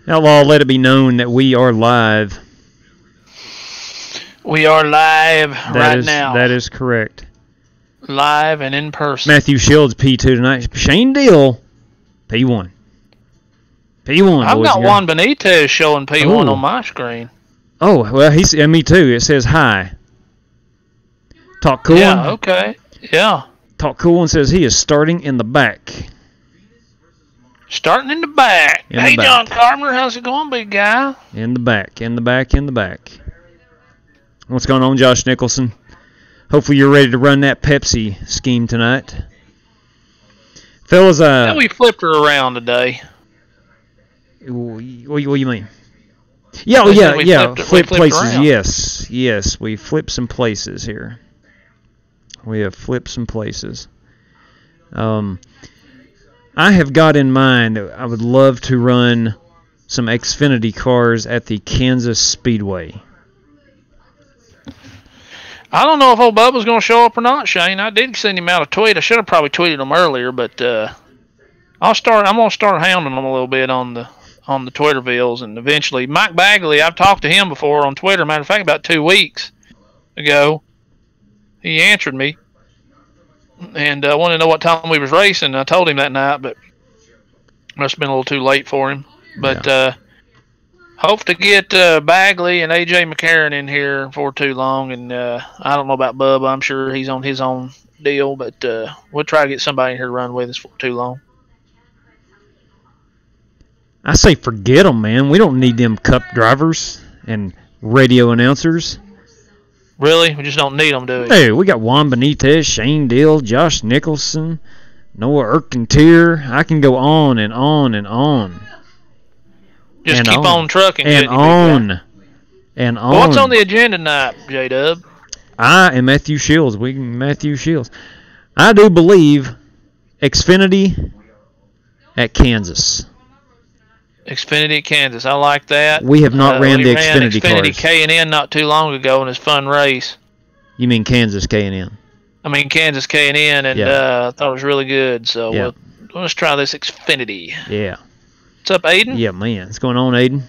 Outlaw, let it be known that we are live. We are live right now. That is correct. Live and in person. Matthew Shields, P2 tonight. Shane Deal, P1. P1. I've got Juan Benitez showing P1 on my screen. Oh, well, me too. It says hi. Talk Cool. Yeah, okay. Yeah. Talk Cool and says he is starting in the back. Starting in the back. Hey, John Carter, how's it going, big guy? In the back. What's going on, Josh Nicholson? Hopefully you're ready to run that Pepsi scheme tonight. Fellas, we flipped her around today. What do you mean? Yeah. Flip places. Yes. We flipped some places here. We have flipped some places. I have got in mind that I would love to run some Xfinity cars at the Kansas Speedway. I don't know if old Bubba's going to show up or not, Shane. I did send him out a tweet. I should have probably tweeted him earlier, but I'm going to start hounding him a little bit on the Twittervilles, and eventually Mike Bagley, I've talked to him before on Twitter. Matter of fact, about 2 weeks ago, he answered me and wanted to know what time we was racing. I told him that night, but must have been a little too late for him. But hope to get Bagley and AJ McCarron in here before too long. And I don't know about Bubba. I'm sure he's on his own deal, but we'll try to get somebody in here to run with us for too long. I say forget them, man. We don't need them cup drivers and radio announcers. Really? We just don't need them, do we? Hey, we got Juan Benitez, Shane Dill, Josh Nicholson, Noah Erkintier. I can go on and on and on. Just keep on trucking. And on. Well, what's on the agenda tonight, J-Dub? I am Matthew Shields. I do believe Xfinity at Kansas. Xfinity, Kansas. I like that. We have not ran the Xfinity cars. Xfinity K&N not too long ago in his fun race. You mean Kansas K&N? I mean Kansas K&N, and I thought it was really good. So let's try this Xfinity. Yeah. What's up, Aiden? Yeah, man. What's going on, Aiden?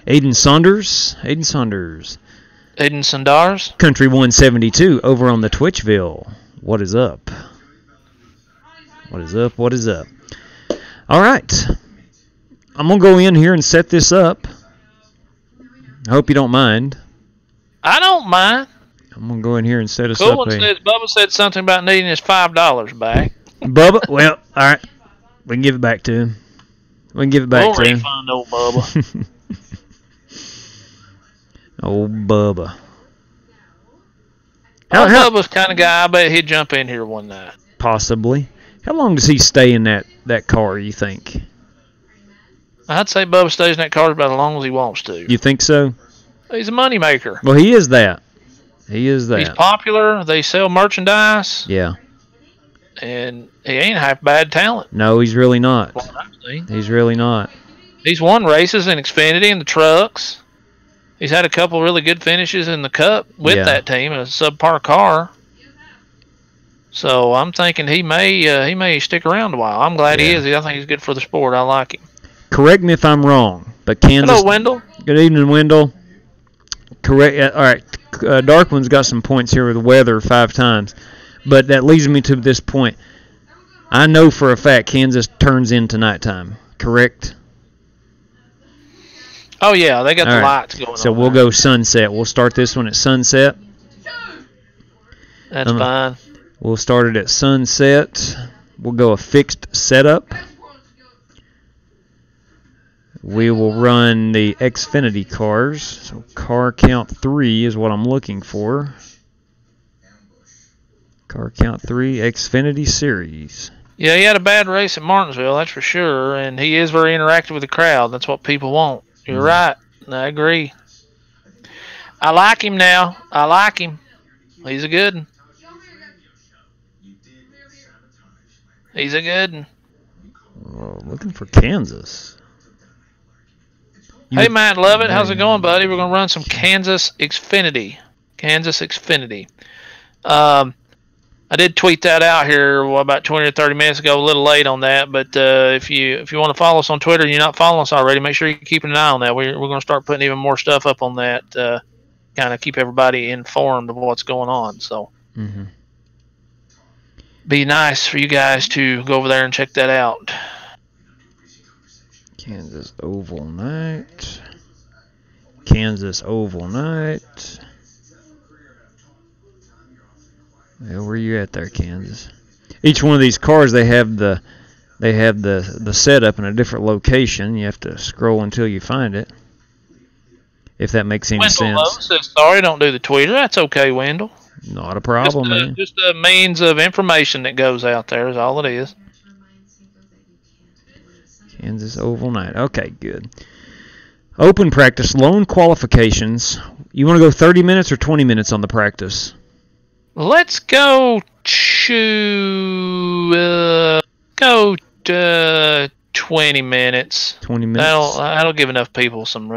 Aiden Saunders. Aiden Sandars. Country 172 over on the Twitchville. What is up? What is up? All right. I'm going to go in here and set this up. I hope you don't mind. I don't mind. I'm going to go in here and set us up. Bubba said something about needing his $5 back. Bubba? Well, all right. We can give it back to him. We'll refund old Bubba. Old Bubba. Bubba's the kind of guy, I bet he'd jump in here one night. Possibly. How long does he stay in that car, you think? I'd say Bubba stays in that car about as long as he wants to. You think so? He's a money maker. Well, he is that. He's popular. They sell merchandise. Yeah. And he ain't half bad talent. No, he's really not. He's really not. He's won races in Xfinity and the trucks. He's had a couple really good finishes in the Cup with that team, a subpar car. So I'm thinking he may stick around a while. I'm glad he is. I think he's good for the sport. I like him. Correct me if I'm wrong, but Kansas. Hello, Wendell. Good evening, Wendell. Correct. All right. Darkwind's got some points here with the weather 5 times, but that leads me to this point. I know for a fact Kansas turns into nighttime. Correct. Oh yeah, they got the lights going on. So we'll go sunset. We'll start this one at sunset. That's fine. We'll start it at sunset. We'll go a fixed setup. We will run the Xfinity cars. So car count 3 is what I'm looking for. Car count 3, Xfinity Series. Yeah, he had a bad race at Martinsville, that's for sure, and he is very interactive with the crowd. That's what people want. You're right. I agree. I like him now. I like him. He's a good one. He's a good one. Oh, looking for Kansas. Hey, Matt Lovett. How's it going, buddy? We're going to run some Kansas Xfinity. Kansas Xfinity. I did tweet that out here about 20 or 30 minutes ago, a little late on that. But if you want to follow us on Twitter and you're not following us already, make sure you keep an eye on that. We're going to start putting even more stuff up on that, kind of keep everybody informed of what's going on. So be nice for you guys to go over there and check that out. Kansas Oval Night. Kansas Oval Night. Yeah, where you at there, Kansas? Each one of these cars, they have the setup in a different location. You have to scroll until you find it. If that makes any Wendell sense. Says, sorry, don't do the tweeter. That's okay, Wendell. Not a problem, man. Just a means of information that goes out there is all it is. Kansas Oval Night. Okay, good. Open practice, lone qualifications. You want to go 30 minutes or 20 minutes on the practice? Let's go to 20 minutes. 20 minutes. That'll give enough people some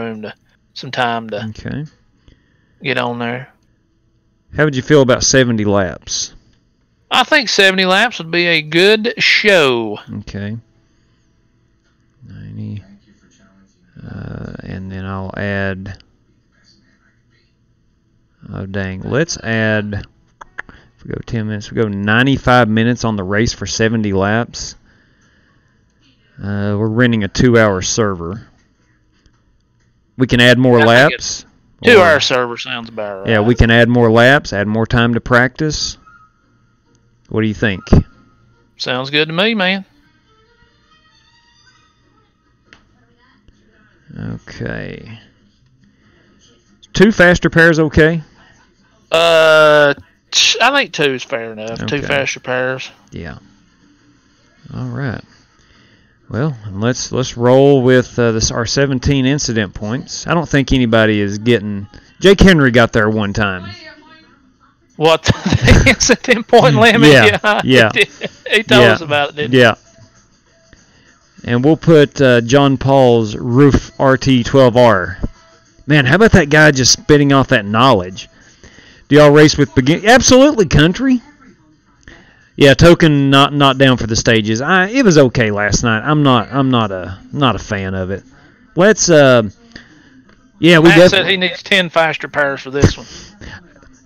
time to get on there. How would you feel about 70 laps? I think 70 laps would be a good show. Okay. 90. And then I'll add. Oh, dang. Let's add. If we go 10 minutes, we go 95 minutes on the race for 70 laps. We're renting a 2-hour server. We can add more laps. 2-hour server sounds about right. Yeah, we can add more laps, add more time to practice. What do you think? Sounds good to me, man. Okay. 2 faster pairs okay? I think 2 is fair enough. Okay. 2 faster pairs. Yeah. All right. Well, let's roll with our 17 incident points. I don't think anybody is getting. Jake Henry got there one time. What, the incident point limit? Yeah. He told us about it, didn't he? Yeah. And we'll put John Paul's Roof RT12R. Man, how about that guy just spitting off that knowledge? Do y'all race with begin? Absolutely, country. Yeah, Token not down for the stages. It was okay last night. I'm not a fan of it. Let's Matt said he needs 10 faster pairs for this one.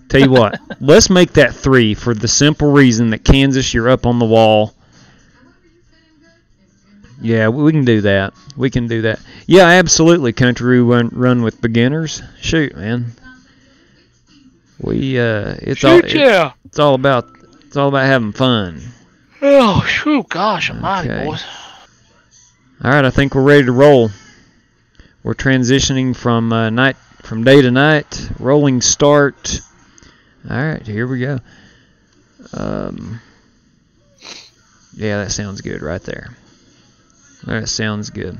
Tell you what, let's make that 3 for the simple reason that Kansas, you're up on the wall. Yeah, we can do that. We can do that. Yeah, absolutely, country run with beginners. Shoot, man. It's all about having fun. Oh, shoot, gosh almighty, boys. All right, I think we're ready to roll. We're transitioning from day to night. Rolling start. All right, here we go. Yeah, that sounds good right there. That sounds good.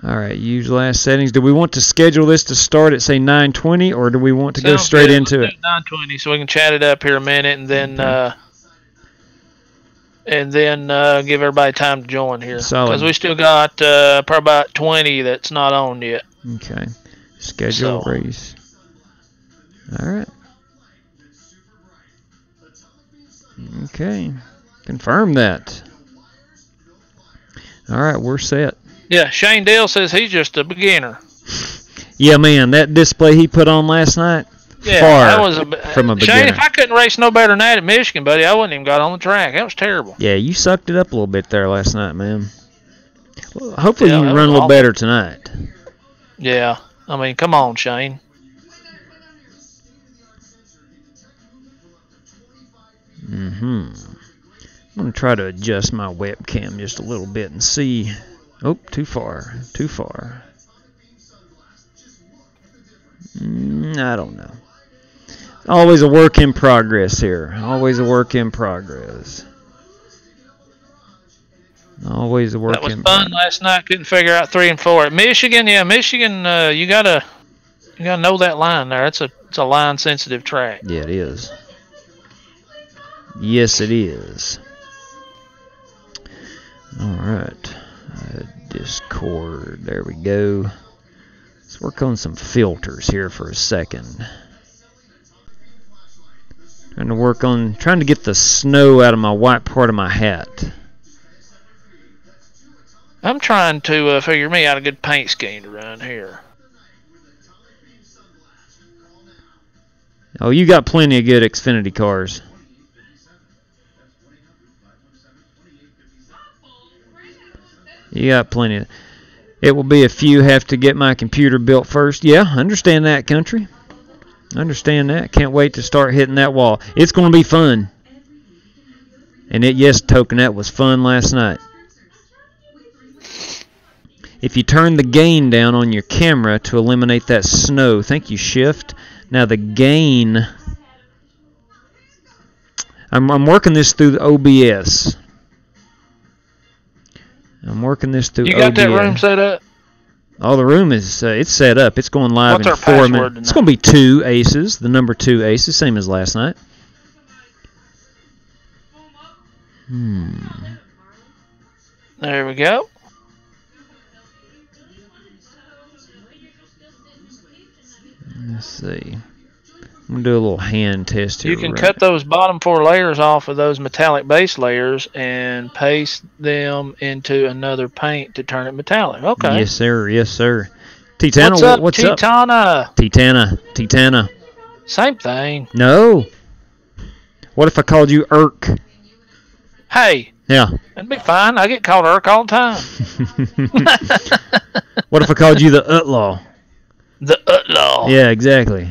All right, use last settings. Do we want to schedule this to start at, say, 9:20, or do we want to go straight into it? 9:20, so we can chat it up here a minute, and then give everybody time to join here. Because we still got probably about 20 that's not on yet. Okay. Schedule race. All right. Okay. Confirm that. All right, we're set. Yeah, Shane Dale says he's just a beginner. Yeah, man, that display he put on last night, far from a beginner. Shane, if I couldn't race no better than that at Michigan, buddy, I wouldn't even got on the track. That was terrible. Yeah, you sucked it up a little bit there last night, man. Well, hopefully you can run a little better tonight. Yeah, I mean, come on, Shane. I'm going to try to adjust my webcam just a little bit and see. Oh, too far. I don't know. Always a work in progress here. Always a work in progress. That was fun last night. Couldn't figure out 3 and 4 at Michigan. Yeah, Michigan. You gotta know that line there. It's a line sensitive track. Yeah, it is. Yes, it is. All right. Discord. There we go. Let's work on some filters here for a second. Trying to get the snow out of my white part of my hat. I'm trying to figure me out a good paint scheme to run here. Oh, you got plenty of good Xfinity cars. You got plenty. It will be a few have to get my computer built first. Yeah, understand that, country. Understand that. Can't wait to start hitting that wall. It's going to be fun. And yes, Token, that was fun last night. If you turn the gain down on your camera to eliminate that snow, thank you, Shift. Now the gain, I'm working this through the OBS. I'm working this through OBS. You got that room set up? Oh, the room is it's set up. It's going live What's in our 4 minutes. password It's going to be 2 aces, the number 2 aces, same as last night. There we go. Let's see. I'm going to do a little hand test here. You can cut those bottom 4 layers off of those metallic base layers and paste them into another paint to turn it metallic. Okay. Yes, sir. Yes, sir. Titana, what's up, Titana? Titana. Same thing. No. What if I called you Irk? Hey. Yeah. That'd be fine. I get called Irk all the time. What if I called you the Outlaw? The Outlaw. Yeah, exactly.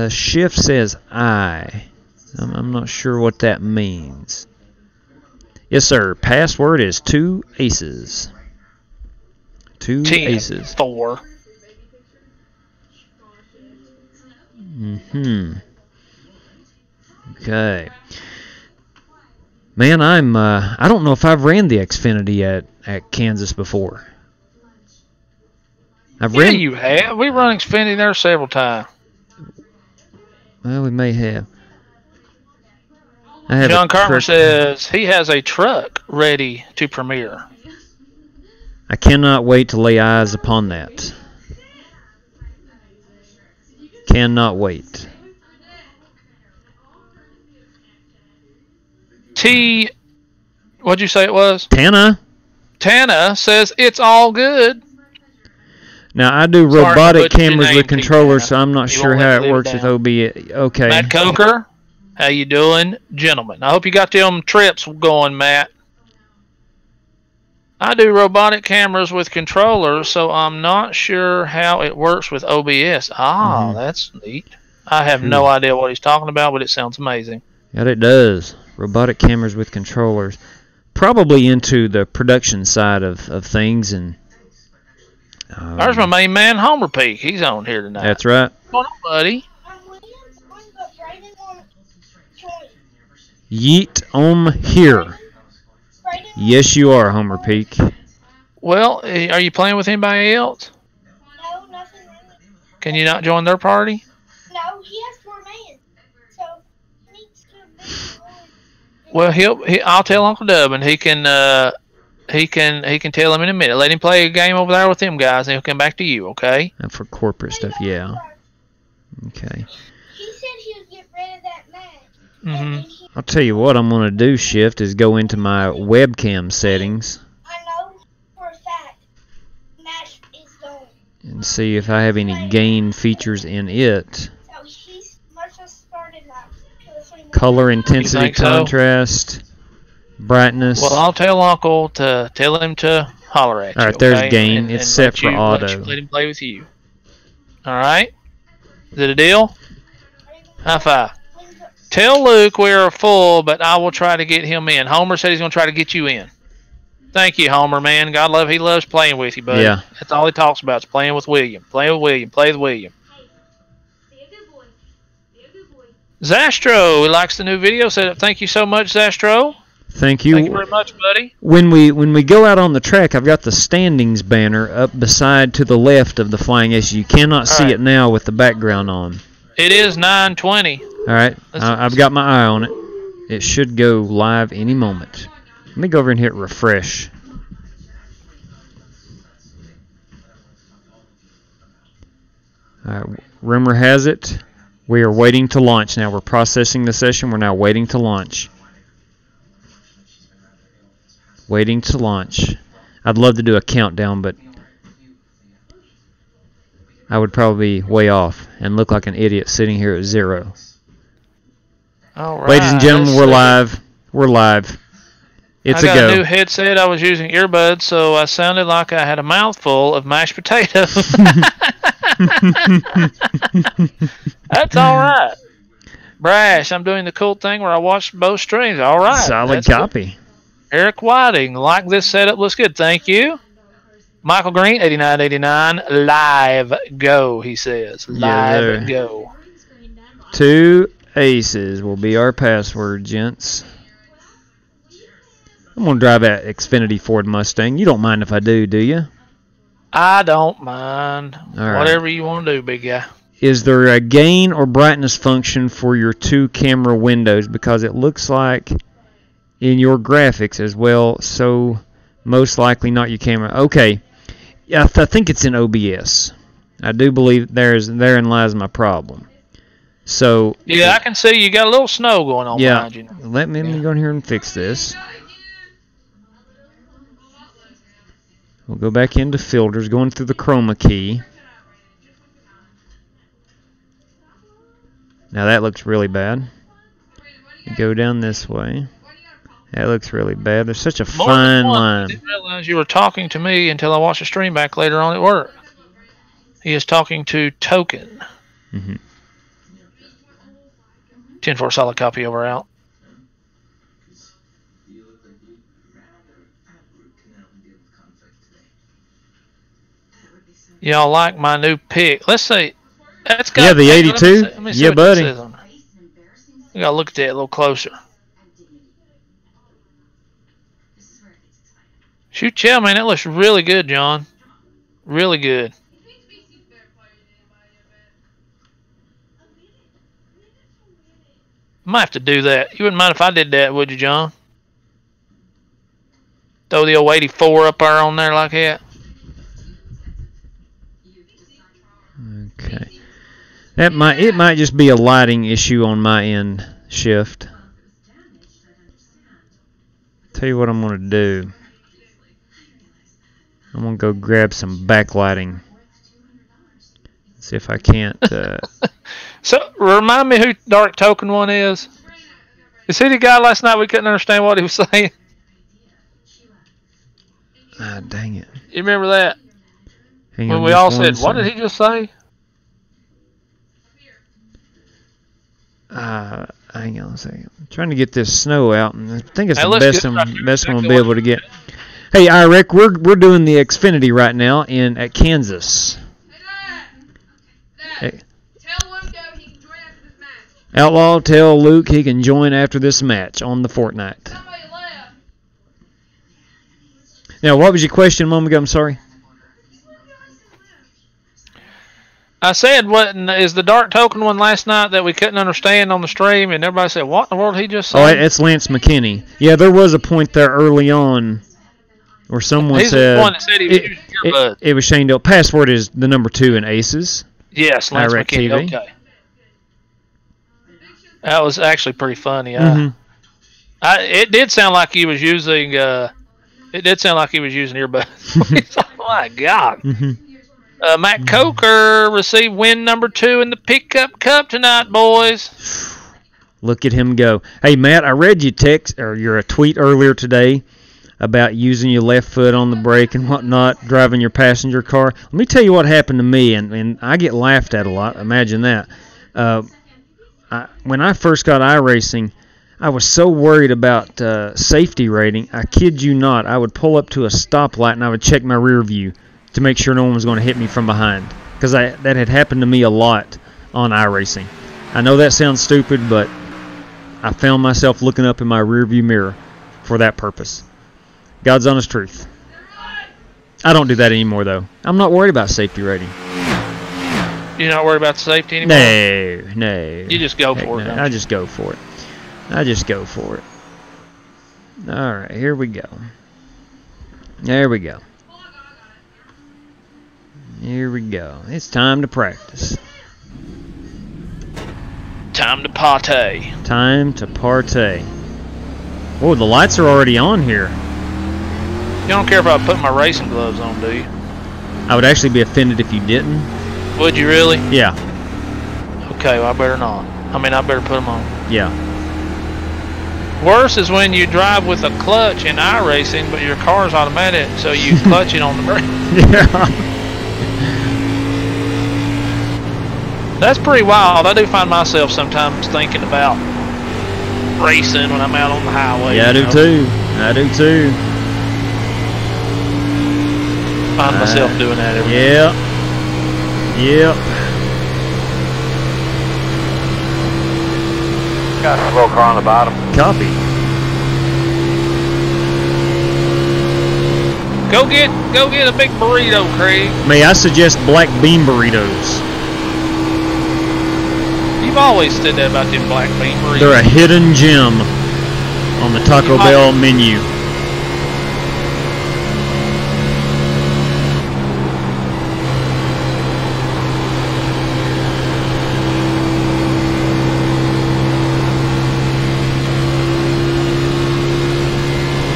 Shift says I. I'm not sure what that means. Yes, sir. Password is 2 aces. 2 aces. 4. Okay. Man, I don't know if I've ran the Xfinity at Kansas before. You have. We run Xfinity there several times. Well, we may have. John Carter says he has a truck ready to premiere. I cannot wait to lay eyes upon that. Cannot wait. What'd you say it was? Tana says it's all good. Now, I do robotic cameras with controllers, so I'm not sure how it works with OBS. Okay. Matt Coker, how you doing? Gentlemen, I hope you got them trips going, Matt. I do robotic cameras with controllers, so I'm not sure how it works with OBS. That's neat. I have no idea what he's talking about, but it sounds amazing. Yeah, it does. Robotic cameras with controllers. Probably into the production side of things. And there's my main man, Homer Peak. He's on here tonight. That's right. What's on, buddy? Yeet here. Yes, you are, Homer Peak. Well, are you playing with anybody else? No, nothing. Can you not join their party? No, he has 4 man. So he needs to be. Well, I'll tell Uncle Dub, and he can tell him in a minute. Let him play a game over there with them guys, and he'll come back to you. Okay? And for corporate stuff, yeah. Okay. He said he would get rid of that match. I'll tell you what I'm going to do, Shift, is go into my webcam settings. I know for a fact match is going. And see if I have any gain features in it. So he's much just started now. Color, intensity, contrast, brightness. Well, I'll tell Uncle to tell him to holler at you. All right, there's gain. It's set for auto. Let him play with you. All right? Is it a deal? High five. Tell Luke we're full, but I will try to get him in. Homer said he's going to try to get you in. Thank you, Homer, man. He loves playing with you, buddy. Yeah. That's all he talks about is playing with William. Play with William. Zastro, he likes the new video setup. Thank you so much, Zastro. Thank you. Thank you very much, buddy. When we go out on the track, I've got the standings banner up beside to the left of the Flying Ace. You cannot see it now with the background on. It is 9:20. All right, I've got my eye on it. It should go live any moment. Let me go over and hit refresh. All right, rumor has it we are waiting to launch now. We're processing the session. We're now waiting to launch. Waiting to launch. I'd love to do a countdown, but I would probably be way off and look like an idiot sitting here at 0. All right. Ladies and gentlemen, we're live. We're live. It's a go. I got a new headset. I was using earbuds, so I sounded like I had a mouthful of mashed potatoes. That's all right. Brash, I'm doing the cool thing where I watch both streams. All right. Solid copy. Good. Eric Whiting, like this setup looks good. Thank you. Michael Green, 8989, live go, he says. Live go. 2 aces will be our password, gents. I'm going to drive that Xfinity Ford Mustang. You don't mind if I do you? I don't mind. All Whatever right. you want to do, big guy. Is there a gain or brightness function for your 2 camera windows? Because it looks like in your graphics as well, so most likely not your camera. Okay. Yeah, I think it's in OBS. I do believe therein lies my problem. So yeah, I can see you got a little snow going on behind you. Let me go in here and fix this. We'll go back into filters, going through the chroma key. Now that looks really bad. Go down this way. That looks really bad. There's such a fine line. I didn't realize you were talking to me until I watched the stream back later on at work. He is talking to Token. 10-4 solid copy over out. Y'all like my new pick? Let's see. That's got the 82. Let me see yeah, what buddy. This is on. We gotta look at that a little closer. Shoot, yeah, man, that looks really good, John. Really good. Might have to do that. You wouldn't mind if I did that, would you, John? Throw the old 84 up there on there like that. Okay. It might just be a lighting issue on my end, Shift. Tell you what I'm going to do. I'm going to go grab some backlighting. See if I can't... So, remind me who Dark Token One is. Is he the guy last night we couldn't understand what he was saying? Ah, dang it. You remember that? Hang When on we just all one said, what did second. he just say? Hang on a second. I'm trying to get this snow out, and I think it's Hey, the let's best get I'm right here. best I'm Exactly gonna be what able to get. Hey, iRac, we're doing the Xfinity right now at Kansas. Hey. Tell Luke he can join after this match. Outlaw, tell Luke he can join after this match on the Fortnite. Somebody left. Now, what was your question a moment ago? I'm sorry. I said, what is the Dark Token One last night that we couldn't understand on the stream, and everybody said, what in the world did he just say? Oh, it's Lance McKinney. Yeah, there was a point there early on where someone He's said the one that said he was using earbuds. it was Shane Dale. Password is the number 2 in Aces. Yes, Lance iRac McKinney. TV. Okay. That was actually pretty funny. It did sound like he was using. It did sound like he was using earbuds. Oh my God. Matt Coker received win number 2 in the Pickup Cup tonight, boys. Look at him go. Hey, Matt, I read your text or your tweet earlier today about using your left foot on the brake and whatnot, driving your passenger car. Let me tell you what happened to me, and I get laughed at a lot. Imagine that. When I first got iRacing, I was so worried about safety rating. I kid you not. I would pull up to a stoplight and I would check my rear view to make sure no one was going to hit me from behind, because that had happened to me a lot on iRacing. I know that sounds stupid, but I found myself looking up in my rearview mirror for that purpose. God's honest truth. I don't do that anymore, though. I'm not worried about safety rating. You're not worried about the safety anymore? No. You just go for it. No, don't I you? just go for it. I just go for it. All right, here we go. There we go. Here we go. It's time to practice. Time to party. Time to partay. Oh, the lights are already on here. You don't care if I put my racing gloves on, do you? I would actually be offended if you didn't. Would you really? Yeah, Okay, well, I better not. I mean, I better put them on. yeah. Worse is when you drive with a clutch in iRacing, but your car's automatic, so you clutch it on the brake. Yeah. That's pretty wild. I do find myself sometimes thinking about racing when I'm out on the highway. Yeah, I do too. I do too. Find myself doing that every day. Yep. Yep. Got a slow car on the bottom. Copy. Go get a big burrito, Craig. May I suggest black bean burritos? You've always said that about them black bean burritos. They're a hidden gem on the Taco Bell menu.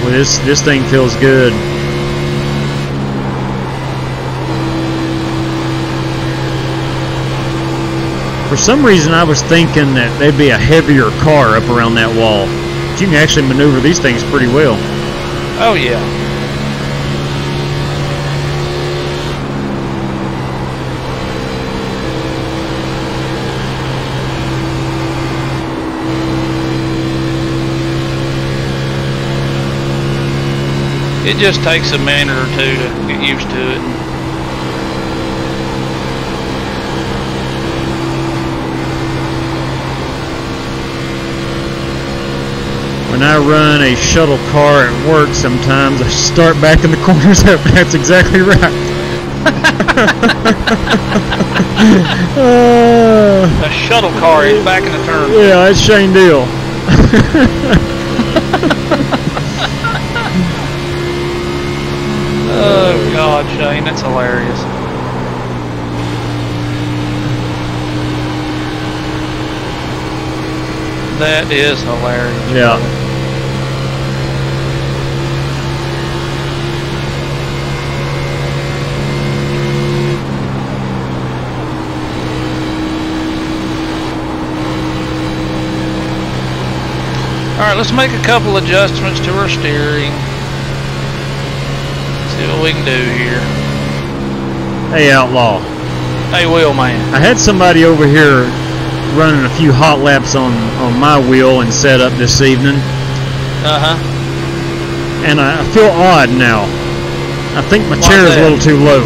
Well, this thing feels good. For some reason, I was thinking that they'd be a heavier car up around that wall. But you can actually maneuver these things pretty well. Oh yeah. It just takes a minute or two to get used to it. When I run a shuttle car at work, sometimes I start back in the corners. That's exactly right. A shuttle car is back in the turn. Yeah, it's Shane Deal. Oh God, Shane, that's hilarious. That is hilarious. Yeah. Alright, let's make a couple adjustments to our steering. See what we can do here. Hey, Outlaw. Hey, Will, man. I had somebody over here running a few hot laps on my wheel and setup this evening, Uh-huh. and I feel odd now. I think my chair is a little too low.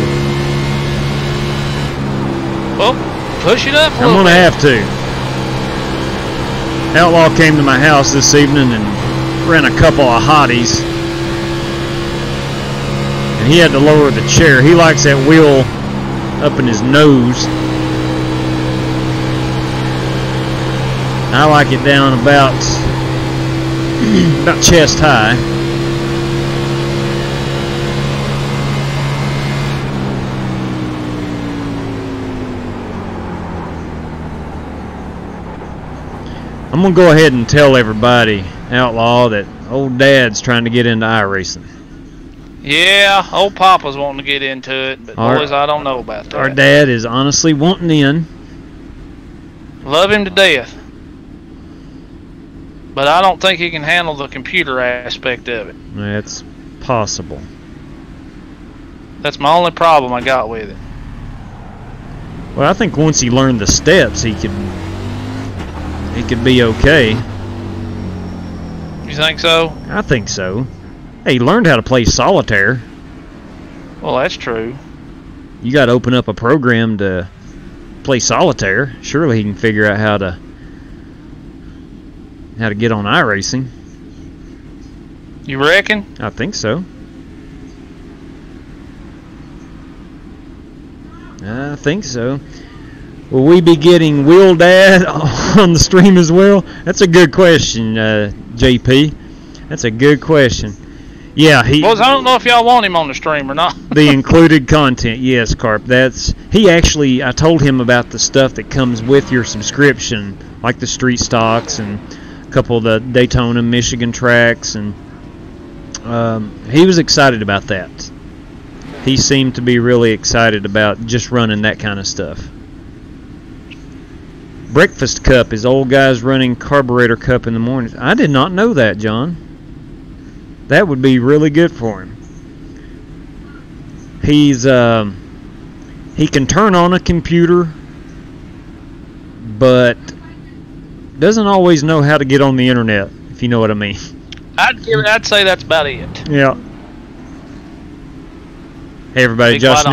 Well, push it up a I'm little gonna bit. have to. Outlaw came to my house this evening and ran a couple of hotties, and he had to lower the chair. He likes that wheel up in his nose. I like it down about chest high. I'm gonna go ahead and tell everybody, Outlaw, that old Dad's trying to get into iRacing. Yeah, old Papa's wanting to get into it, but boys, I don't know about that. Our dad is honestly wanting in. Love him to death. But I don't think he can handle the computer aspect of it. That's possible. That's my only problem I got with it. Well, I think once he learned the steps, he could be okay. You think so? I think so. Hey, he learned how to play solitaire. Well, that's true. You got to open up a program to play solitaire. Surely he can figure out how to get on iRacing. You reckon? I think so. I think so. Will we be getting Wheel Dad on the stream as well? That's a good question, JP. That's a good question. Yeah, Boys, I don't know if y'all want him on the stream or not. the included content, yes, Carp. He actually, I told him about the stuff that comes with your subscription, like the street stocks and a couple of the Daytona, Michigan tracks, and he was excited about that. He seemed to be really excited about just running that kind of stuff. Breakfast Cup is old guys running Carburetor Cup in the mornings. I did not know that, John. That would be really good for him. He can turn on a computer, but doesn't always know how to get on the internet, if you know what I mean. I'd say that's about it. Yeah. Hey everybody, Josh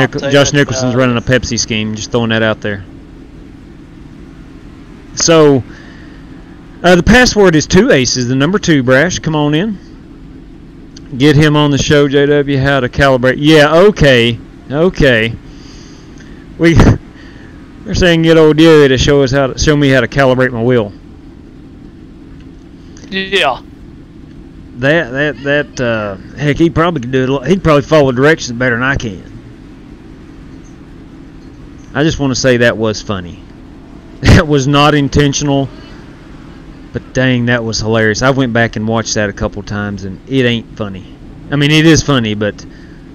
Nicholson's running a Pepsi scheme. Just throwing that out there. So the password is 2 aces. The number 2, Brash. Come on in. Get him on the show, JW. How to calibrate? Yeah, okay. We're saying get old Deary to show me how to calibrate my wheel. Yeah. That heck, he probably could do it. He'd probably follow directions better than I can. I just want to say that was funny. That was not intentional, but dang, that was hilarious. I went back and watched that a couple times, and it ain't funny. I mean, it is funny, but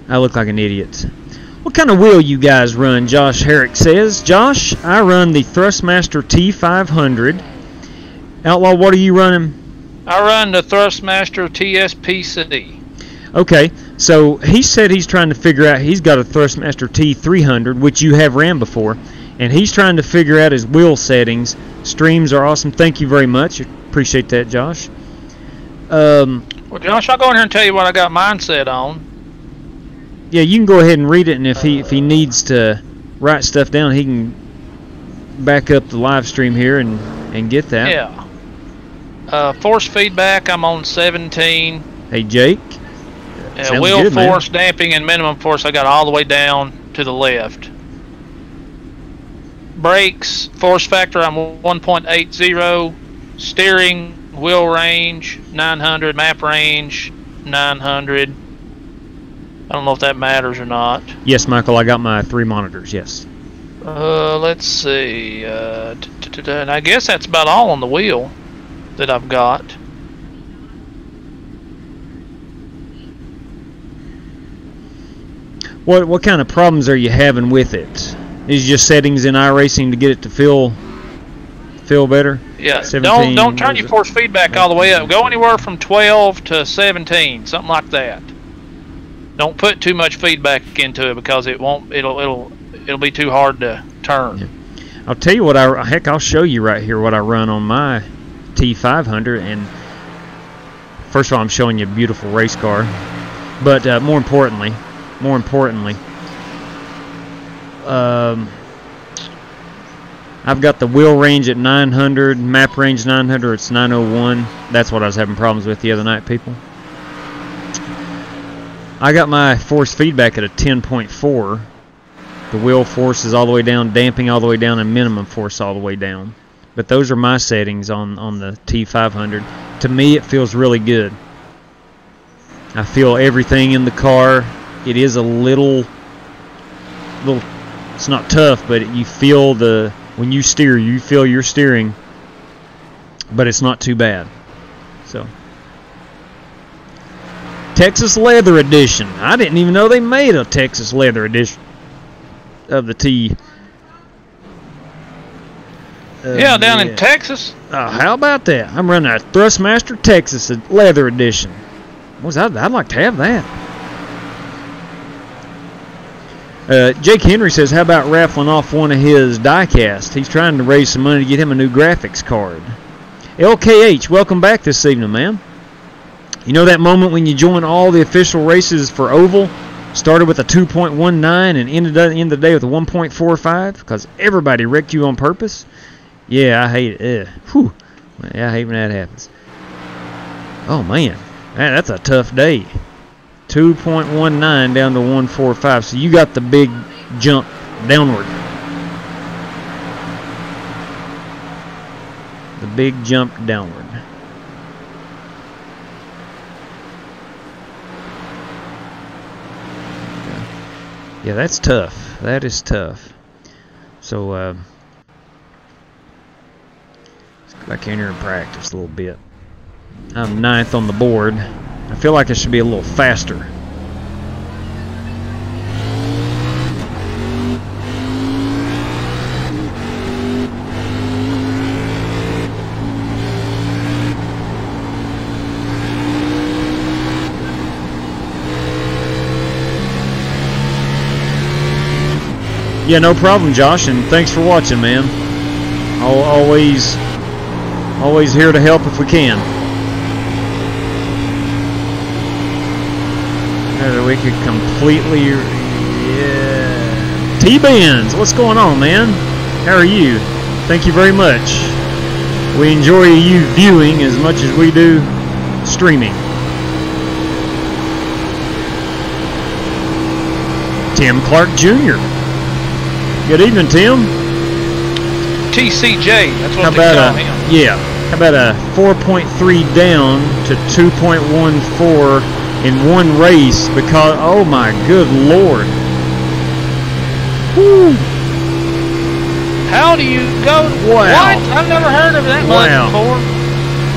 I look like an idiot. What kind of wheel you guys run? Josh Herrick says. Josh, I run the Thrustmaster T500. Outlaw, what are you running? I run the Thrustmaster TSPC. Okay, so he said he's trying to figure out, he's got a Thrustmaster T300, which you have ran before, and he's trying to figure out his wheel settings. Streams are awesome. Thank you very much. Appreciate that, Josh. Well, Josh, I'll go in here and tell you what I got mine set on. Yeah, you can go ahead and read it, and if he needs to write stuff down, he can back up the live stream here and get that. Yeah. Force feedback, I'm on 17. Hey, Jake. Wheel good, force, man. damping, and minimum force, I got all the way down to the left. Brakes, force factor, I'm 1.80. Steering, wheel range, 900. Map range, 900. I don't know if that matters or not. Yes, Michael, I got my 3 monitors, yes. Let's see. And I guess that's about all on the wheel that I've got. What kind of problems are you having with it? Is it just settings in iRacing to get it to feel better? Yeah. 17, don't turn your force feedback all the way up. Go anywhere from 12 to 17, something like that. Don't put too much feedback into it because it won't. It'll be too hard to turn. Yeah. I'll tell you what I'll show you right here what I run on my T500. And first of all, I'm showing you a beautiful race car, but more importantly, I've got the wheel range at 900, map range 900. It's 901. That's what I was having problems with the other night, people. I got my force feedback at a 10.4. The wheel force is all the way down, damping all the way down, and minimum force all the way down. But those are my settings on the T500. To me, it feels really good. I feel everything in the car. It is a little. It's not tough, but you feel when you steer, you feel your steering. But it's not too bad. So. Texas Leather Edition. I didn't even know they made a Texas Leather Edition of the T. Yeah, down in Texas. How about that? I'm running a Thrustmaster Texas Leather Edition. I'd like to have that. Jake Henry says, how about raffling off one of his diecast? He's trying to raise some money to get him a new graphics card. LKH, welcome back this evening, man. You know that moment when you join all the official races for Oval? Started with a 2.19 and ended at the end of the day with a 1.45 because everybody wrecked you on purpose? Yeah, I hate it. Whew. Yeah, I hate when that happens. Oh, man. That's a tough day. 2.19 down to 1.45. So you got the big jump downward. The big jump downward. Yeah, that's tough. That is tough. So, let's go back in here and practice a little bit. I'm 9th on the board. I feel like I should be a little faster. Yeah, no problem, Josh, and thanks for watching, man. Always here to help if we can. We could completely, yeah. T-Benz, what's going on, man? How are you? Thank you very much. We enjoy you viewing as much as we do streaming. Tim Clark Jr. Good evening, Tim. TCJ, that's what they call him. Yeah. How about a 4.3 down to 2.14 in one race because, oh my good Lord. Woo. How do you go? Wow. What? I've never heard of that much before.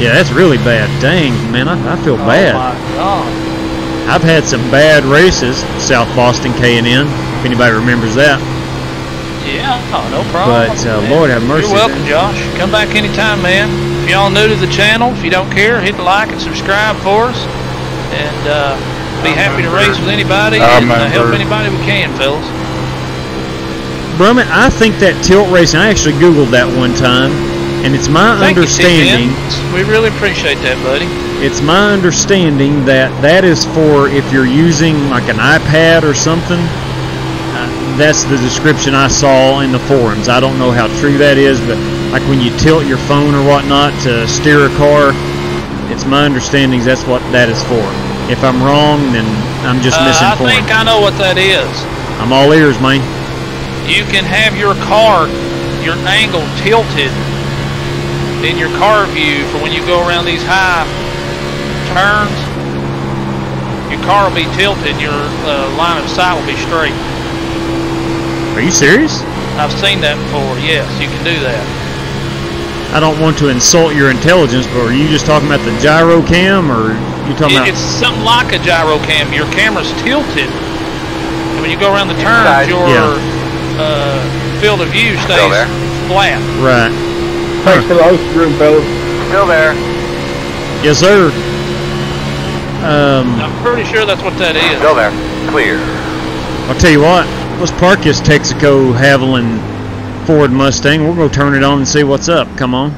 Yeah, that's really bad. Dang, man, I feel bad. Oh my God. I've had some bad races, South Boston K&N, if anybody remembers that. Yeah, no problem. But Lord have mercy. You're welcome, Josh. Come back anytime, man. If y'all new to the channel, if you don't care, hit the like and subscribe for us. And be happy to race with anybody and help anybody we can, fellas. Brummett, I think that tilt racing, I actually Googled that one time, and it's my understanding. We really appreciate that, buddy. It's my understanding that that is for if you're using like an iPad or something. That's the description I saw in the forums. I don't know how true that is, but like when you tilt your phone or whatnot to steer a car, it's my understanding that's what that is for. If I'm wrong, then I'm just misinformed. I think I know what that is. I'm all ears, man. You can have your car, your angle tilted in your car view for when you go around these high turns. Your car will be tilted, your line of sight will be straight. Are you serious? I've seen that before. Yes, you can do that. I don't want to insult your intelligence, but are you just talking about the gyro cam, or you talking about? It's something like a gyro cam. Your camera's tilted, and when you go around the turns, your field of view stays flat. Right. Thanks for the host room, fellas. Still there. Yes, sir. I'm pretty sure that's what that is. Still there. Clear. I'll tell you what. Let's park this Texaco Haviland Ford Mustang. We'll go turn it on and see what's up. Come on.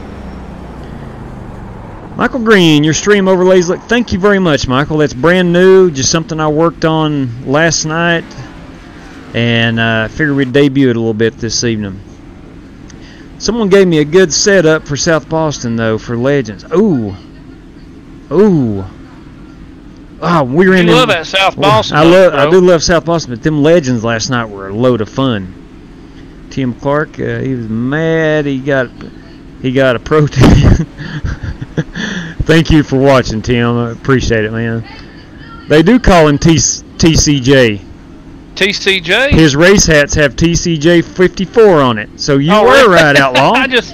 Michael Green, your stream overlays look. Thank you very much, Michael. That's brand new. Just something I worked on last night. And I figured we'd debut it a little bit this evening. Someone gave me a good setup for South Boston, though, for Legends. Ooh. Ooh. Oh, we were in. You love that South Boston. I do love South Boston, but them Legends last night were a load of fun. Tim Clark, he was mad. He got a protein. Thank you for watching, Tim. I appreciate it, man. They do call him TCJ. TCJ. His race hats have TCJ 54 on it, so you were right, Outlaw. I didn't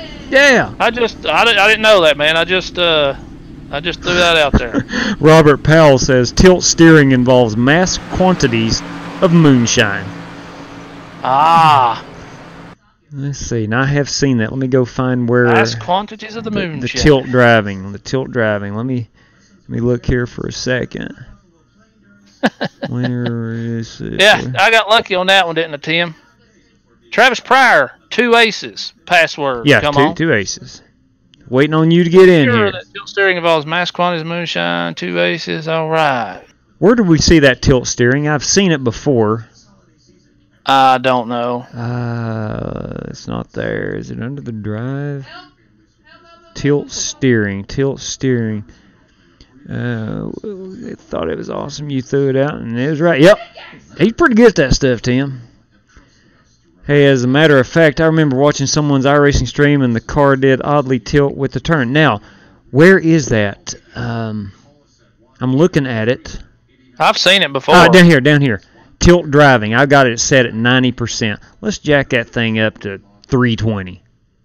know that, man. I just threw that out there. Robert Powell says tilt steering involves mass quantities of moonshine. Ah. Let's see. Now I have seen that. Let me go find where mass quantities of the moonshine. The tilt driving. The tilt driving. Let me look here for a second. Where is it? Yeah, I got lucky on that one, didn't I, Tim? Travis Pryor, 2 aces. Password. Yeah, Come on. 2 aces. Waiting on you to get in here. That tilt steering involves mass quantities of moonshine, 2 aces. All right. Where did we see that tilt steering? I've seen it before. I don't know. It's not there. Is it under the drive? Tilt steering. Tilt steering. I thought it was awesome. You threw it out, and it was right. Yep. He's pretty good at that stuff, Tim. Hey, as a matter of fact, I remember watching someone's iRacing stream, and the car did oddly tilt with the turn. Now, where is that? I'm looking at it. I've seen it before. Down here. tilt driving. I've got it set at 90%. Let's jack that thing up to 320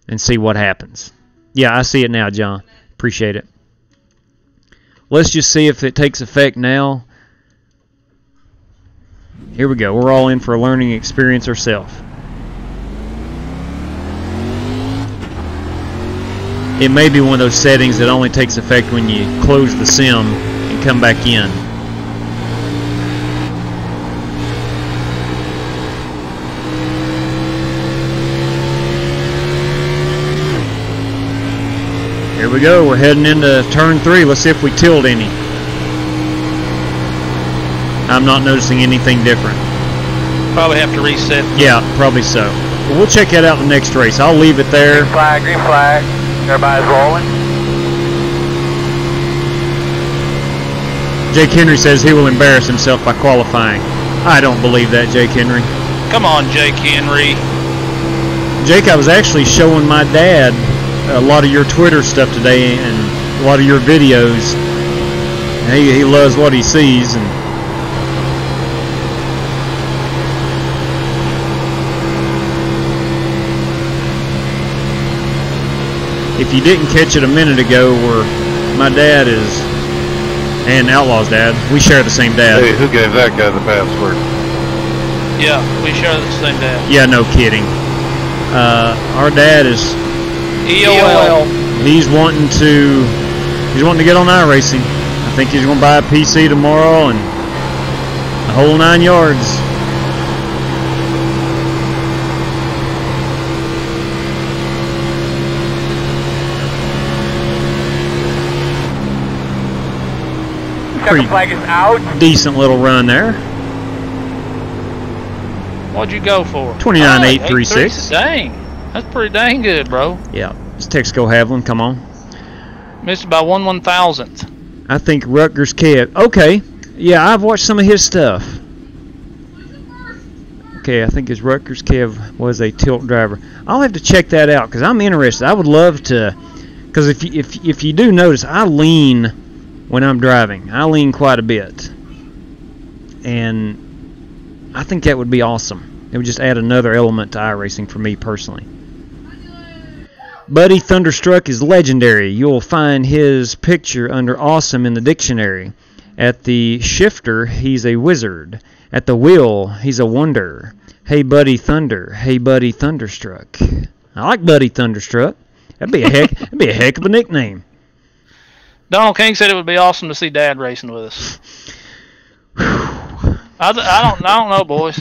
and see what happens. Yeah, I see it now, John. Appreciate it. Let's just see if it takes effect now. Here we go. We're all in for a learning experience ourselves. It may be one of those settings that only takes effect when you close the sim and come back in. Here we go. We're heading into turn 3. Let's see if we tilt any. I'm not noticing anything different. Probably have to reset. Yeah, probably so. But we'll check that out in the next race. I'll leave it there. Green flag, green flag. Everybody's rolling. Jake Henry says he will embarrass himself by qualifying. I don't believe that, Jake Henry. Come on, Jake Henry. Jake, I was actually showing my dad a lot of your Twitter stuff today and a lot of your videos. He loves what he sees. And if you didn't catch it a minute ago, where my dad is, and Outlaw's dad, we share the same dad. Hey, who gave that guy the password? Yeah, we share the same dad. Yeah, no kidding. Our dad is EOL. He's wanting to get on iRacing. I think he's going to buy a PC tomorrow and the whole 9 yards. Checkered flag is out. Decent little run there. What'd you go for? 29.836. Dang. That's pretty dang good, bro. Yeah. It's Texaco Haviland. Come on. Missed by 1/1000th. I think Rutgers Kev. Okay. Yeah, I've watched some of his stuff. Okay, I think his Rutgers Kev was a tilt driver. I'll have to check that out because I'm interested. I would love to, because if you do notice, I lean when I'm driving. I lean quite a bit, and I think that would be awesome. It would just add another element to iRacing for me personally. Buddy Thunderstruck is legendary. You'll find his picture under awesome in the dictionary. At the shifter, he's a wizard. At the wheel, he's a wonder. Hey, Buddy Thunder. Hey, Buddy Thunderstruck. I like Buddy Thunderstruck. That'd be a heck of a nickname. Donald King said it would be awesome to see Dad racing with us. I don't know, boys.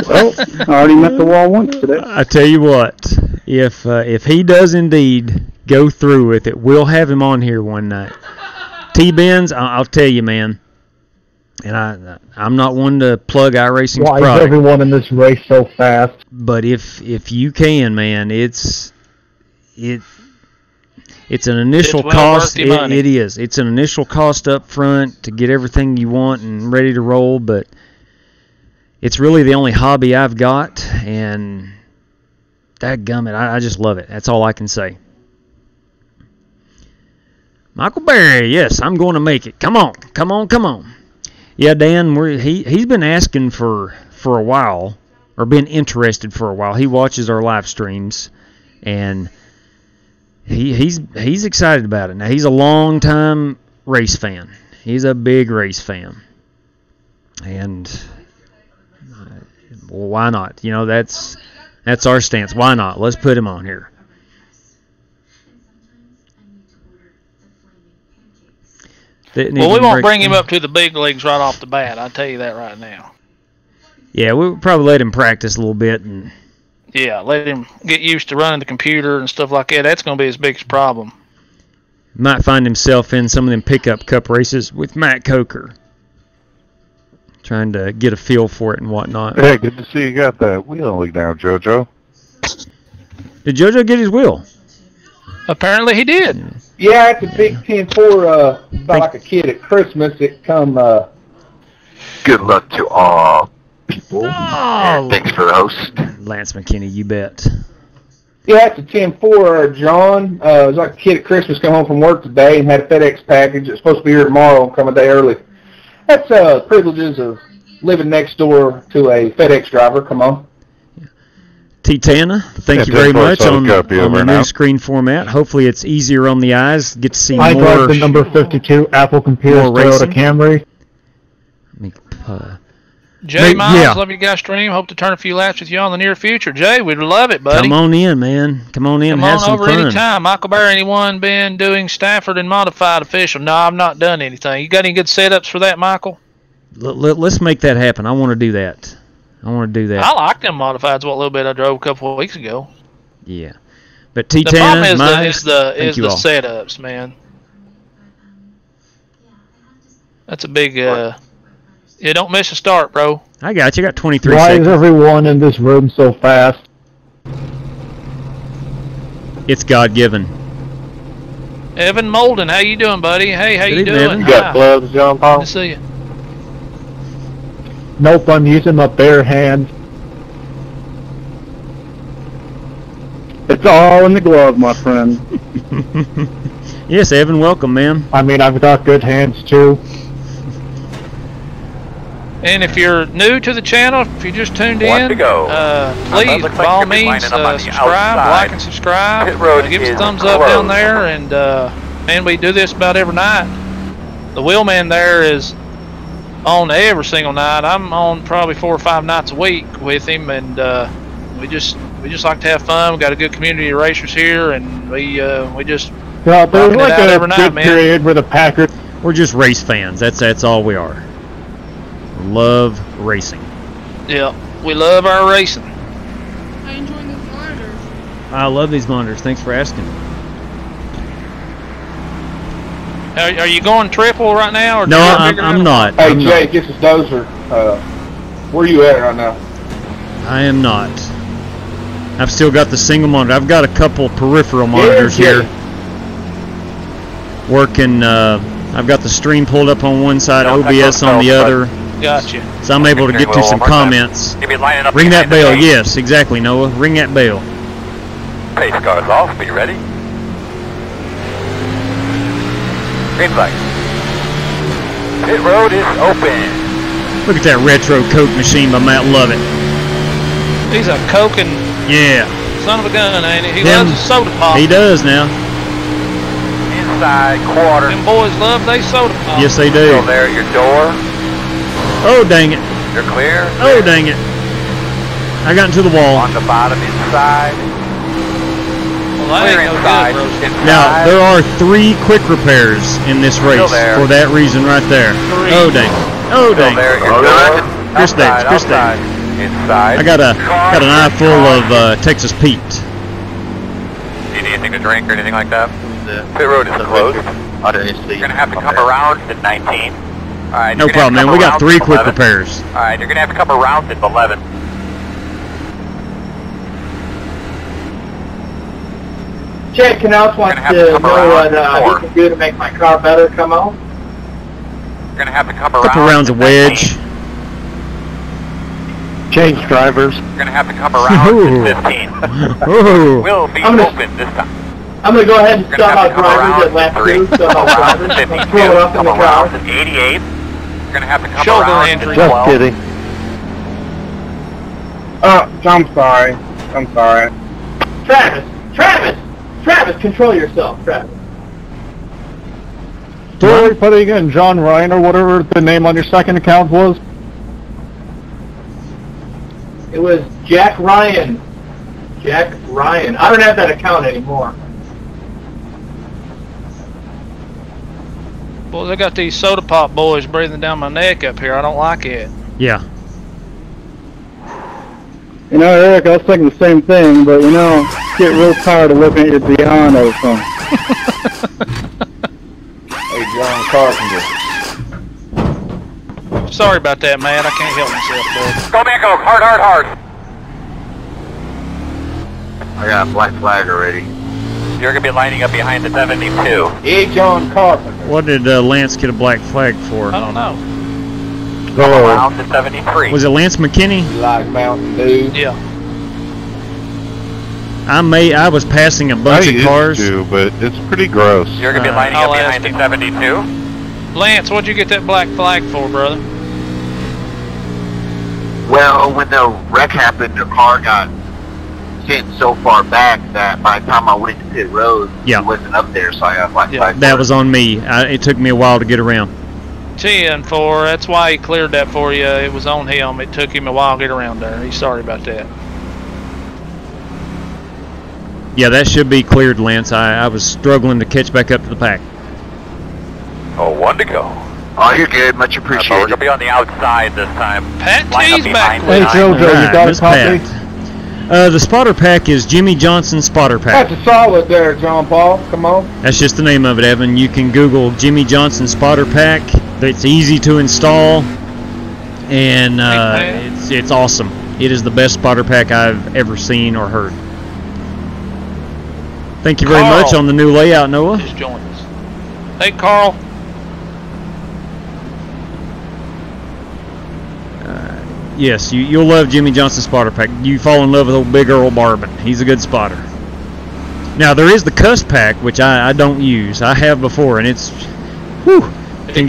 Well, I already met the wall once today. I tell you what, if he does indeed go through with it, we'll have him on here one night. T-Benz, I'll tell you, man. And I'm not one to plug iRacing's Why product. is everyone in this race so fast? But if you can, man, it's an initial It's well cost. worth your money. It is. It's an initial cost up front to get everything you want and ready to roll. But it's really the only hobby I've got, and dadgummit, I just love it. That's all I can say. Michael Berry, yes, I'm going to make it. Come on. Yeah, Dan, he's been asking for a while, or been interested for a while. He watches our live streams, and he's excited about it. Now, he's a long-time race fan. He's a big race fan. And, well, why not? You know, that's our stance. Why not? Let's put him on here. Well, we won't bring him up to the big leagues right off the bat. I'll tell you that right now. Yeah, we'll probably let him practice a little bit. And yeah, let him get used to running the computer and stuff like that. That's going to be his biggest problem. Might find himself in some of them pickup cup races with Matt Coker. Trying to get a feel for it and whatnot. Hey, good to see you got that wheel down, JoJo. Did JoJo get his wheel? Apparently he did. Yeah, it's a big 10-4, about like a kid at Christmas. It come, Good luck to all people. Oh, Thanks for the host. Lance McKinney, you bet. yeah, it's a 10-4, John. It was like a kid at Christmas come home from work today and had a FedEx package. It's supposed to be here tomorrow and come a day early. That's privileges of living next door to a FedEx driver. Come on. T-Tana, thank you very 10-4 much on copy the over new now. screen format. Hopefully it's easier on the eyes. Get to see I more. drive the number 52 Apple Computers more Toyota racing. Camry. Let me, Jay But, Miles, yeah. love you guys stream. Hope to turn a few laps with you in the near future. Jay, we'd love it, buddy. come on in, man. Come on in, Come have on some over fun. anytime. Michael Bear, anyone been doing Stafford and modified official? No, I've not done anything. You got any good setups for that, Michael? Let's make that happen. I want to do that. I want to do that. I like them modifieds. What little bit I drove a couple of weeks ago. Yeah. But The problem T-Tana, is Miles, the thank you all. setups, man. That's a big. Yeah, don't miss a start, bro. I got you. I got 23 Why seconds. is everyone in this room so fast? It's God-given. Evan Molden, how you doing, buddy? Hey, how Good you evening, doing? Evan. You got Hi. gloves, John Good Paul? to see you. Nope, I'm using my bare hands. It's all in the glove, my friend. Yes, Evan, welcome, man. I mean, I've got good hands, too. And if you're new to the channel, if you just tuned One in, to go. please, looks by like all you're means, lining up on the subscribe, outside. like and subscribe. Pit road Give us a is thumbs up closed. down there, and man, we do this about every night. The wheelman there is on every single night. I'm on probably 4 or 5 nights a week with him, and we just like to have fun. We got a good community of racers here, and we just Yeah, there's Rocking it like out a every night, good man. period where the Packers... We're just race fans. That's all we are. Love racing. we love our racing. I enjoy these monitors. I love these monitors. Thanks for asking. Are you going triple right now? Or No, do you I'm figure it out? not. Hey, I'm Jake, not. this is Dozer. Where you at right now? I am not. I've still got the single monitor. I've got a couple peripheral monitors Yeah, here working. I've got the stream pulled up on one side, Don't take OBS those on the bells, other, Gotcha. so I'm able to get to some comments. You'll be lining up Ring that behind the bell. gate. Yes, exactly, Noah. Ring that bell. Pace car's off. Be ready. Green flag. Pit road is open. Look at that retro Coke machine by Matt Lovett. He's a coking Yeah, son of a gun, ain't he? He Him- loves his soda pop. he does now. Inside quarter. Them boys love they soda pop. Yes, they Still do. there at your door. Oh, dang it. You're clear. Oh, dang it. I got into the wall. On the bottom inside. Well, that Clear ain't no inside. good, bro. Inside. Now, there are 3 quick repairs in this race there. for that reason right there. Three. Oh, dang. Oh, Still dang. there at your Oh, door. Chris Davis, Outside, Chris outside. Inside. I got an eye full of Texas Pete. Do you need anything to drink or anything like that? Pit road is closed. I didn't see. You're gonna have to come around at 19. All right. No you're gonna have problem, to man. come We got around 3 at quick 11. repairs. All right. You're gonna have to come around at 11. Chad Canals wants Gonna have to to know come around what more. he can do to make my car better. Come on. You're gonna have to come around. Couple rounds of at 19. wedge. Change drivers. You're gonna have to come around at 15. Oh, We'll be I'm gonna- open this time. I'm going to go ahead and You're stop gonna out have to come drivers around at lap at 3. 2. Stop Come out around drivers. at 52. I'm throw it up in Come the around car. at 88. You're gonna have to come Shoulder around injury. at Just 12. kidding. I'm sorry. I'm sorry. Travis, control yourself, Travis. So what are we putting in? John Ryan or whatever the name on your second account was? It was Jack Ryan. Jack Ryan. I don't have that account anymore. Boys, I got these soda pop boys breathing down my neck up here. I don't like it. yeah. You know, Eric, I was thinking the same thing, but you know, get real tired of looking at your beyond all the time. Hey, John Carpenter. Sorry about that, Matt. I can't help myself, boy. Go back, go. Hard, hard, hard. I got a black flag already. You're gonna be lining up behind the 72. Hey, John Carpenter. What did Lance get a black flag for? I don't know. Come around to 73. Was it Lance McKinney? You like Mountain Dew? Yeah. I was passing a bunch I of used cars. to, but it's pretty gross. You're gonna be lining I'll up ask behind the him. 72. Lance, what'd you get that black flag for, brother? Well, when the wreck happened, the car got sent so far back that by the time I went to pit road, Yeah. it wasn't up there, so I got black flag. That was on me. It took me a while to get around. 10-4. That's why he cleared that for you. It was on him. It took him a while to get around there. He's sorry about that. Yeah, that should be cleared, Lance. I was struggling to catch back up to the pack. Oh, 1 to go. Oh, you're good. Much We're appreciated. going to be on the outside this time. Pat Line up T's back. behind Hey, the nine. Jojo, you got a Miss copy? Pat. The spotter pack is Jimmy Johnson's spotter pack. That's a solid there, John Paul. Come on. That's just the name of it, Evan. You can Google Jimmy Johnson spotter pack. It's easy to install, and it's awesome. It is the best spotter pack I've ever seen or heard. Thank you very Carl. much on the new layout, Noah. Just joined us. Hey, Carl. Yes, you'll love Jimmy Johnson's spotter pack. You fall in love with old Big Earl Barbin. He's a good spotter. Now, there is the cuss pack, which I don't use. I have before, and it's can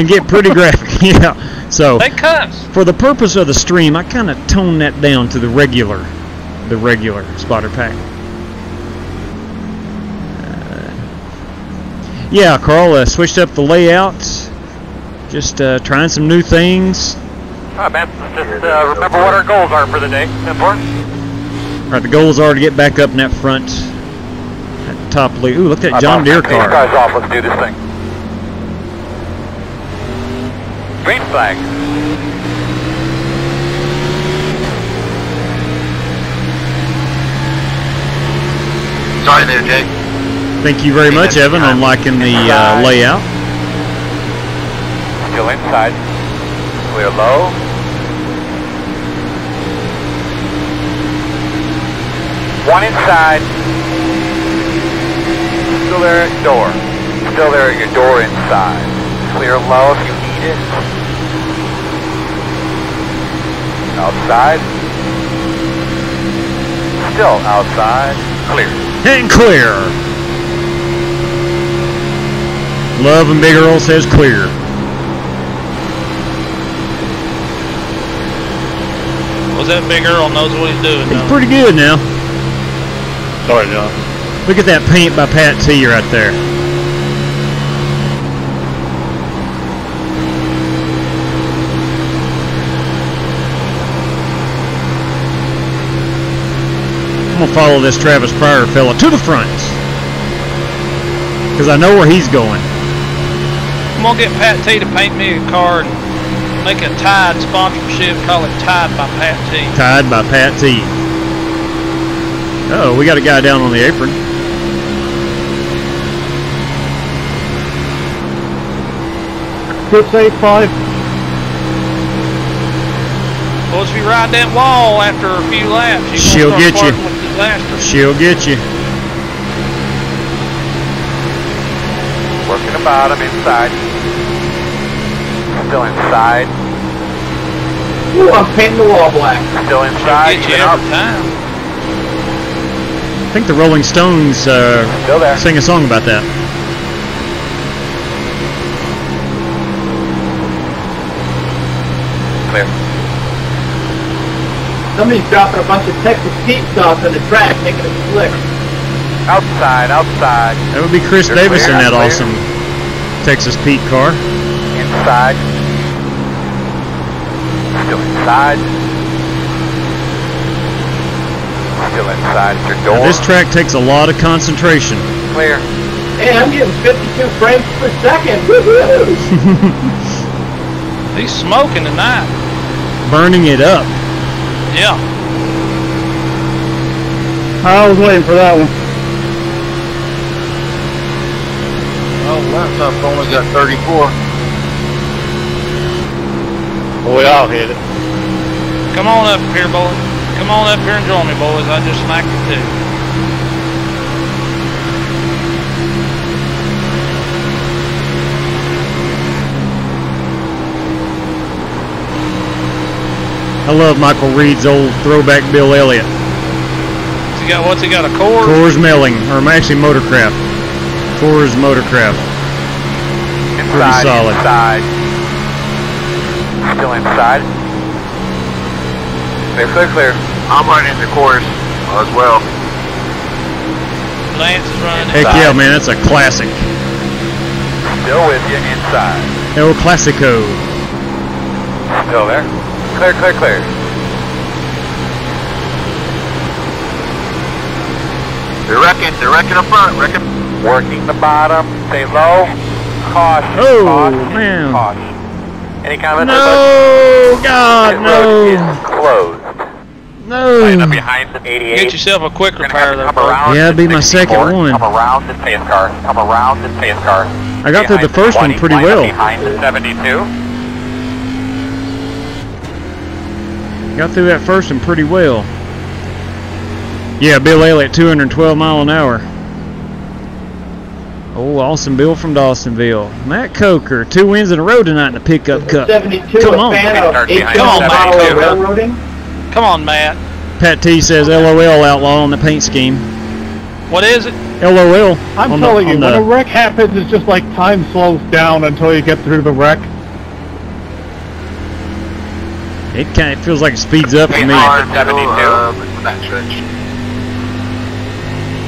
get pretty graphic. Yeah. So They cuss. for the purpose of the stream, I kind of tone that down to the regular spotter pack. Yeah, Carl, switched up the layout. Just trying some new things. All right, man. Just remember what our goals are for the day. Important. All right, the goals are to get back up in that front, that top lead. Ooh, look at that John Deere These car. guys off. Let's do this thing. Green flag. Sorry there, Jake. Thank you very much, Evan, on liking the layout. Still inside. Clear low. One inside. Still there at your door. Still there at your door inside. Clear low if you need it. Outside. Still outside. Clear. And clear. Love and Big Earl says clear. Was that Big Earl knows what he's doing He's now. pretty good now. Sorry, John. Look at that paint by Pat T right there. I'm gonna follow this Travis Pryor fella to the front, because I know where he's going. I'm going to get Pat T to paint me a car and make a Tide sponsorship. Call it Tide by Pat T. Tied by Pat T. Oh, we got a guy down on the apron. Good save, 5. Well, if you ride that wall after a few laps, She'll you're going to get you. start flirting with disaster. She'll get you. Working the bottom inside. Still inside. Ooh, I'm painting the wall black. Still She'll inside. get you Even up. every time. I think the Rolling Stones Still there. sing a song about that. Clear. Somebody's dropping a bunch of Texas Pete sauce on the track, making it slick. Outside. Outside. That would be Chris You're Davis clear, in that clear. awesome Texas Pete car. Inside. Still inside. Still inside at your door. Now, this track takes a lot of concentration. Clear. Hey, I'm getting 52 frames per second. Woohoo! He's smoking tonight. Burning it up. Yeah. I was waiting for that one. Oh, laptop's only got 34. Well, we all hit it. Come on up here, boys. Come on up here and join me, boys. I just smacked it too. I love Michael Reed's old throwback Bill Elliott. What's he got, a Coors? Coors Milling, or actually Motorcraft. Coors Motorcraft. Inside. solid. Inside. Still inside. Clear. I'm running the course as well. Lance is running. Heck yeah, man, that's a classic. Still with you inside. El Clasico. Still there. Clear. They're wrecking up front, Working the bottom. Stay low. Caution. Oh, Caution. man. Caution. Any comments? No, God, Pit road is no. closed. No. Behind the 88. Get yourself a quick repair there, Come folks. around Yeah, to it'd be my 64. second one. Come around this pace car. I got through the first one pretty Line up well. Behind the 72. Got through that first one pretty well. Yeah, Bill Elliott, 212 mile an hour. Oh, awesome Bill from Dawsonville. Matt Coker, 2 wins in a row tonight in the pickup cup. 72, Come a on. fan of Start 8 behind the model 72. railroading. Come on, Matt. Pat T says LOL outlaw on the paint scheme. What is it? LOL. I'm on telling the, you, on when the, a wreck happens, it's just like time slows down until you get through the wreck. it kind of feels like it speeds up for me.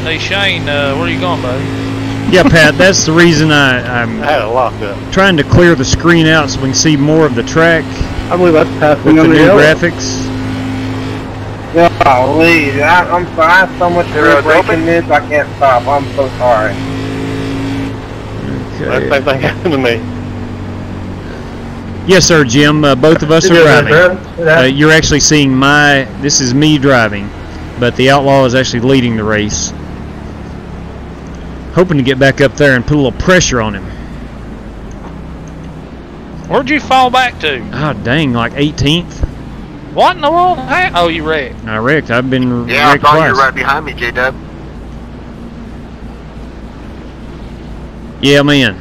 Hey, Shane, where are you going, buddy? Yeah, Pat, that's the reason I'm I had it locked up. trying to clear the screen out so we can see more of the track I believe that's with passing the on new the yellow. graphics. Golly, I'm sorry. I have so much The road's breaking open? this, I can't stop. I'm so sorry. That Okay. same thing happened to me. Yes, sir, Jim. Both of us are driving. You're actually seeing this is me driving, but the Outlaw is actually leading the race. Hoping to get back up there and put a little pressure on him. Where'd you fall back to? Oh, dang, like 18th? What in the world? Oh, you wrecked. I wrecked. I've been Yeah, I wrecked thought you were twice. right behind me, J-Dub. Yeah, man.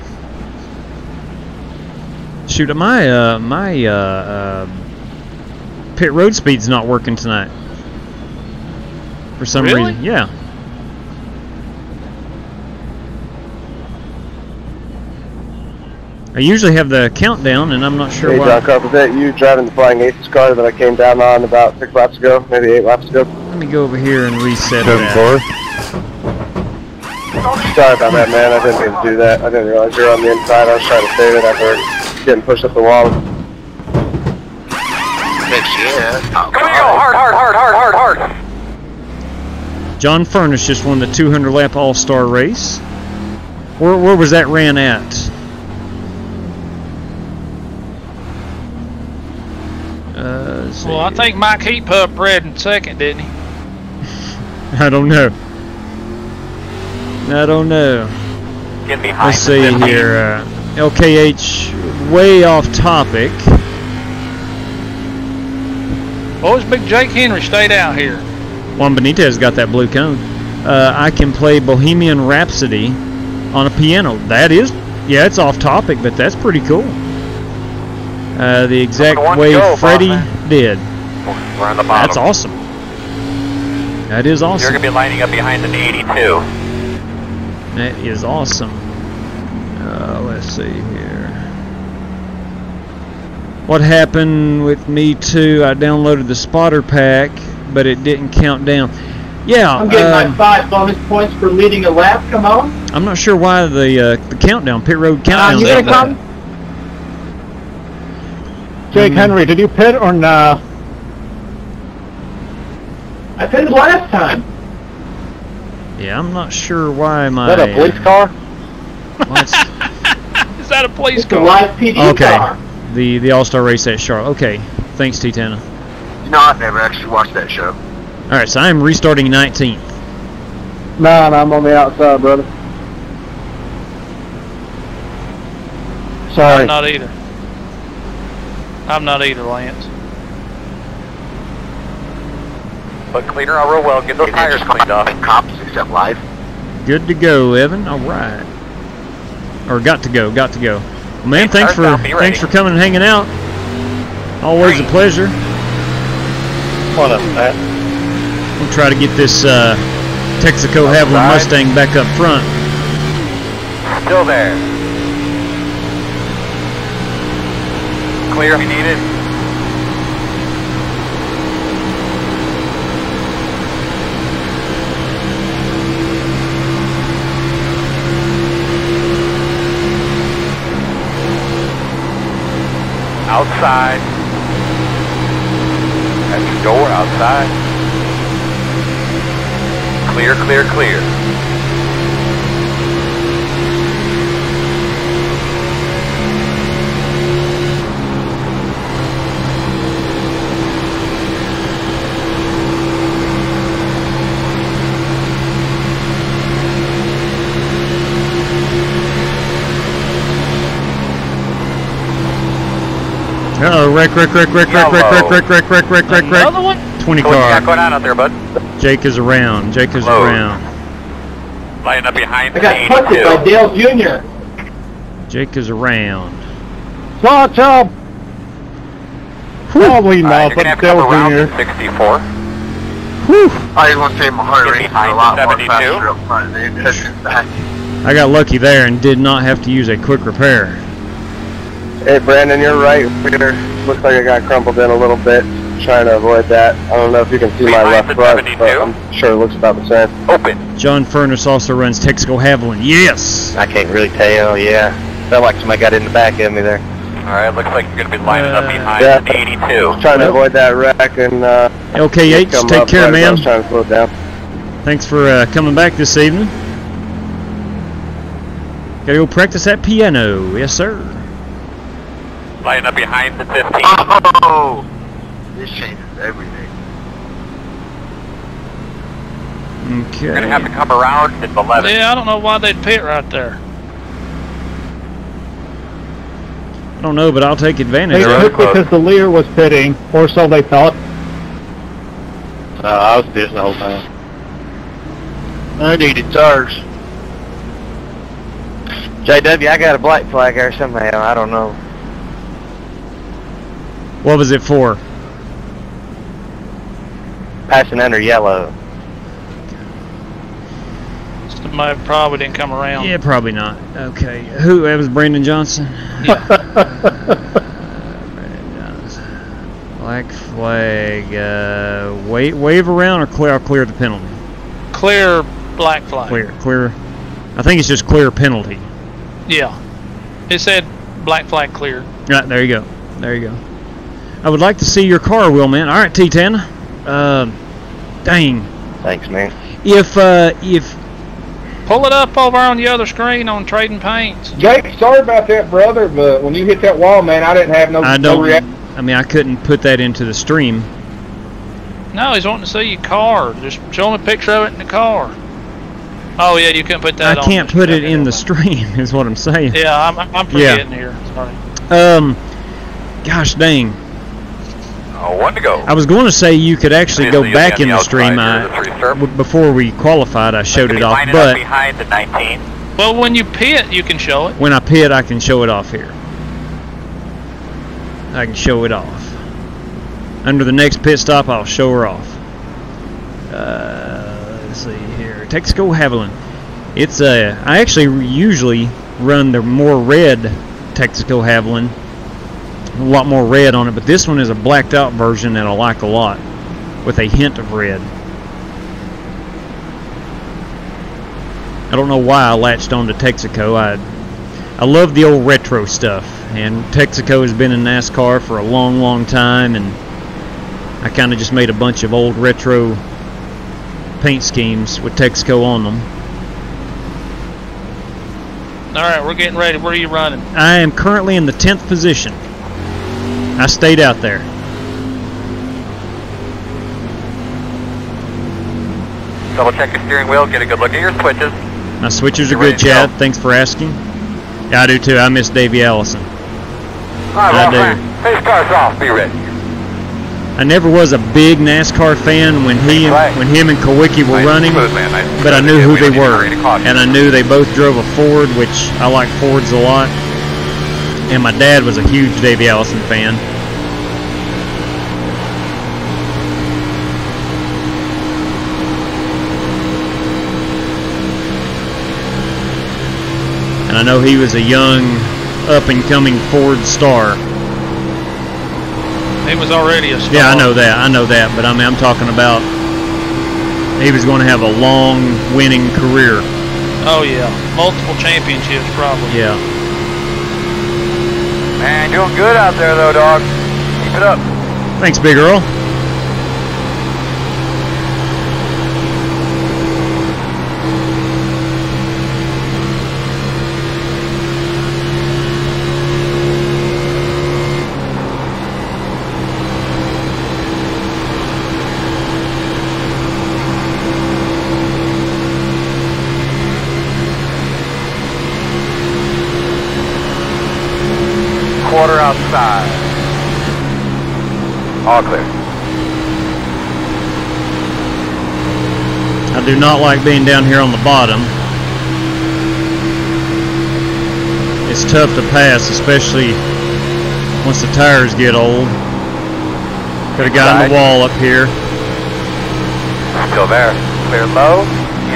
Shoot, my pit road speed's not working tonight. For some Really? reason. Yeah. I usually have the countdown, and I'm not sure Hey, why. John Carp, was that you driving the Flying Aces car that I came down on about 6 laps ago? Maybe 8 laps ago? Let me go over here and reset Code that. 4. Sorry about that, man. I didn't mean to do that. I didn't realize you were on the inside. I was trying to save it after getting pushed up the wall. Thanks, yeah. Oh, Come on, God. hard. John Furnace just won the 200 lap All-Star race. Where was that ran at? Let's see. Well, I think Mike Heat Pup red in second, didn't he? I don't know. Get behind Let's the see 50. here. LKH way off topic. Boys, Big Jake Henry stayed out here. Juan Benitez got that blue cone. I can play Bohemian Rhapsody on a piano. That is, yeah, it's off topic, but that's pretty cool. The exact Number 1 way go, Freddie Bossman. did. We're on the bottom. That's awesome. That is You're awesome. going to be lining up behind the 82. That is awesome. Let's see here. What happened with me too? I downloaded the spotter pack, but it didn't count down. Yeah, I'm getting my 5 bonus points for leading a lap. Come on. I'm not sure why the countdown, pit road countdown. you did gonna that. Jake Henry, did you pit or nah? I pitted last time. Yeah, I'm not sure why my. Is that a police car? why it's- Is that a police It's a car? live PD Okay. car. the All-Star race at Charlotte. Okay, thanks, T-Tana. You know, I've never actually watched that show. All right, so I'm restarting 19th. Nah, I'm on the outside, brother. Sorry. I'm not either. I'm not either, Lance. But cleaner, I'll roll well. Get those It tires just come cleaned out off. like cops except live. Good to go, Evan. All right. Or got to go. Well, man, Hey, thanks start down, be ready. thanks for coming and hanging out. Always a pleasure. What up, Pat? We'll try to get this Texaco Haviland Outside. Mustang back up front. Still there. Clear if you need it. outside. At your door, outside. Clear, clear, clear. Uh-oh, wreck. Another one? 20 So what you got car. going on out there, bud? Jake is around. Hello. around. Lining up behind I the got punted by 82. Dale Jr. Jake is around. Saw a job. Probably You're not, going to have but to come Dale around Jr. to 64. I just want to say my heart Get rate is a behind lot the more 72. faster up front than it is back. I got lucky there and did not have to use a quick repair. Hey, Brandon, you're right here. Looks like I got crumpled in a little bit. Trying to avoid that. I don't know if you can see my Behind left the front, 72. but I'm sure it looks about the same. Open. John Furness also runs Texaco Haviland. Yes! I can't really tell, yeah. Felt like somebody got in the back of me there. Alright, looks like you're going to be lining up behind Yeah. the 82. Trying to avoid that wreck and LKH, come take up care, right as I man. was trying to slow it down. Thanks for coming back this evening. Gotta go practice that piano. Yes, sir. Lining up behind the 15. Oh! This changes everything. Okay. You're going to have to come around at 11. Yeah, I don't know why they'd pit right there. I don't know, but I'll take advantage They of really it. took because the Lear was pitting, or so they thought. I was pissed the whole time. I needed tires. JW, I got a black flag there somehow. I don't know. What was it for? Passing under yellow. Somebody probably didn't come around. Yeah, probably not. Okay. Who? That was Brandon Johnson? Yeah. Brandon Johnson. Black flag. Wave around or clear? I'll clear the penalty. Clear black flag. Clear. I think it's just clear penalty. Yeah. It said black flag clear. Right, there you go. I would like to see your car, Will, man. All right, T10. Dang. Thanks, man. If Pull it up over on the other screen on Trading Paints. Jake, sorry about that, brother, but when you hit that wall, man, I didn't have no reaction. I mean, I couldn't put that into the stream. No, he's wanting to see your car. Just show him a picture of it in the car. Oh yeah, you couldn't put that on. I can't put it in the stream, is what I'm saying. Yeah, I'm forgetting here. Sorry. Gosh dang. Oh, one to go. I was going to say you could actually Obviously, go back you'll in be the on stream. outside here, the 3 serve. Before we qualified, I showed it off, Lining up but behind the 19. Well, when you pit, you can show it. when I pit, I can show it off here. I can show it off. Under the next pit stop, I'll show her off. Let's see here. Texaco Haviland. It's I actually usually run the more red Texaco Haviland. A lot more red on it, but this one is a blacked out version that I like a lot with a hint of red. I don't know why I latched on to Texaco. I love the old retro stuff, and Texaco has been in NASCAR for a long time, and I kind of just made a bunch of old retro paint schemes with Texaco on them. All right, we're getting ready. Where are you running? I am currently in the 10th position. I stayed out there. Double check your steering wheel, get a good look at your switches. My switchers are You ready good, to Chad. go? Thanks for asking. Yeah, I do too. I miss Davey Allison. Alright, I well, do. friend, face cars off, be ready. I never was a big NASCAR fan when him and Kowicki were Nice running, smooth, man. Nice but I smooth. knew who We they don't need to were, hurry to caution. and I knew they both drove a Ford, which I like Fords a lot. And my dad was a huge Davey Allison fan. And I know he was a young, up-and-coming Ford star. He was already a star. Yeah, I know that, but I mean, I'm talking about he was going to have a long winning career. Oh yeah, multiple championships probably. Yeah. Man, doing good out there though, dog. Keep it up. Thanks, Big Earl. Quarter outside. All clear. I do not like being down here on the bottom. It's tough to pass, especially once the tires get old. Could have gotten the wall up here. Still there. Clear low.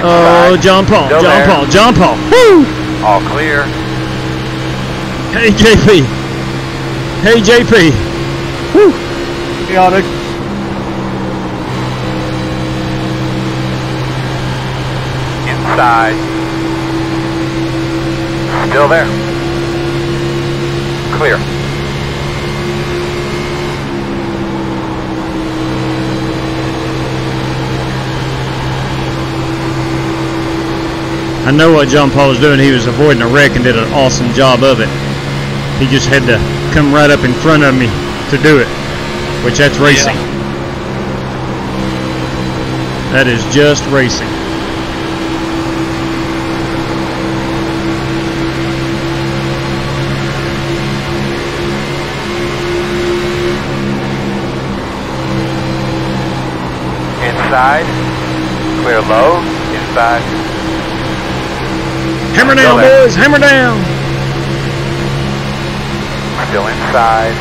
Oh, John Paul, Still John there. Paul, John Paul. Woo! All clear. Hey, JP. Hey, JP. Woo! Chaotic. Inside. Still there. Clear. I know what John Paul was doing. He was avoiding a wreck and did an awesome job of it. He just had to come right up in front of me to do it, which that's racing. Yeah. That is just racing. Inside. Clear low. Inside. Hammer Still down, there. boys! Hammer down! Still inside.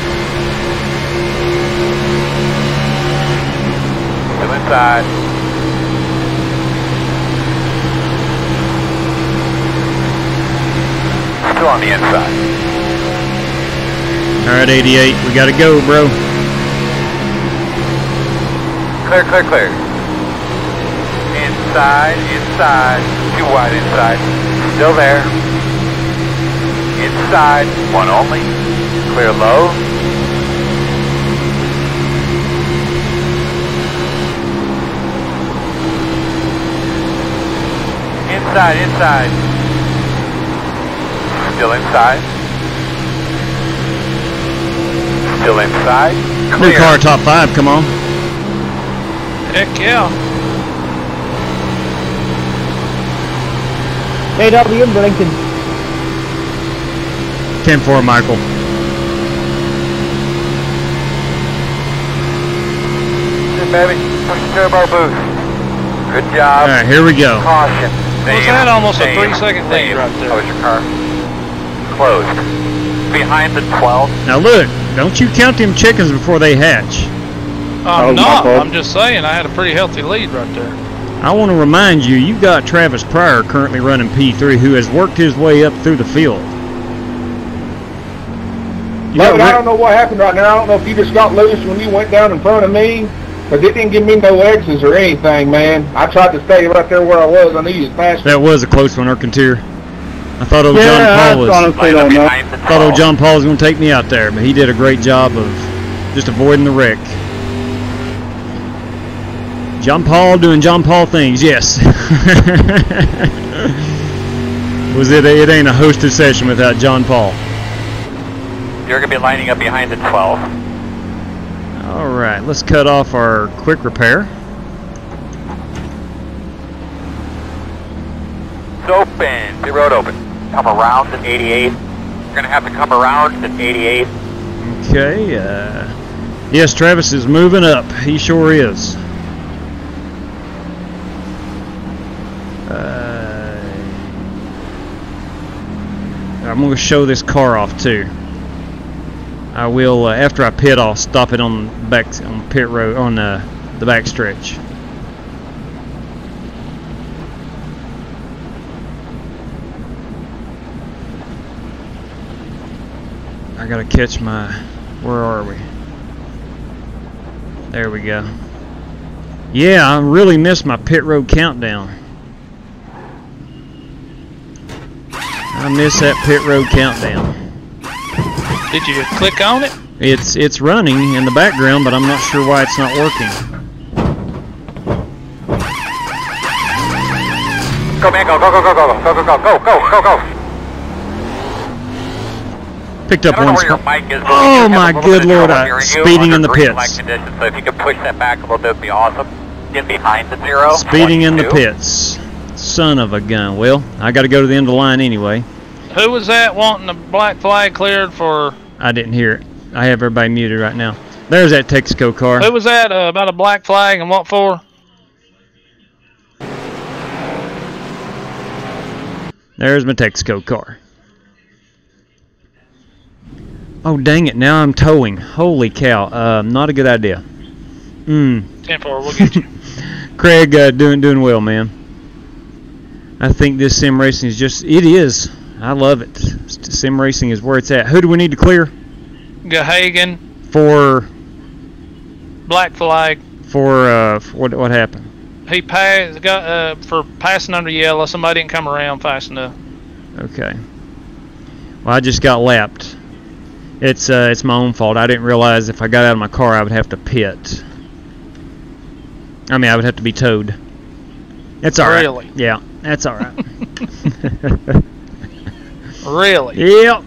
Still inside. Still on the inside. All right, 88. We got to go, bro. Clear, clear, clear. Inside, inside. Too wide inside. Still there. Inside. One only. Clear low. Inside, inside. Still inside. Still inside. New Clear. car, top 5. Come on. Heck yeah. KW Blinken. 10-4, Michael. Good, baby. Push the turbo boost. Good All job. right, here we go. Caution. Was that almost a 3-second lead right there? How was your car? Closed. Behind the 12. Now look, don't you count them chickens before they hatch. I'm was my not. fault. I'm just saying I had a pretty healthy lead right there. I want to remind you, you've got Travis Pryor currently running P3, who has worked his way up through the field. You got But I Rick- don't know what happened right now. I don't know if you just got loose when you went down in front of me, because it didn't give me no exits or anything, man. I tried to stay right there where I was. I needed to pass. That was a close one, Ercantier. I thought old Yeah, John I Paul was. honestly Line up don't know. behind the Thought old 12. John Paul was going to take me out there, but he did a great job of just avoiding the wreck. John Paul doing John Paul things, yes. Was it ain't a hosted session without John Paul. You're going to be lining up behind the 12. All right, let's cut off our quick repair. It's open. Pit road open. Come around at 88. You're going to have to come around at 88. Okay, yes, Travis is moving up. He sure is. I'm going to show this car off too. I will after I pit. I'll stop it on pit road on the back stretch. I gotta catch my. Where are we? There we go. Yeah, I really missed my pit road countdown. I missed that pit road countdown. Did you click on it? It's running in the background, but I'm not sure why it's not working. Go, man, go, go, go, go, go, go, go, go, go, go, go, go. Picked up I don't know one where your spot. mic is, but Oh we do have my a little good bit of lord! trouble hearing you Speeding in under the green light pits. conditions, so if you could push that back a little bit, it'd be awesome. Get behind the 0. Speeding in the 22. pits. Son of a gun. Well, I got to go to the end of the line anyway. Who was that wanting the black flag cleared for? I didn't hear it. I have everybody muted right now. There's that Texaco car. Who was that about a black flag and what for? There's my Texaco car. Oh, dang it. Now I'm towing. Holy cow. Not a good idea. 10-4, we'll get you. Craig, doing well, man. I think this sim racing is just, it is. I love it. Sim racing is where it's at. Who do we need to clear? Gahagan, For black flag. What happened? He got for passing under yellow. Somebody didn't come around fast enough. Okay. Well, I just got lapped. It's my own fault. I didn't realize if I got out of my car I would have to pit. I mean, I would have to be towed. It's all right. Really? Yeah, that's all right. Really? Yep.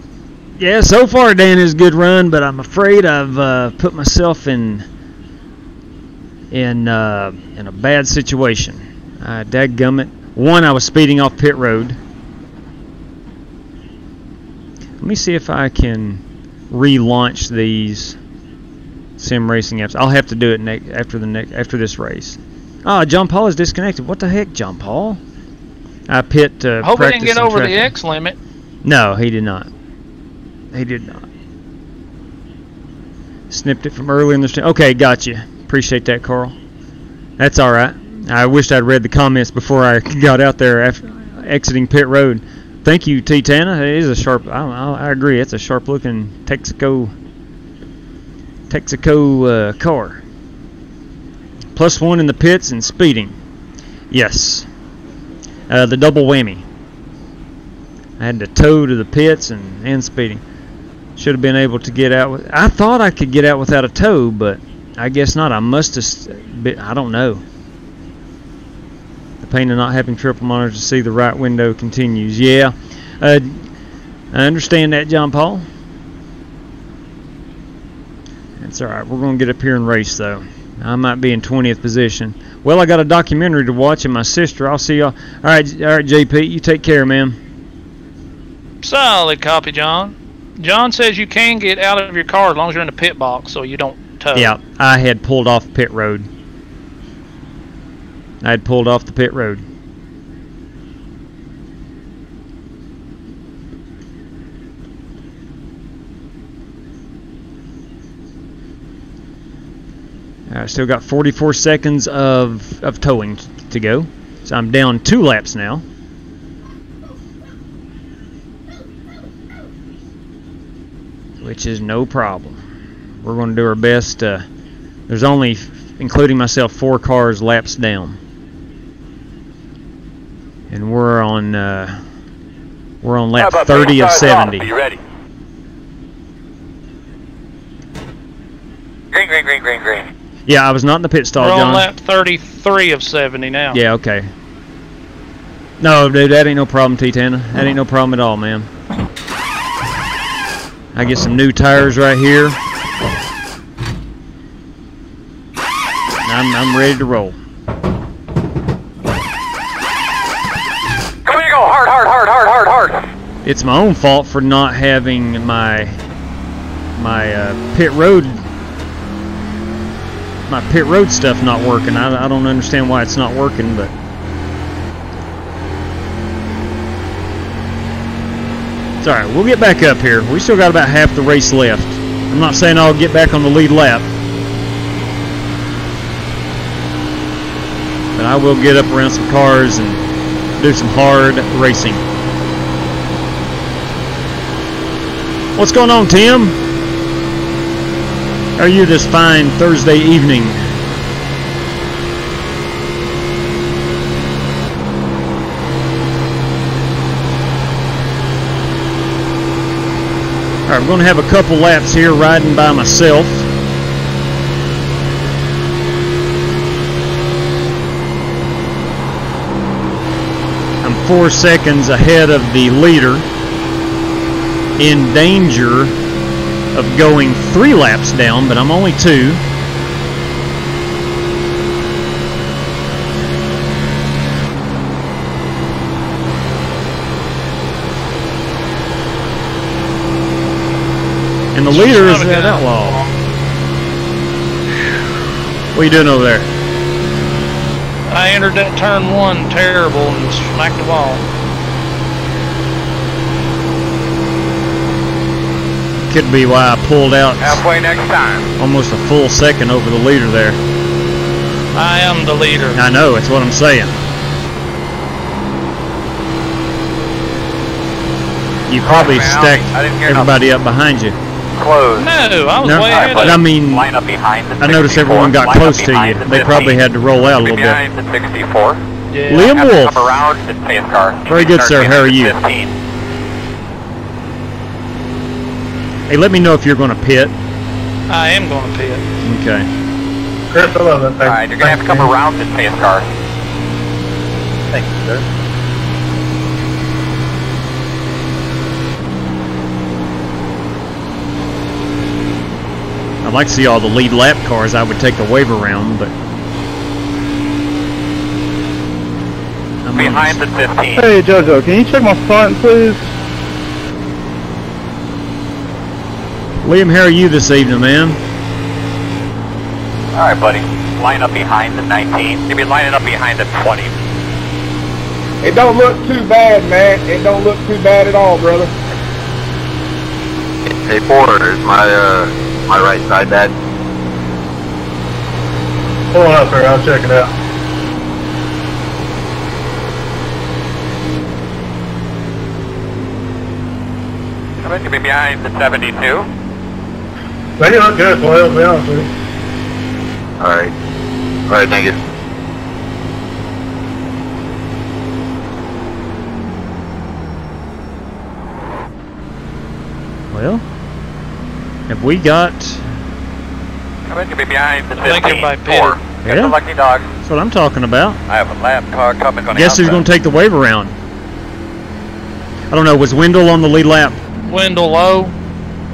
Yeah, so far Dan is a good run, but I'm afraid I've put myself in a bad situation. Dadgummit. One, I was speeding off pit road. Let me see if I can relaunch these sim racing apps. I'll have to do it after this race. Oh, John Paul is disconnected. What the heck, John Paul? I pit I hope he didn't get over the tracking. X limit. No, he did not. He did not. Snipped it from earlier in the stream. Okay, gotcha. Appreciate that, Carl. That's all right. I wished I'd read the comments before I got out there after exiting pit road. Thank you, T-Tana. It is a sharp. I agree. It's a sharp-looking Texaco car. +1 in the pits and speeding. Yes. The double whammy. I had to tow to the pits and speeding. Should have been able to get out. I thought I could get out without a tow, but I guess not. I must have. I don't know. The pain of not having triple monitors to see the right window continues. Yeah. I understand that, John Paul. That's all right. We're going to get up here and race, though. I might be in 20th position. Well, I got a documentary to watch, and my sister. I'll see y'all. All right, JP. You take care, man. Solid copy, John. John says you can get out of your car as long as you're in the pit box, so you don't tow. Yeah, I had pulled off pit road. I had pulled off the pit road. I still got 44 seconds of towing to go. So I'm down 2 laps now. Which is no problem. We're going to do our best. There's only, including myself, 4 cars laps down. And we're on lap 30 of 70. Are you ready? Green, green, green, green, green. Yeah, I was not in the pit stall, We're John. on lap 33 of 70 now. Yeah, okay. No, dude, that ain't no problem, T-Tana. That ain't no problem at all, man. I get some new tires right here. I'm ready to roll. Come here, go hard, hard, hard, hard, hard, hard. It's my own fault for not having my pit road stuff not working. I don't understand why it's not working, but it's alright. We'll get back up here. We still got about half the race left. I'm not saying I'll get back on the lead lap, but I will get up around some cars and do some hard racing. What's going on, Tim? How are you this fine Thursday evening? Alright, I'm going to have a couple laps here riding by myself. I'm 4 seconds ahead of the leader, in danger of going 3 laps down, but I'm only 2. And the leader is that outlaw. What are you doing over there? I entered that turn 1 terrible and smacked the wall. Could be why I pulled out Halfway next time. almost a full second over the leader there. I am the leader. I know, that's what I'm saying. You probably stacked everybody up behind you. Close. No, I was No, way ahead but of I mean, Line up behind the I noticed everyone got close to you. They probably had to roll out a little bit. Behind the 64. Yeah. Liam Have to Wolf. come around and pace car. Very good, sir. How are you? 15. Hey, let me know if you're going to pit. I am going to pit. Okay. Chris, I love that thing. Alright, you're going to have to come around this pace car. Thank you, sir. I'd like to see all the lead lap cars. I would take the wave around, but I'm Behind the 15. Hey, Jojo, can you check my front, please? Liam, how are you this evening, man? Alright, buddy. Line up behind the 19. You'll be lining up behind the 20. It don't look too bad, man. It don't look too bad at all, brother. Hey, Porter, is my right side bad? Pull up here, I'll check it out. Come in, you'll be behind the 72. They look good, boy, to be honest with you. Alright. Alright, thank you. Well, have we got... Come in, you'll be behind the 15. I think everybody pitted. 4. Get Yeah. the lucky dog. That's what I'm talking about. I have a lap car coming on the Guess who's outside. going to take the wave around? I don't know. Was Wendell on the lead lap? Wendell low?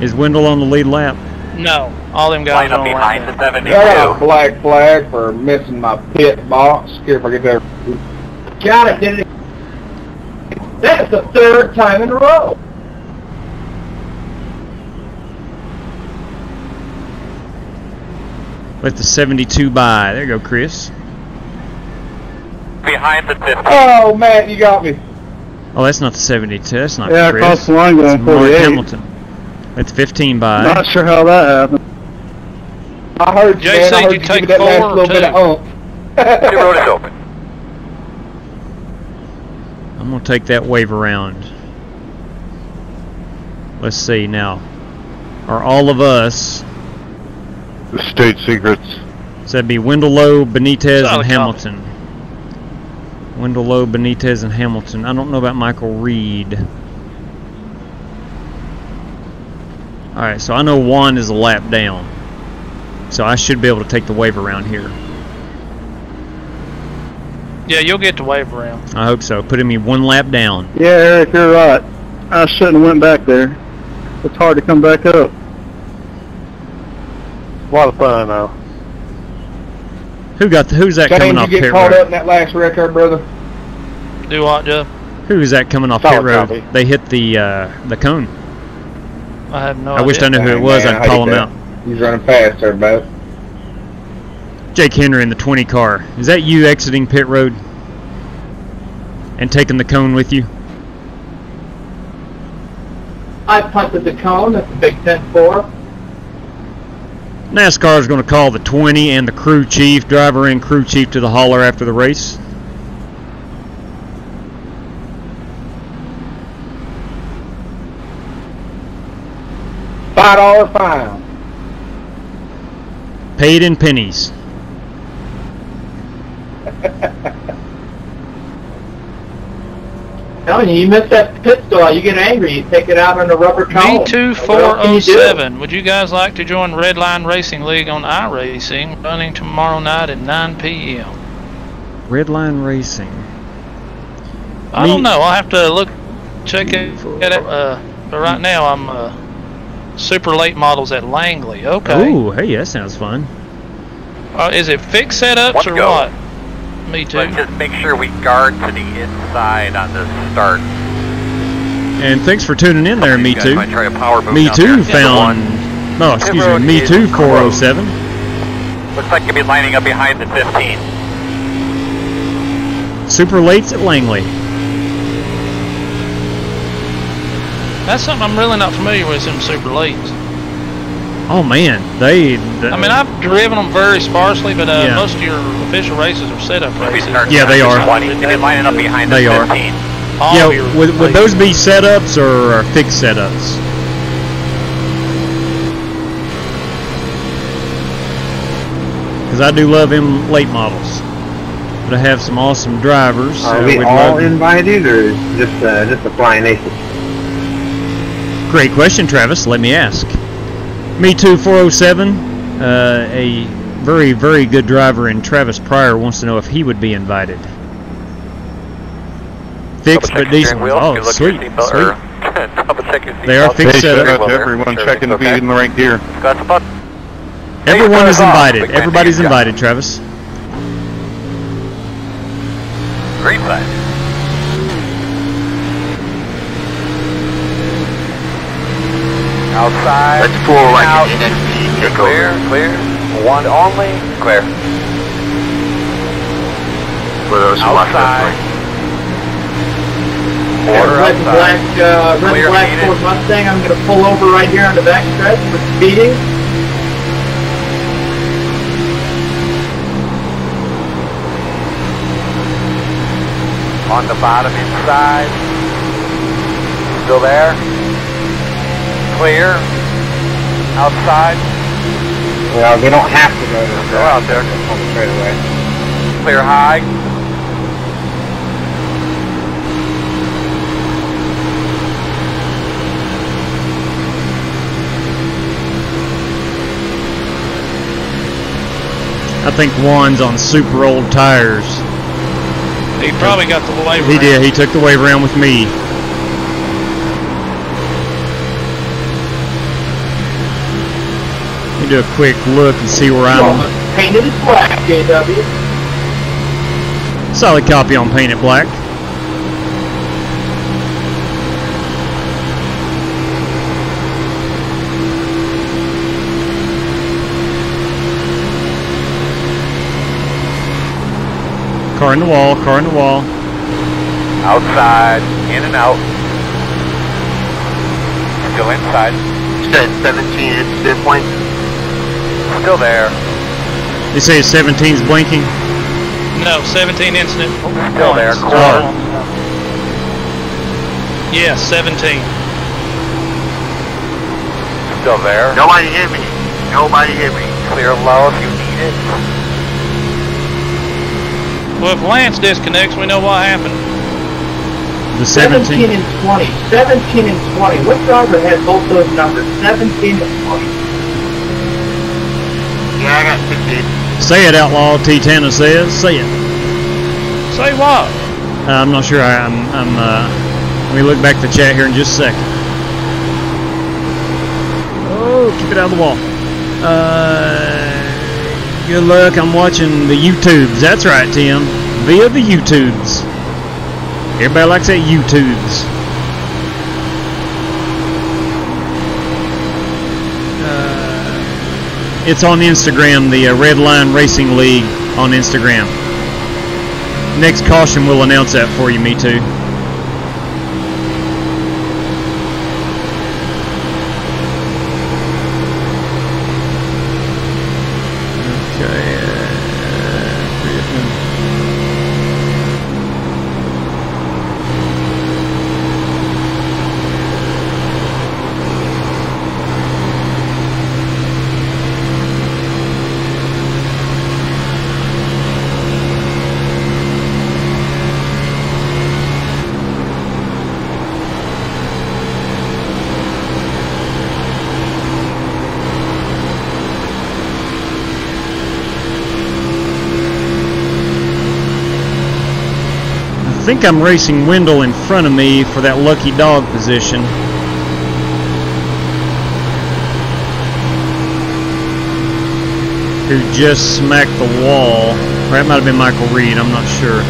Is Wendell on the lead lap? No. All them guys Line up on behind the right 72. I got a black flag for missing my pit box. Here, if I get there. Got it, did it. That's the 3rd time in a row. Let the 72 by. There you go, Chris. Behind the 15. Oh, Matt, you got me. Oh, that's not the 72. That's not Yeah, Chris. across the line That's going Mark 48. Hamilton. That's 15 by. Not sure how that happened. I heard you, man. JC, I heard you you take give me that last 4 or little bit 2? of oomph. The road is open. I'm going to take that wave around. Let's see now. Are all of us... The state secrets. So that'd be Wendell Lowe, Benitez, Solid and Hamilton. Wendell Lowe, Benitez, and Hamilton. I don't know about Michael Reed. Alright, so I know Juan is a lap down. So I should be able to take the wave around here. Yeah, you'll get the wave around. I hope so. Putting me 1 lap down. Yeah, Eric, you're right. I shouldn't have went back there. It's hard to come back up. A lot of fun, though. Who's that coming James, off you get pit caught up road? in that last wreck there, brother? Do what, Joe? Who is that coming off Solid pit road? copy. They hit the cone. I have no I wished I idea. knew who it Dang, was. man, I'd I call hate him that. out. He's running fast there, bud. Jake Henry in the 20 car. Is that you exiting pit road and taking the cone with you? I punted the cone at the Big 10-4. NASCAR is going to call the 20 and the crew chief, driver and crew chief, to the hauler after the race. $5 fine. Paid in pennies. telling you, you missed that pit stall. You get angry, you take it out on the rubber column. Me2407. Would you guys like to join Red Line Racing League on iRacing, running tomorrow night at 9 p.m.? Red Line Racing. I don't know. I'll have to check it out. But right now I'm super late models at Langley. Okay. Ooh, hey, that sounds fun. Is it fixed setups or what? Me too. Let's just make sure we guard to the inside on the start. And thanks for tuning in there, Me Too. Try a power move Me down Too there. found. No, excuse me, Me Too 407. Looks like you'll be lining up behind the 15. Super lates at Langley. That's something I'm really not familiar with, them super lates. Oh man, I mean, I've driven them very sparsely, but yeah. Most of your official races are setup races. Yeah, they are. You'll be lining up behind the 15. Yeah, would those be setups or fixed setups? Because I do love them late models. But I have some awesome drivers. Are we all invited, or just a flying aces? Great question, Travis. Let me ask. Me Too 407, a very, very good driver, and Travis Pryor wants to know if he would be invited. Fixed but decent. Oh, sweet. They are fixed setup. Everyone checking to be in the right gear. Everyone is invited. Everybody's invited, Travis. Green flag. Outside. Let's pull like out. an NXT takeover. Clear, clear. One only. Clear. For those who want Outside. Red and black Ford Mustang. I'm going to pull over right here on the back stretch for speeding. On the bottom inside. Still there. Clear. Outside. Well, they don't have to go there. Go out there. Straight away. Clear high. I think Juan's on super old tires. He probably got the wave. He did. He took the wave around with me. Let me do a quick look and see where I'm. Painted it black, JW. Solid copy on Painted Black. Car in the wall, car in the wall. Outside, in and out. Still inside. You said 17 inch dip point? Still there. You say 17's blinking? No, 17 incident. Still there. Oh. Yeah, 17. Still there. Nobody hit me. Nobody hit me. Clear low if you need it. Well, if Lance disconnects, we know what happened. The 17 and 20. 17 and 20. What driver had both those numbers? 17 and 20. Yeah, I got 16. Say it, Outlaw. T-Tana says. Say it. Say what? I'm not sure. I'm let me look back to the chat here in just a second. Oh, keep it out of the wall. Good luck. I'm watching the YouTubes. That's right, Tim. Via the YouTubes. Everybody likes that YouTubes. It's on Instagram, the Red Line Racing League on Instagram. Next caution, we'll announce that for you, Me Too. I think I'm racing Wendell in front of me for that lucky dog position. Who just smacked the wall. Or that might have been Michael Reed, I'm not sure.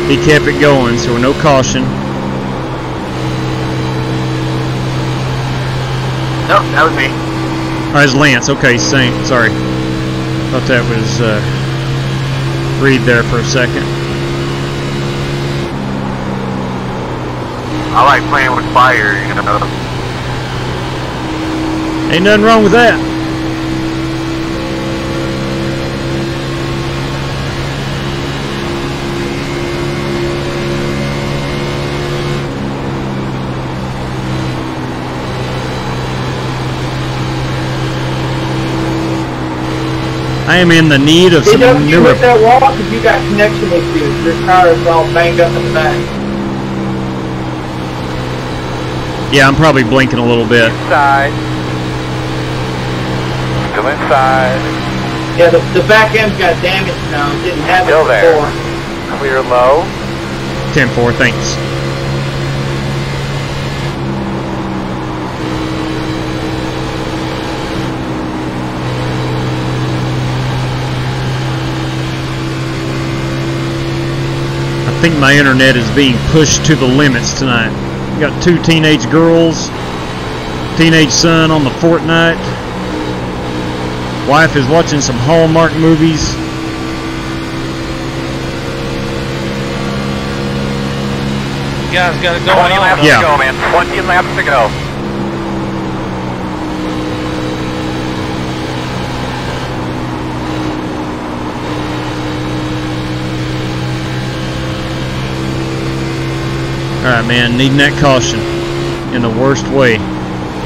He kept it going, so no caution. Nope, that was me. Oh, that's Lance. Okay, same. Sorry. Thought that was Reed there for a second. I like playing with fire, you know. Ain't nothing wrong with that. I am in the need of some you newer. hit that wall because you got connection issues. Your car is all banged up in the back. Yeah, I'm probably blinking a little bit. Inside. Still inside. Yeah, the back end's got damage now. It didn't have Still it there. before. Clear low. 10-4, thanks. I think my internet is being pushed to the limits tonight. Got 2 teenage girls, teenage son on the Fortnite. Wife is watching some Hallmark movies. You guys got it 20 going laps on. Yeah. to go, man. 20 laps to go. Alright, man, needing that caution in the worst way.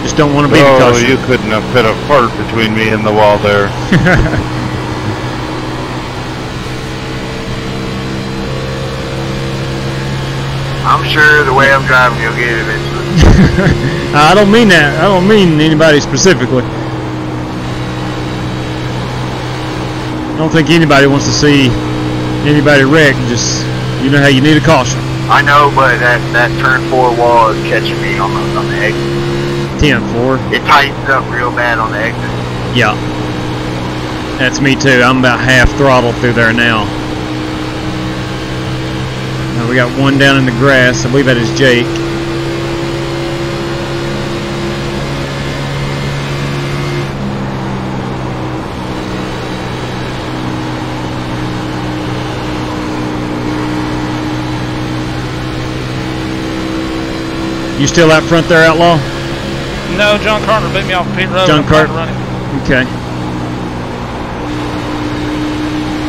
Just don't want to be the Oh, caution. you couldn't have put a fart between me and the wall there. I'm sure the way I'm driving, you'll get it eventually. I don't mean that. I don't mean anybody specifically. I don't think anybody wants to see anybody wreck. Just, you know how you need a caution. I know, but that turn 4 wall is catching me on the exit. 10-4. It tightens up real bad on the exit. Yeah. That's me too. I'm about half throttle through there now. Now we got one down in the grass. I believe that is Jake. You still out front there, Outlaw? No, John Carter beat me off pit road. John I'm trying Carter? to run it. Okay.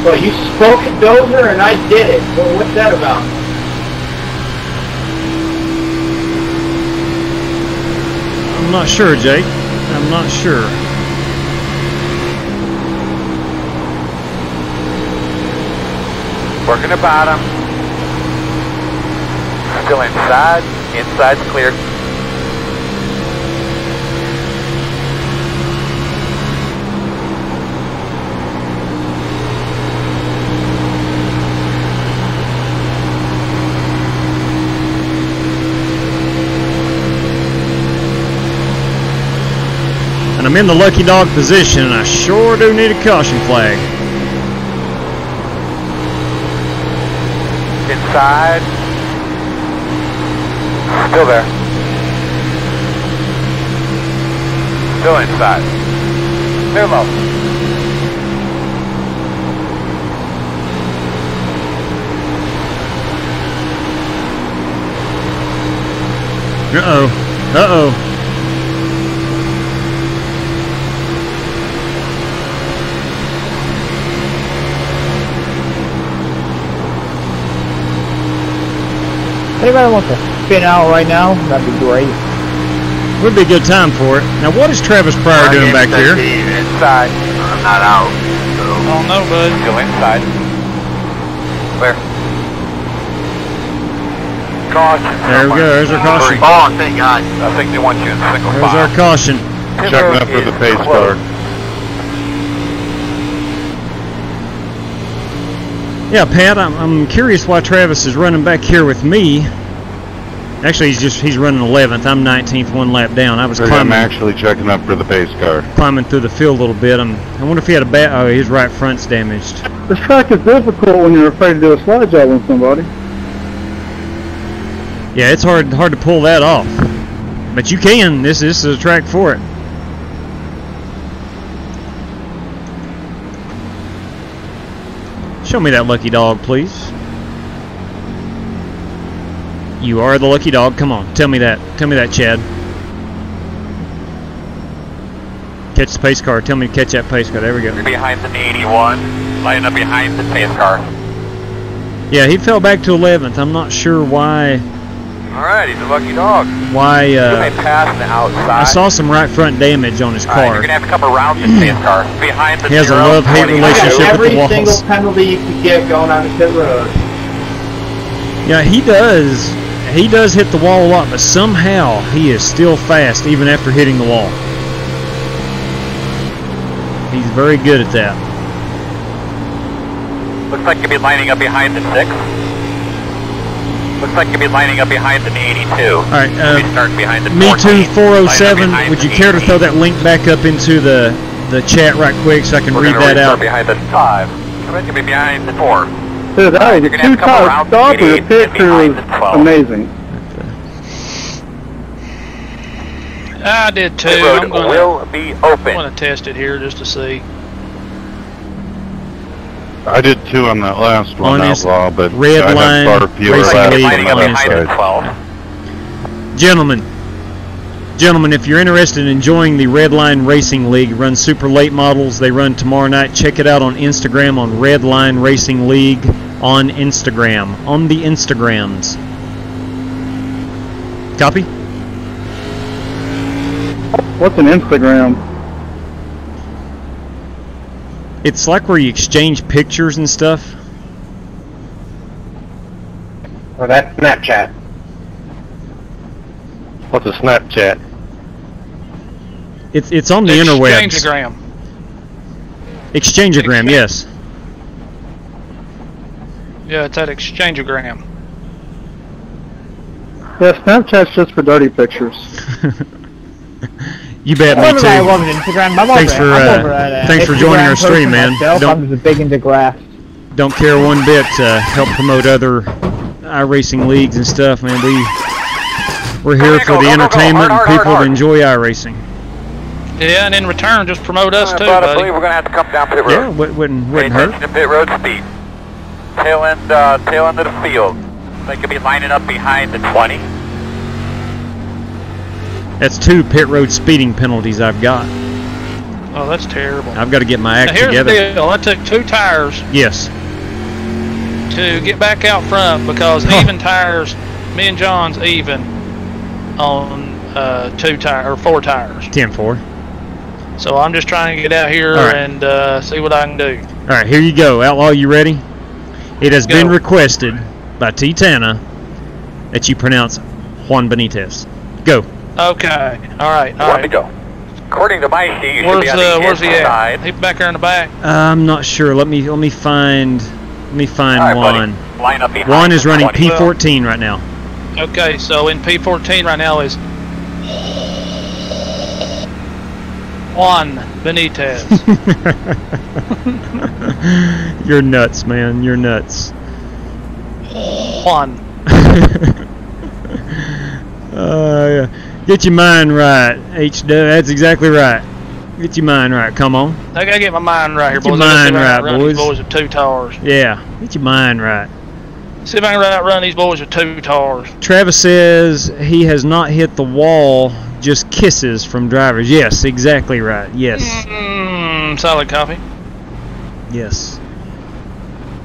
Well, you spoke at Dozer and I did it. Well, what's that about? I'm not sure, Jake. I'm not sure. Working the bottom. Still inside. Inside's clear. And I'm in the lucky dog position, and I sure do need a caution flag. Inside. Still there. Still inside. Clear low. Uh-oh. Uh-oh. Anybody wants to spin out right now? That'd be great. Would be a good time for it. Now, what is Travis Pryor doing back here? Inside. I'm not out. So. I don't know, bud. Still inside. Clear. Caution. There we go. There's our caution. Oh, thank God. I think they want you in single There's file. our caution. Checking up for the pace car. Yeah, Pat, I'm curious why Travis is running back here with me. Actually, he's running 11th. I'm 19th, one lap down. I'm actually checking up for the pace car. Climbing through the field a little bit. I wonder if he had a bad. Oh, his right front's damaged. This track is difficult when you're afraid to do a slide job on somebody. Yeah, it's hard to pull that off. But you can. This is a track for it. Show me that lucky dog, please. You are the lucky dog. Come on, tell me that. Tell me that, Chad. Catch the pace car. Tell me to catch that pace car. There we go. You're behind the 81. Lining up behind the pace car. Yeah, he fell back to 11th. I'm not sure why. All right, he's a lucky dog. Why? You may pass the outside. I saw some right front damage on his car. You're gonna have to come around the pace car. Behind the he has a love-hate relationship with the walls. Every single penalty you can get going on the pit road. Yeah, he does. He does hit the wall a lot, but somehow he is still fast even after hitting the wall. He's very good at that. Looks like you'll be lining up behind the 6. Looks like you'll be lining up behind the 82. All right, start behind the Me 14, Too 407. Would you care to throw that link back up into the chat right quick so I can read that out? Behind the 5. You'll be behind the 4. Dude, the 2-car stop with the pit crew is amazing. I did too. The road will be open. I'm going to test it here just to see. I did too on that last one, Outlaw, but Red I line had far fewer racing laps. Gentlemen, if you're interested in enjoying the Red Line Racing League, run super late models. They run tomorrow night. Check it out on Instagram on Red Line Racing League on Instagram. On the Instagrams. Copy? What's an Instagram? It's like where you exchange pictures and stuff. Or that's Snapchat. What's a Snapchat? It's on the interwebs. Exchangeogram. Exchangeogram, yes. Yeah, it's at Exchangeogram. Yeah, Snapchat's just for dirty pictures. You bet, me too. I love Instagram. Thanks for joining our stream, man. I'm just big into graphs. Don't care one bit to help promote other iRacing leagues and stuff, man. We're here for the entertainment and people to enjoy iRacing. Yeah, and in return, just promote us too, I buddy. believe we're going to have to come down pit road. Yeah, wouldn't Pay hurt. attention to pit road speed. Tail end of the field. They could be lining up behind the 20. That's 2 pit road speeding penalties I've got. Oh, that's terrible. I've got to get my act now, here's together. the deal. I took 2 tires. Yes. To get back out front because even tires, me and John's even on 4 tires. 10-4. So I'm just trying to get out here and see what I can do. All right, here you go. Outlaw, you ready? It has been requested by T. Tana that you pronounce Juan Benitez. Go. Okay. All right. To go. According to my sheet, you should be on the where's he inside. at? He back there in the back. I'm not sure. Let me find right, Juan. Line up behind Juan is running 20. P14 right now. Okay, so in P14 right now is Juan Benitez. You're nuts, man. You're nuts. Juan. Yeah. Get your mind right, H-Dub. That's exactly right. Get your mind right. Come on. I gotta get my mind right here, Get boys. your mind right, boys. These boys with 2 tires. Yeah. Get your mind right. See if I can outrun these boys with 2 tires. Travis says he has not hit the wall, just kisses from drivers. Yes, exactly right. Yes. Solid copy. Yes.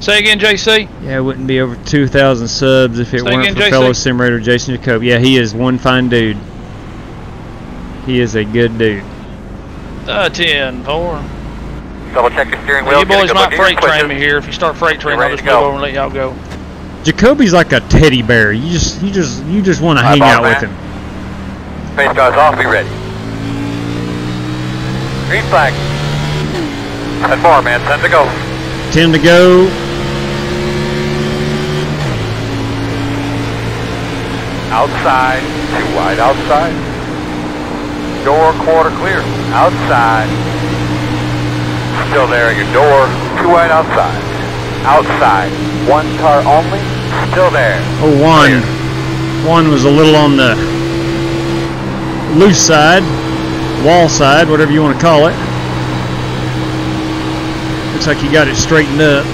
Say again, JC. Yeah, it wouldn't be over 2,000 subs if it weren't again, for JC. fellow sim raider Jason Jacob. Yeah, he is one fine dude. He is a good dude. 10-4. Double check your steering wheel. You boys might freight train me here. If you start freight training, I'll just move over and let y'all go. Jacoby's like a teddy bear. You just want to hang out with him. Space car's off. Be ready. Green flag. 10-4, man. 10 to go. 10 to go. outside, 2 wide outside. Door quarter clear, outside. Still there at your door, 2 wide outside. Outside, 1 car only, still there. Oh, one was a little on the loose side, wall side, whatever you want to call it. Looks like you got it straightened up.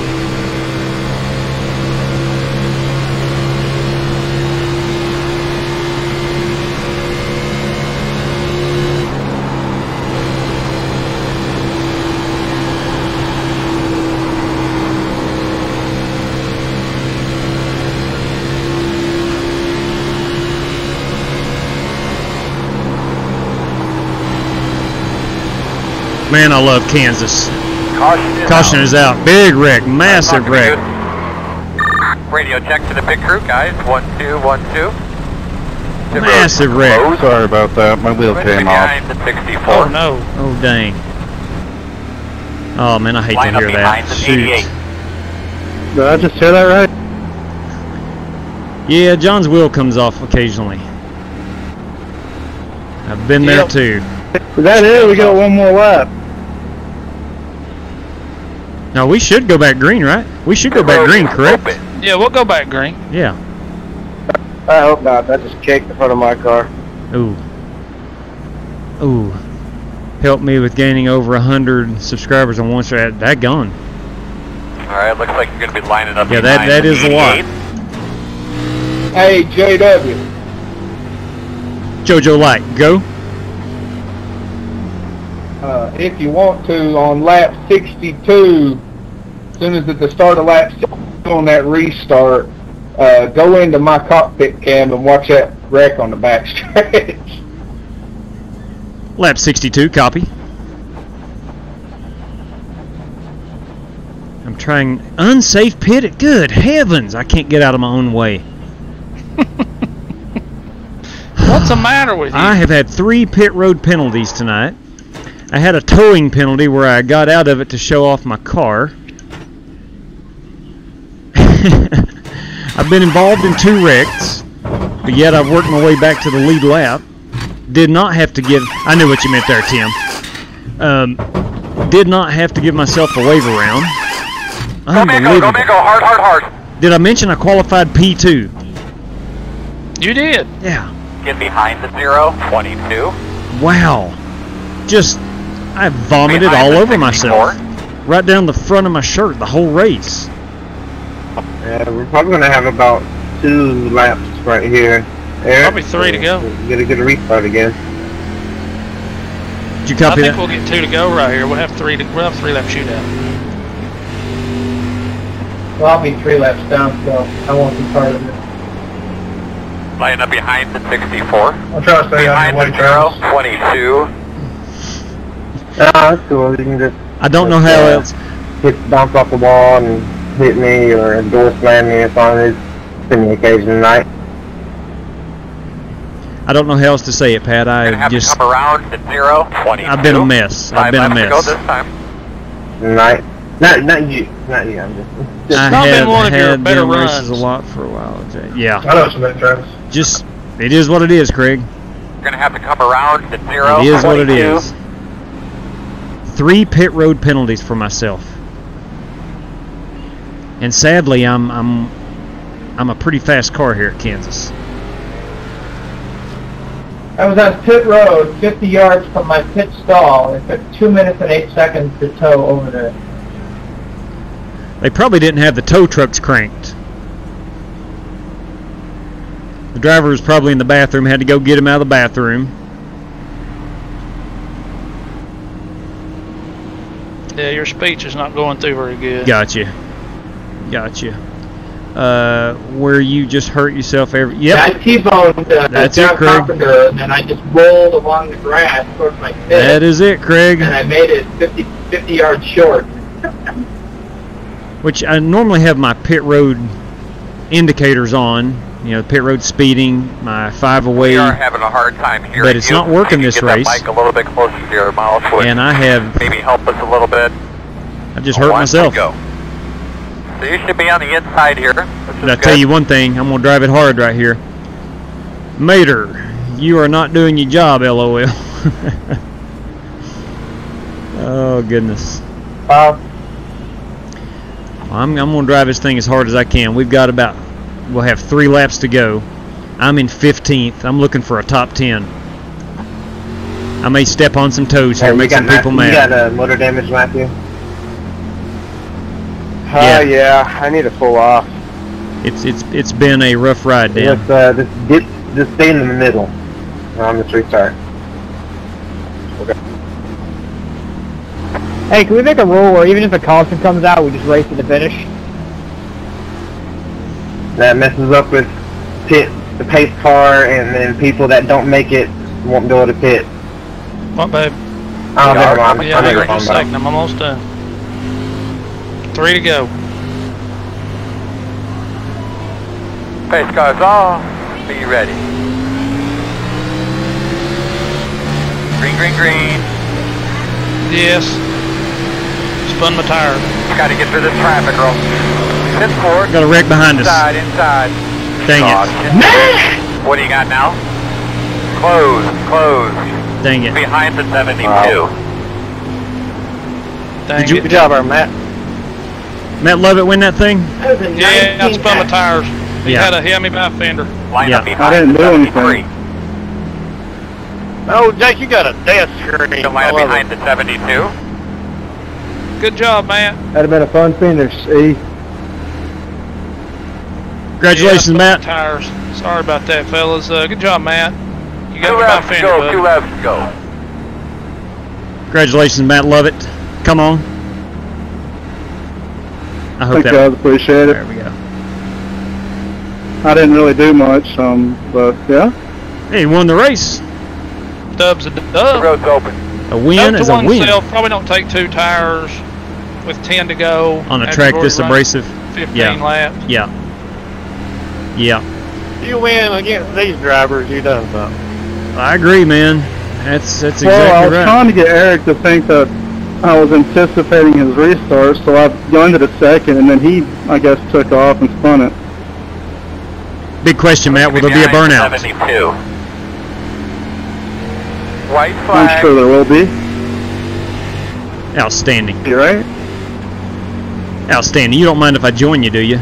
Man, I love Kansas. Caution is out. Big wreck, massive wreck. Radio check to the pit crew, guys. 1, 2, 1, 2. Massive wreck. Sorry about that. My wheel came off. Behind the 64. Oh no. Oh dang. Oh man, I hate Line to hear up that. behind the Shoot. 88. Did I just hear that right? Yeah, John's wheel comes off occasionally. I've been there too. Is that it? We got one more lap. Now we should go back green, right? We should go back green, correct? Yeah, we'll go back green. Yeah. I hope not. I just kicked in front of my car. Ooh. Ooh. Help me with gaining over 100 subscribers on one shot. That gone. Alright, looks like you're going to be lining up. Yeah, that is a lot. Hey, JW. Jojo Light, go. If you want to, on lap 62, as soon as at the start of lap 62 on that restart, go into my cockpit cam and watch that wreck on the back stretch. Lap 62, copy. I'm trying unsafe pit. Good heavens, I can't get out of my own way. What's the matter with you? I have had 3 pit road penalties tonight. I had a towing penalty where I got out of it to show off my car. I've been involved in 2 wrecks, but yet I've worked my way back to the lead lap. Did not have to give... I knew what you meant there, Tim. Did not have to give myself a wave around. Unbelievable. Go, hard. Did I mention I qualified P2? You did. Yeah. Get behind the 0, 22. Wow. Just... I vomited all over myself. Right down the front of my shirt, the whole race. Yeah, we're probably going to have about 2 laps right here. Eric, Probably 3 to go. Get a restart again. Did you copy that? I think we'll get 2 to go right here. We'll have 3 lap shootout. Well, I'll be 3 laps down, so I won't be part of it. Line up behind the 64. I'll try to stay behind on the 0, 22. That's cool. You can just... I don't know how else. Bounce off the wall and hit me or door slam me as long as it's in the occasion tonight. I don't know how else to say it, Pat. I just... Come around to 0, 22. I've been a mess. I've been a mess. Go this time. Not you. Not you. I'm just... I not have been one of your had better them races runs. a lot for a while. Yeah. I know some of that, Travis. Just, it is what it is, Craig. You're going to have to come around to 0, It is 22. what it is. 3 pit road penalties for myself. And sadly, I'm a pretty fast car here at Kansas. I was on pit road, 50 yards from my pit stall. It took 2 minutes and 8 seconds to tow over there. They probably didn't have the tow trucks cranked. The driver was probably in the bathroom, had to go get him out of the bathroom. Yeah, your speech is not going through very good. Gotcha. Where you just hurt yourself every... Yep. I T-boned That's John it, Craig. Carpenter, and then I just rolled along the grass towards my pit. That is it, Craig. And I made it 50 yards short. Which I normally have my pit road indicators on. You know, pit road speeding, my 5 away. We are having a hard time hearing but it's you. not working Maybe this get race. That mic a little bit closer to your mouth. And I have... Maybe help us a little bit. I just hurt myself. Go. So you should be on the inside here. But I tell you one thing, I'm going to drive it hard right here. Mater, you are not doing your job, LOL. Oh, goodness. I'm going to drive this thing as hard as I can. We'll have 3 laps to go. I'm in 15th. I'm looking for a top 10. I may step on some toes here, make some people mad. You got motor damage, Matthew? Yeah, I need to pull off. It's been a rough ride, Dan. Just stay in the middle. On this restart. Okay. Hey, can we make a rule where even if a caution comes out, we just race to the finish? That messes up with the pace car, and then people that don't make it won't go to pit. What, babe? Oh, never mind. Yeah, hang on just a second. I'm almost done. 3 to go. Pace car's off. Be ready. Green, green, green. Yes. Spun my tire. Got to get through this traffic, girl. 10-4. Got a wreck behind us. Inside. Dang it. What do you got now? Close. Dang it. Behind the 72. Good job, Matt. Matt Lovett win that thing? Yeah, I spun my tires. He had me by a fender. Line up behind I didn't the do 73. anything. Oh, Jake, you got a death screen. Line up behind the 72. Good job, Matt. That'd have been a fun finish, E. Congratulations, Matt. Tires. Sorry about that, fellas. Good job, Matt. You got 2 me by a laps to fender, go. bud. 2 laps to go. Congratulations, Matt Lovett. Come on. I hope Thank you guys, appreciate it. There we go. I didn't really do much, but yeah. Hey, you won the race. Dub's a The dub. road's open. A win is a win. Probably don't take 2 tires with 10 to go. On a after track you've this already abrasive. run 15 Yeah. laps. Yeah. You win against these drivers, you done something. I agree, man. That's Well, exactly I was right. trying to get Eric to think that I was anticipating his restart, so I joined it a second, and then he, I guess, took off and spun it. Big question, Matt. Will there be a Behind the burnout? 72. White I'm flag. sure there will be. Outstanding. You right? Outstanding. You don't mind if I join you, do you?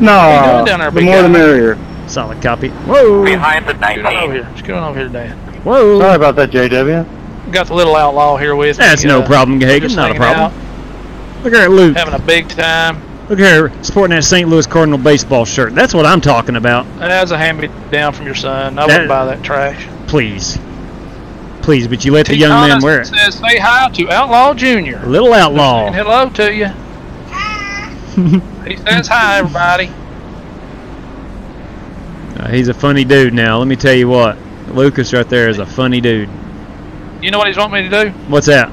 No, down there, the big more the guy? merrier. Solid copy. Whoa. Behind the What's going on 19. over here? What's going on over here today? Whoa. Sorry about that, JW. Got the little outlaw here with That's me. no problem, we're Hagen. just Not a hanging problem. out, Look at Luke. having a big time. Look here, sporting that St. Louis Cardinal baseball shirt. That's what I'm talking about. That's a hand-me-down from your son. I wouldn't buy that trash. Please. Please, but you let the young man wear it. Says, say hi to Outlaw Jr. Little outlaw. And hello to you. He says hi, everybody. He's a funny dude now. Let me tell you what. Lucas right there is a funny dude. You know what he's wanting me to do? What's that?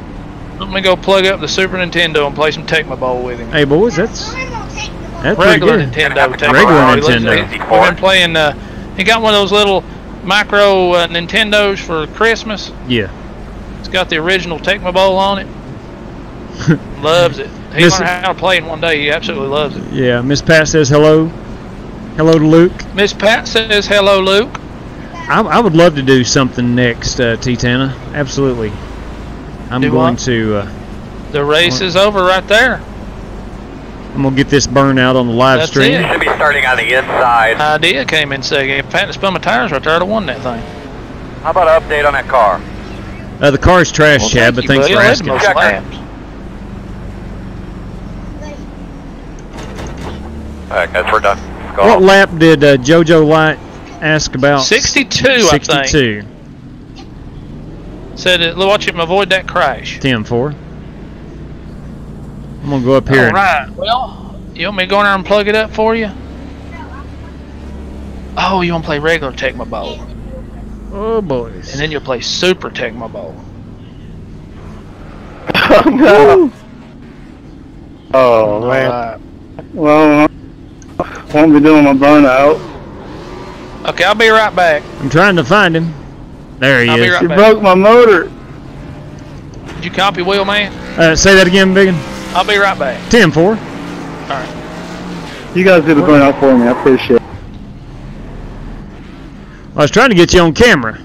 Let me go plug up the Super Nintendo and play some Tecmo Bowl with him. Hey, boys, that's pretty Regular good. Nintendo. Tecmo Regular Bowl. Nintendo. We've been playing, he got one of those little micro Nintendos for Christmas. Yeah. It's got the original Tecmo Bowl on it. Loves it. He learned how to play it one day. He absolutely loves it. Yeah, Miss Pat says hello. Hello to Luke. Miss Pat says hello, Luke. I would love to do something next, T-Tana. Absolutely. I'm Do going what? to... The race is over right there. I'm going to get this burn out on the live That's stream. it. Should be starting on the inside. Idea came in second. If I hadn't spun my tires right there, I'd have won that thing. How about an update on that car? The car's trash, Well, Chad, thank but you, thanks buddy. for I led asking. most laps. Alright, guys, we're done. Let's go. What lap did JoJo Light ask about? 62, I think. 62. Said, watch him avoid that crash. 10-4. I'm going to go up here. All right. Well, you want me to go in there and plug it up for you? Oh, you want to play regular Tecmo Bowl. Oh, boys. And then you'll play Super Tecmo Bowl. Oh, no. Oh, All man. right. Well, I won't be doing my burnout. Okay, I'll be right back. I'm trying to find him. There he I'll be is. right You back. broke my motor. Did you copy, Will, man? Say that again, Biggin. I'll be right back. 10-4. All right. You guys did the burnout for me. I appreciate it. I was trying to get you on camera.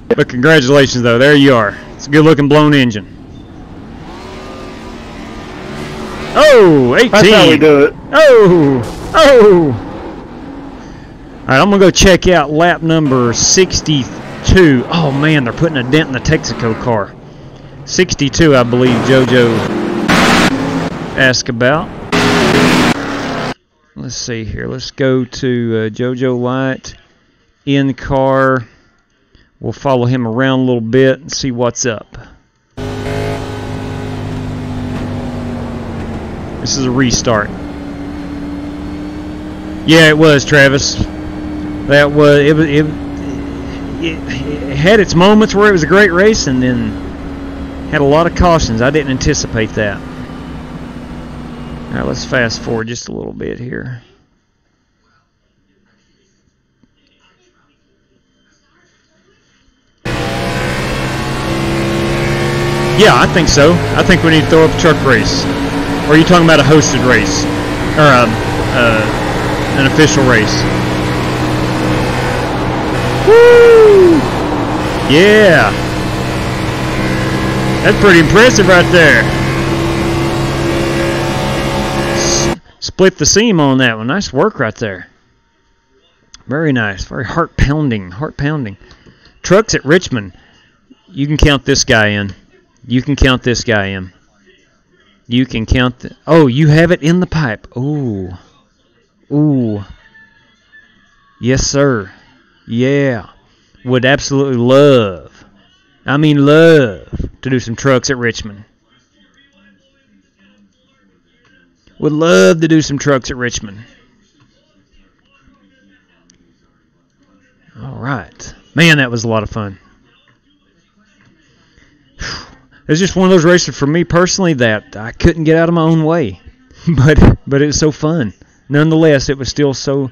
But congratulations, though. There you are. It's a good-looking blown engine. Oh, 18. That's how we do it. Oh, oh. All right, I'm going to go check out lap number 62. Oh, man, they're putting a dent in the Texaco car. 62, I believe JoJo asked about. Let's see here. Let's go to JoJo Light in car. We'll follow him around a little bit and see what's up. This is a restart. Yeah, it was, Travis. That was it had its moments where it was a great race, and then had a lot of cautions. I didn't anticipate that. All right, let's fast forward just a little bit here. Yeah, I think so. I think we need to throw up a truck race. Or are you talking about a hosted race? Or an official race? Woo! Yeah! That's pretty impressive right there. Split the seam on that one. Nice work right there. Very nice. Very heart-pounding. Heart-pounding. Trucks at Richmond. You can count this guy in. You can count this guy in. You can count the... Oh, you have it in the pipe. Ooh. Ooh. Yes, sir. Yeah. Would absolutely love, I mean love, to do some trucks at Richmond. Would love to do some trucks at Richmond. All right. Man, that was a lot of fun. It was just one of those races for me personally that I couldn't get out of my own way. But it was so fun. Nonetheless, it was still so...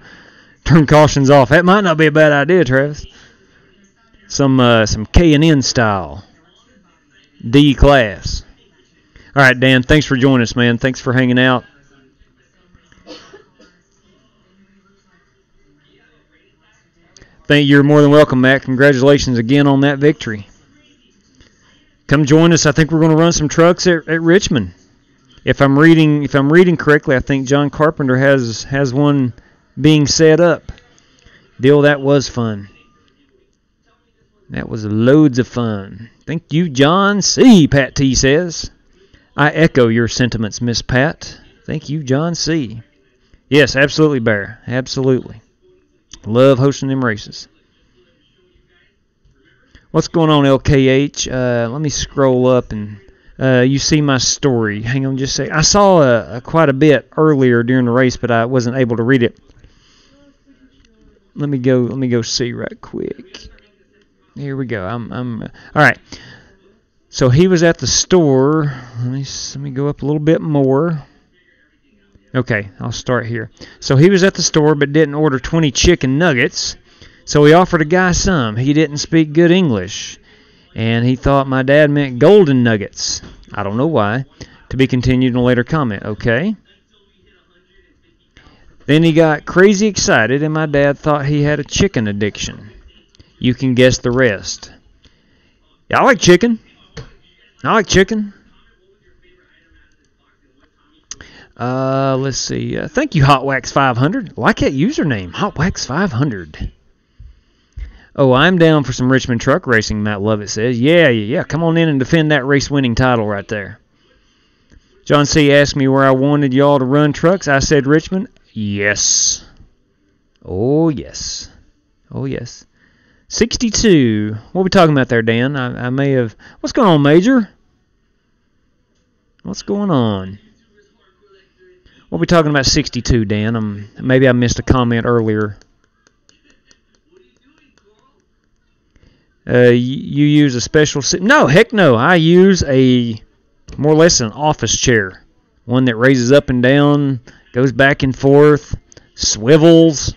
Turn cautions off. That might not be a bad idea, Travis. Some K&N style. D class. All right, Dan, thanks for joining us, man. Thanks for hanging out. You're more than welcome, Matt. Congratulations again on that victory. Come join us. I think we're going to run some trucks at Richmond. If I'm reading correctly, I think John Carpenter has one being set up. Deal, that was fun. That was loads of fun. Thank you, John C. Pat T says. I echo your sentiments, Miss Pat. Thank you, John C. Yes, absolutely, Bear. Absolutely. Love hosting them races. What's going on, LKH? Let me scroll up and you see my story. Hang on just a second. I saw quite a bit earlier during the race, but I wasn't able to read it. Let me go see right quick. Here we go. I'm all right. So he was at the store. Let me go up a little bit more. Okay, I'll start here. So he was at the store but didn't order 20 chicken nuggets. So he offered a guy some. He didn't speak good English, and he thought my dad meant golden nuggets. I don't know why. To be continued in a later comment. Okay. Then he got crazy excited, and my dad thought he had a chicken addiction. You can guess the rest. Yeah, I like chicken. Let's see. Thank you, HotWax500. Like that username, HotWax500. Oh, I'm down for some Richmond truck racing, Matt Lovett says. Yeah. Come on in and defend that race-winning title right there. John C. asked me where I wanted y'all to run trucks. I said Richmond. Yes. Oh, yes. 62. What are we talking about there, Dan? I may have... What's going on, Major? What's going on? What are we talking about 62, Dan? Maybe I missed a comment earlier. You use a special... No, heck no. I use a more or less an office chair. One that raises up and down, goes back and forth, swivels.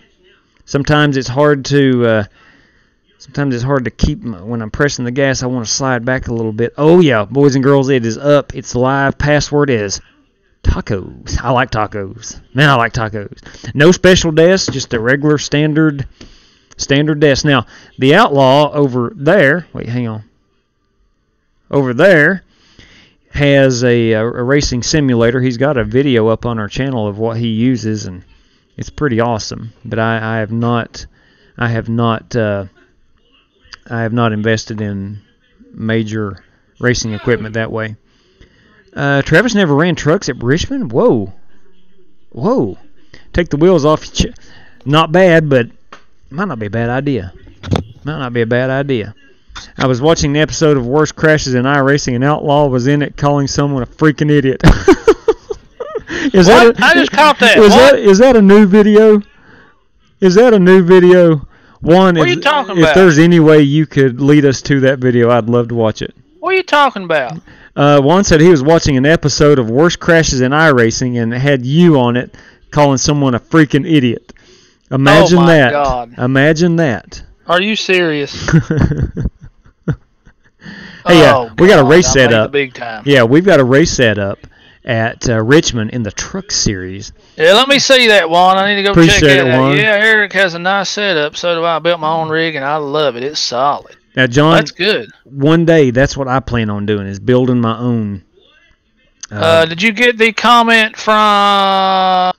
Sometimes it's hard to keep when I'm pressing the gas. I want to slide back a little bit. Oh yeah, boys and girls, it is up. It's live. Password is Tacos. I like tacos. Man, I like tacos. No special desk, just a regular standard desk. Now, the Outlaw over there, wait, hang on. Over there has a racing simulator. He's got a video up on our channel of what he uses, and it's pretty awesome. But I have not invested in major racing equipment that way. Travis never ran trucks at Richmond? Whoa. Take the wheels off. Not bad, but might not be a bad idea. I was watching the episode of Worst Crashes in iRacing, and Outlaw was in it calling someone a freaking idiot. I just caught that. Is that a new video? One, what are you talking about? If there's any way you could lead us to that video, I'd love to watch it. What are you talking about? One said he was watching an episode of Worst Crashes in iRacing and it had you on it calling someone a freaking idiot. Imagine that. God. Imagine that. Are you serious? Hey, we got a race set up. Big time. Yeah, we've got a race set up at Richmond in the Truck Series. Yeah, let me see that one. I need to go Appreciate check it, that out. Juan. Yeah, Eric has a nice setup. So do I. I built my own rig, and I love it. It's solid. Now, John, that's good. One day, that's what I plan on doing, is building my own. Did you get the comment from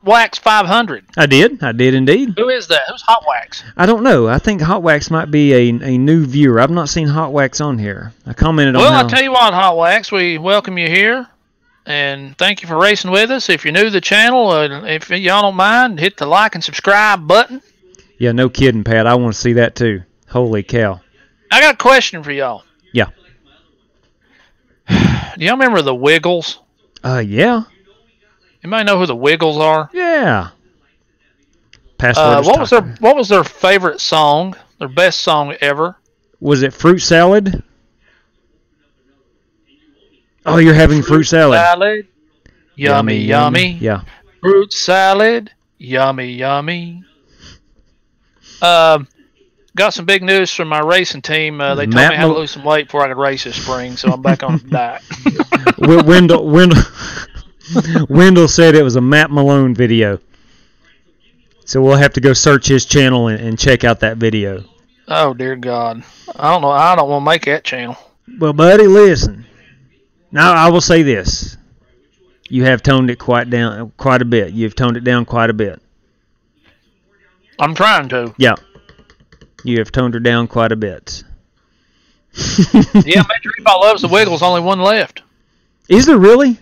Wax 500? I did indeed. Who is that? Who's Hot Wax? I don't know. I think Hot Wax might be a new viewer. I've not seen Hot Wax on here. I commented on. Well, I'll tell you what, Hot Wax, we welcome you here, and thank you for racing with us. If you're new to the channel, if y'all don't mind, hit the like and subscribe button. Yeah, no kidding, Pat. I want to see that too. Holy cow! I got a question for y'all. Yeah. Do y'all remember the Wiggles? Yeah. Anybody know who the Wiggles are? Yeah. Password what was their favorite song? Their best song ever? Was it Fruit Salad? Oh, you're having fruit salad. Salad. Yummy, yummy. Yeah. Fruit salad. Yummy, yummy. Got some big news from my racing team. They told me how to lose some weight before I could race this spring, so I'm back on the diet. Wendell said it was a Matt Malone video. So we'll have to go search his channel and check out that video. Oh, dear God. I don't know. I don't want to make that channel. Well, buddy, listen. Now, I will say this. You have toned it quite a bit. You've toned it down quite a bit. I'm trying to. Yeah. You have toned her down quite a bit. Yeah, Major Reebok loves the Wiggles. Only one left. Is there really?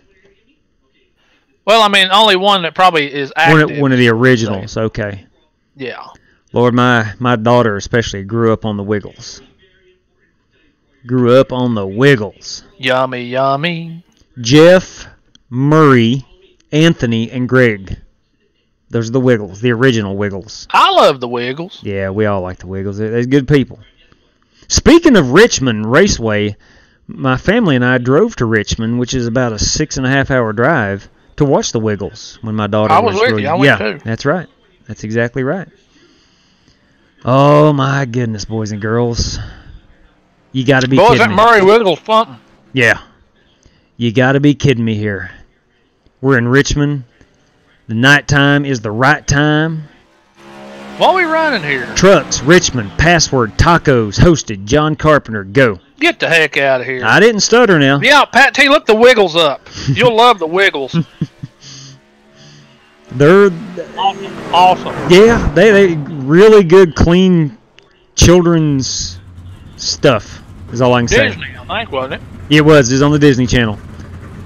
Well, I mean, only one that probably is active. One of the originals. So. Okay. Yeah. Lord, my daughter especially grew up on the Wiggles. Yummy, yummy. Jeff, Murray, Anthony, and Greg. Those are the Wiggles, the original Wiggles. I love the Wiggles. Yeah, we all like the Wiggles. They're good people. Speaking of Richmond Raceway, my family and I drove to Richmond, which is about a 6.5-hour drive, to watch the Wiggles when my daughter was with you. I went too. That's right. That's exactly right. Oh, my goodness, boys and girls. You got to be kidding me. Boys, that Murray Wiggles fun. Yeah. You got to be kidding me here. We're in Richmond. The nighttime is the right time. What are we running here? Trucks, Richmond, password, tacos, hosted, John Carpenter, go. Get the heck out of here. I didn't stutter now. Yeah, Pat T, look the Wiggles up. You'll love the Wiggles. They're awesome. Yeah, they really good, clean children's stuff is all I can say. Disney, I think, wasn't it? It was. It was on the Disney Channel.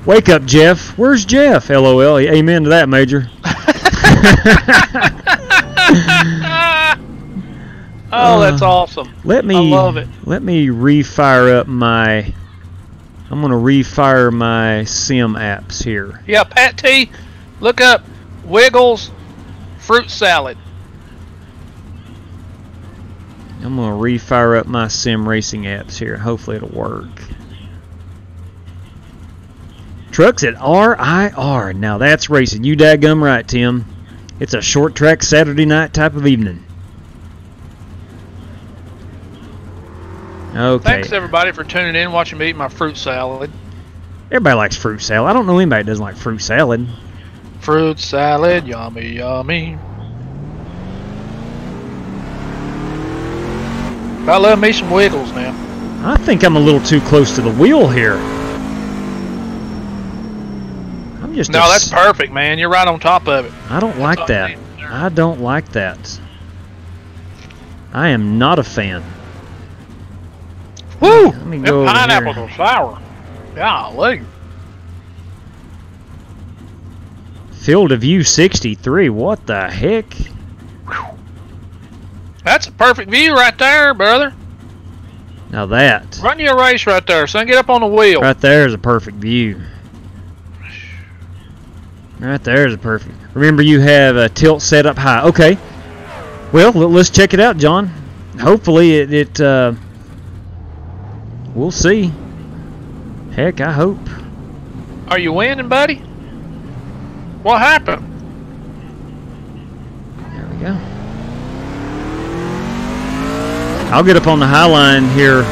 Wake up, Jeff. Where's Jeff? LOL. Amen to that, Major. Oh, that's awesome. I love it. Let me refire up my... I'm going to refire my sim apps here. Yeah, Pat T, look up Wiggles Fruit Salad. I'm going to refire up my sim racing apps here. Hopefully it'll work. Trucks at RIR. Now that's racing. You daggum right, Tim. It's a short track Saturday night type of evening. Okay. Thanks everybody for tuning in, watching me eat my fruit salad. Everybody likes fruit salad. I don't know anybody that doesn't like fruit salad. Fruit salad, yummy, yummy. I love me some Wiggles now. I think I'm a little too close to the wheel here. I'm just. No, that's perfect, man. You're right on top of it. I don't like that. I don't like that. I am not a fan. Woo! Let me go over pineapples here. are sour. Golly. Field of view 63. What the heck? That's a perfect view right there, brother. Now that. Run you a race right there, son. Get up on the wheel. Right there is a perfect view. Right there is a perfect. Remember, you have a tilt set up high. Okay. Well, let's check it out, John. Hopefully we'll see. Heck, I hope. Are you winning, buddy? What happened? There we go. I'll get up on the high line here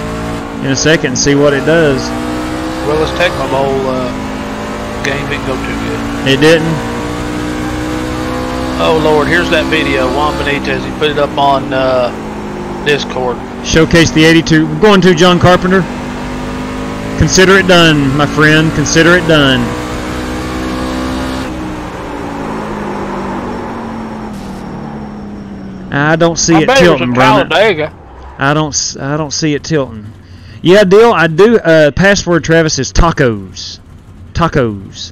in a second and see what it does. Well, this Tecmo Bowl game didn't go too good. It didn't? Oh, Lord, here's that video. Juan Benitez, he put it up on Discord. Showcase the 82. We're going to John Carpenter. Consider it done, my friend. Consider it done. I don't see it tilting, Brandon. I don't see it tilting. Yeah, Dill, I do. Password, Travis, is tacos. Tacos.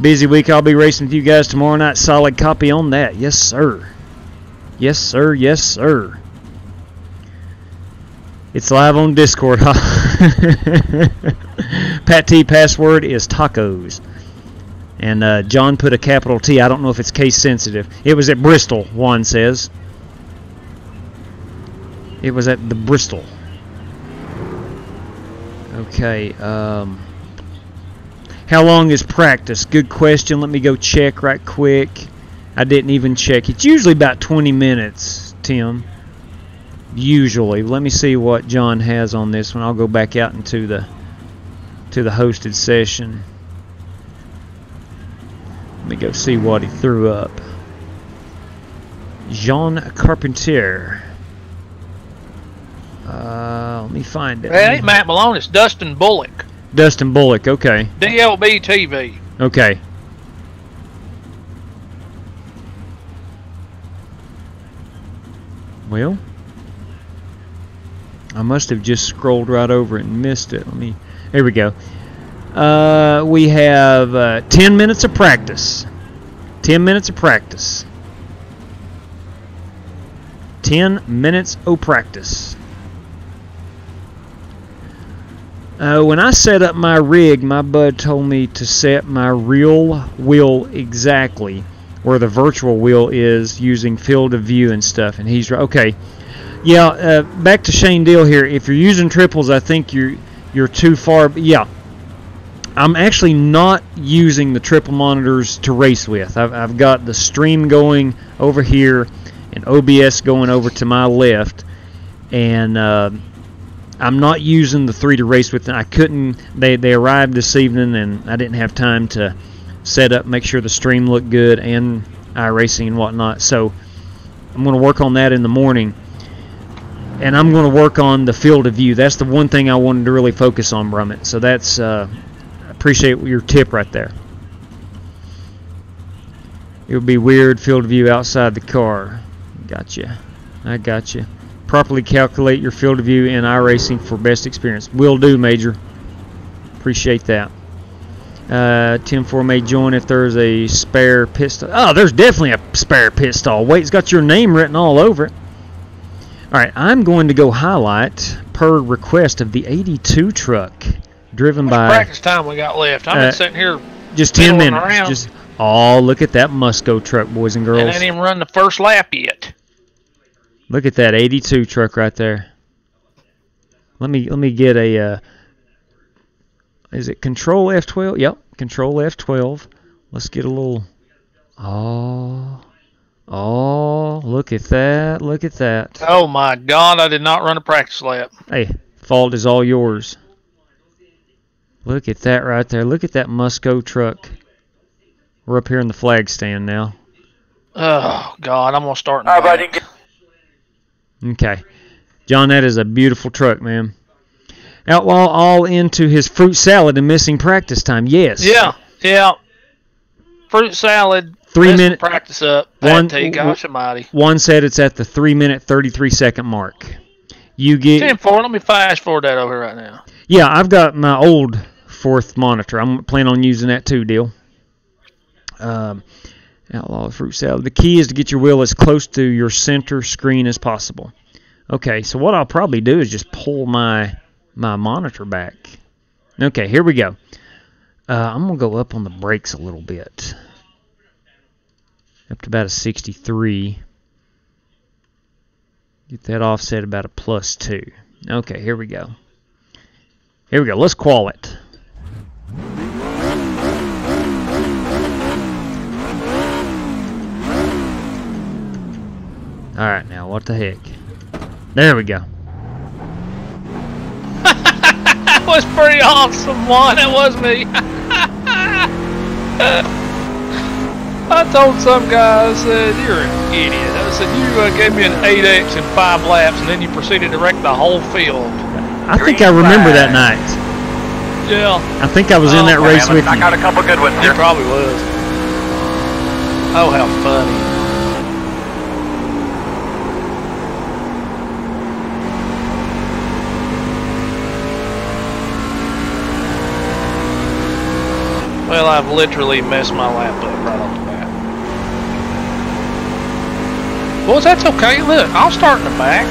Busy week. I'll be racing with you guys tomorrow night. Solid copy on that. Yes, sir. Yes, sir. Yes, sir. It's live on Discord, huh? Pat T password is tacos. And John put a capital T. I don't know if it's case sensitive. It was at Bristol, Juan says. It was at the Bristol. Okay. How long is practice? Good question. Let me go check right quick. I didn't even check. It's usually about 20 minutes, Tim. Usually. Let me see what John has on this one. I'll go back out into the hosted session. Let me go see what he threw up. Jean Carpentier. Let me find it. It ain't Matt Malone, it's Dustin Bullock. Dustin Bullock, okay. DLB TV. Okay. Well, I must have just scrolled right over it and missed it. Here we go. We have 10 minutes of practice. 10 minutes of practice. 10 minutes of practice. When I set up my rig, my bud told me to set my real wheel exactly where the virtual wheel is using field of view and stuff. And he's right. Okay. Yeah, back to Shane Deal here. If you're using triples, I think you're too far. Yeah. I'm actually not using the triple monitors to race with. I've got the stream going over here and OBS going over to my left, and I'm not using the 3 to race with. I couldn't. They arrived this evening, and I didn't have time to set up, make sure the stream looked good, and iRacing and whatnot. So I'm going to work on that in the morning, and I'm going to work on the field of view. That's the one thing I wanted to really focus on, Brummett. So that's appreciate your tip right there. It would be weird field of view outside the car. Gotcha. I gotcha. Properly calculate your field of view in iRacing for best experience. Will do, Major. Appreciate that. Tim 4 may join if there's a spare pit stall. Oh, there's definitely a spare pit stall. Wait, it's got your name written all over it. Alright, I'm going to go highlight per request of the 82 truck driven by... practice time we got left? I've been sitting here just 10 minutes. Look at that Musco truck, boys and girls. And I didn't even run the first lap yet. Look at that 82 truck right there. Let me get a is it Control F12? Yep, Control F12. Let's get a little oh, look at that. Look at that. Oh my God, I did not run a practice lap. Hey, fault is all yours. Look at that right there. Look at that Musco truck. We're up here in the flag stand now. Oh, God, I'm going to start in the back. Okay. John, that is a beautiful truck, man. Outlaw all into his fruit salad and missing practice time. Yes. Yeah. Fruit salad. 3 minute practice up. Gosh almighty. One said it's at the 3-minute 33-second mark. You get 10-4. Let me fast forward that over right now. Yeah, I've got my old fourth monitor. I'm planning on using that too, Deal. Outlaw fruit salad. The key is to get your wheel as close to your center screen as possible. Okay, so what I'll probably do is just pull my monitor back. Okay, here we go. I'm going to go up on the brakes a little bit. Up to about a 63. Get that offset about a +2. Okay, here we go. Let's qual it. All right, now what the heck? There we go. That was pretty awesome, one. That was me. I told some guy, I said, "You're an idiot." I said, "You gave me an 8X in 5 laps, and then you proceeded to wreck the whole field." I think I remember that night. Yeah. I think I was in that race with you. I got a couple good ones He here. probably was. Oh, how funny. Well, I've literally messed my lap up right off the bat. Well, that's okay. Look, I'll start in the back.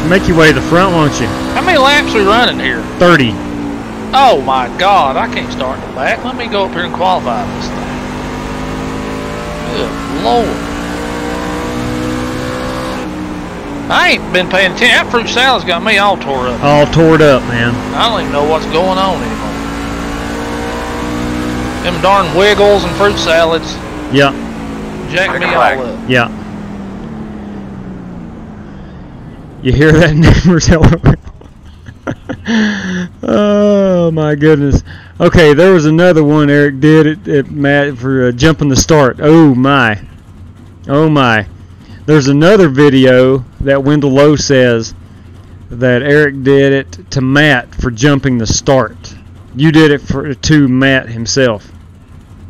Make your way to the front, won't you? How many laps are we running here? 30. Oh my God, I can't start in the back. Let me go up here and qualify this thing. Good Lord. I ain't been paying attention. That fruit salad's got me all tore up. All tored up, man. I don't even know what's going on anymore. Them darn wiggles and fruit salads. Yeah. Jack me all up. Yeah. You hear that, neighbors? Oh my goodness. Okay, there was another one Eric did at Matt for jumping the start. Oh my. There's another video that Wendell Lowe says that Eric did it to Matt for jumping the start. You did it to Matt himself.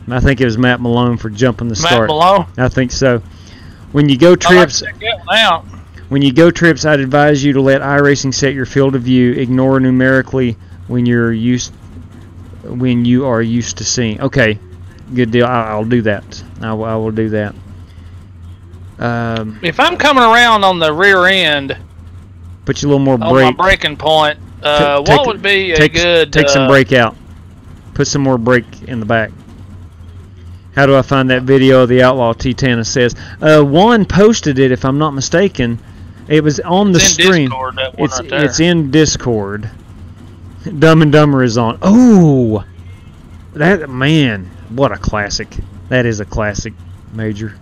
I think it was Matt Malone for jumping the start. Matt Malone? I think so. When you go trips, I'd advise you to let iRacing set your field of view. Ignore numerically when you are used to seeing. Okay, good deal. I'll do that. I will do that. If I'm coming around on the rear end, put you a little more on brake. my braking point, what would be a good... Take some brake out. Put some more brake in the back. How do I find that video of the Outlaw T-Tana says? Juan posted it, if I'm not mistaken. It was on the stream. Discord, that one right there. It's in Discord. Dumb and Dumber is on. Oh, that man! What a classic! That is a classic, Major.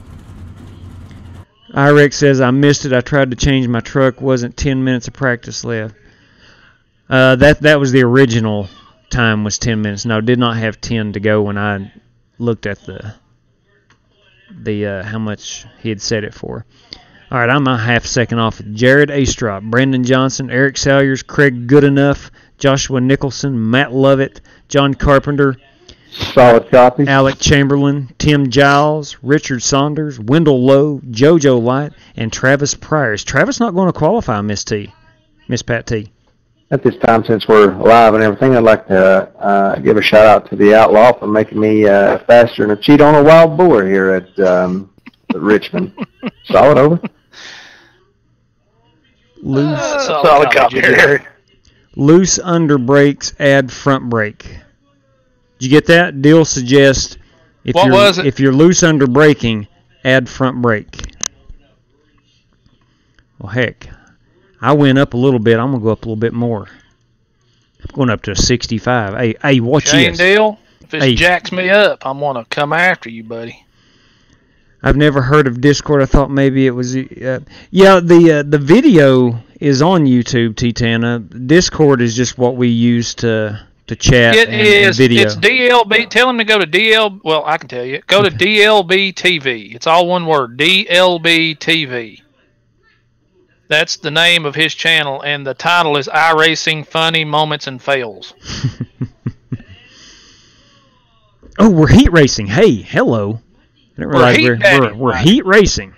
iRec says I missed it. I tried to change my truck. Wasn't 10 minutes of practice left. That was the original time. Was 10 minutes. No, did not have 10 to go when I looked at the how much he had set it for. All right, I'm a half second off. Jared Astrop, Brandon Johnson, Eric Salyers, Craig Goodenough, Joshua Nicholson, Matt Lovett, John Carpenter, solid copy, Alec Chamberlain, Tim Giles, Richard Saunders, Wendell Lowe, JoJo Light, and Travis Pryor. Is Travis not going to qualify, Miss Pat T? At this time, since we're live and everything, I'd like to give a shout out to the Outlaw for making me faster than a cheat on a wild boar here at Richmond. Solid, over. Loose, solid copy here. Loose under brakes, add front brake. Did you get that? Deal suggests if you're loose under braking, add front brake. Well, heck, I went up a little bit. I'm gonna go up a little bit more. I'm going up to a 65. Hey, watch this. Deal. If it jacks me up, I'm gonna come after you, buddy. I've never heard of Discord. I thought maybe it was the video is on YouTube, T-Tana. Discord is just what we use to to chat It and is. video. It's DLB. Tell him to go to DL. Well, I can tell you. Go to DLB TV. It's all one word. DLB TV. That's the name of his channel, and the title is iRacing Funny Moments and Fails. Oh, we're heat racing. Hey, hello. I didn't realize we're heat racing.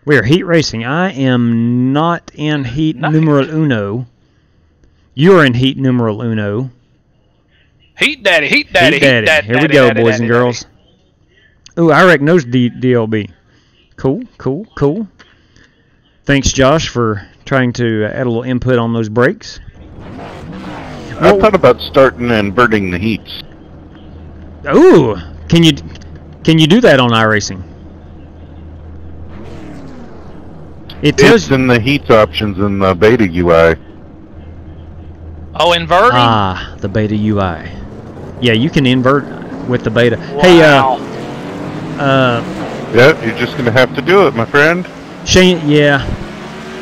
We're heat racing. I am not in heat numeral uno. You're in heat numeral uno. Heat daddy, heat daddy, heat daddy. Here we go, boys and girls. Ooh, iRacing knows DLB. Cool. Thanks, Josh, for trying to add a little input on those brakes. I thought about starting and inverting the heats. Ooh, can you do that on iRacing? It's in the heats options in the beta UI. Oh, inverting? Ah, the beta UI. Yeah, you can invert with the beta. Wow. Hey, Yep, you're just gonna have to do it, my friend. Shane, yeah,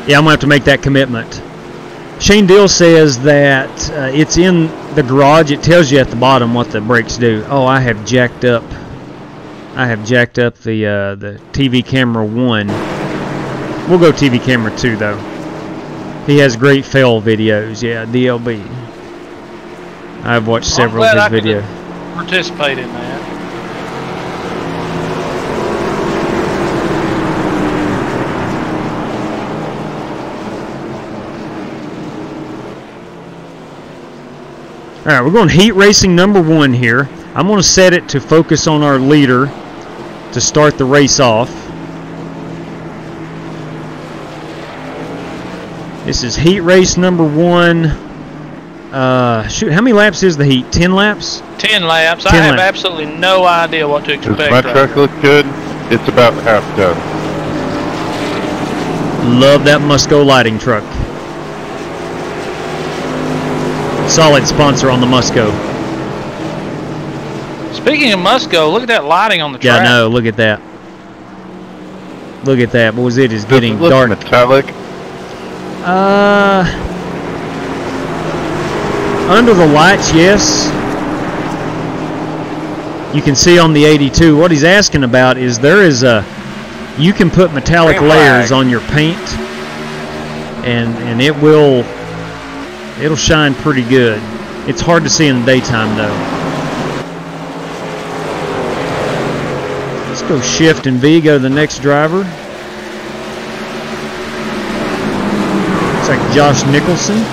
I'm gonna have to make that commitment. Shane Deal says that it's in the garage. It tells you at the bottom what the brakes do. Oh, I have jacked up the TV camera 1. We'll go TV camera 2 though. He has great fail videos. Yeah, DLB. I've watched several of his videos. Participate in that. All right, we're going heat racing number 1 here. I'm going to set it to focus on our leader to start the race off. This is heat race number 1. Shoot, how many laps is the heat? 10 laps? 10 laps. I have absolutely no idea what to expect. Does my truck look good? It's about half done. Love that Musco lighting truck. Solid sponsor on the Musco. Speaking of Musco, look at that lighting on the track. Yeah, I know. Look at that. Look at that, boys. It is getting Does it look dark. Metallic. Under the lights, yes. You can see on the 82. What he's asking about is you can put metallic layers on your paint, and it'll shine pretty good. It's hard to see in the daytime though. Let's go shift and V, go to the next driver. Looks like Josh Nicholson.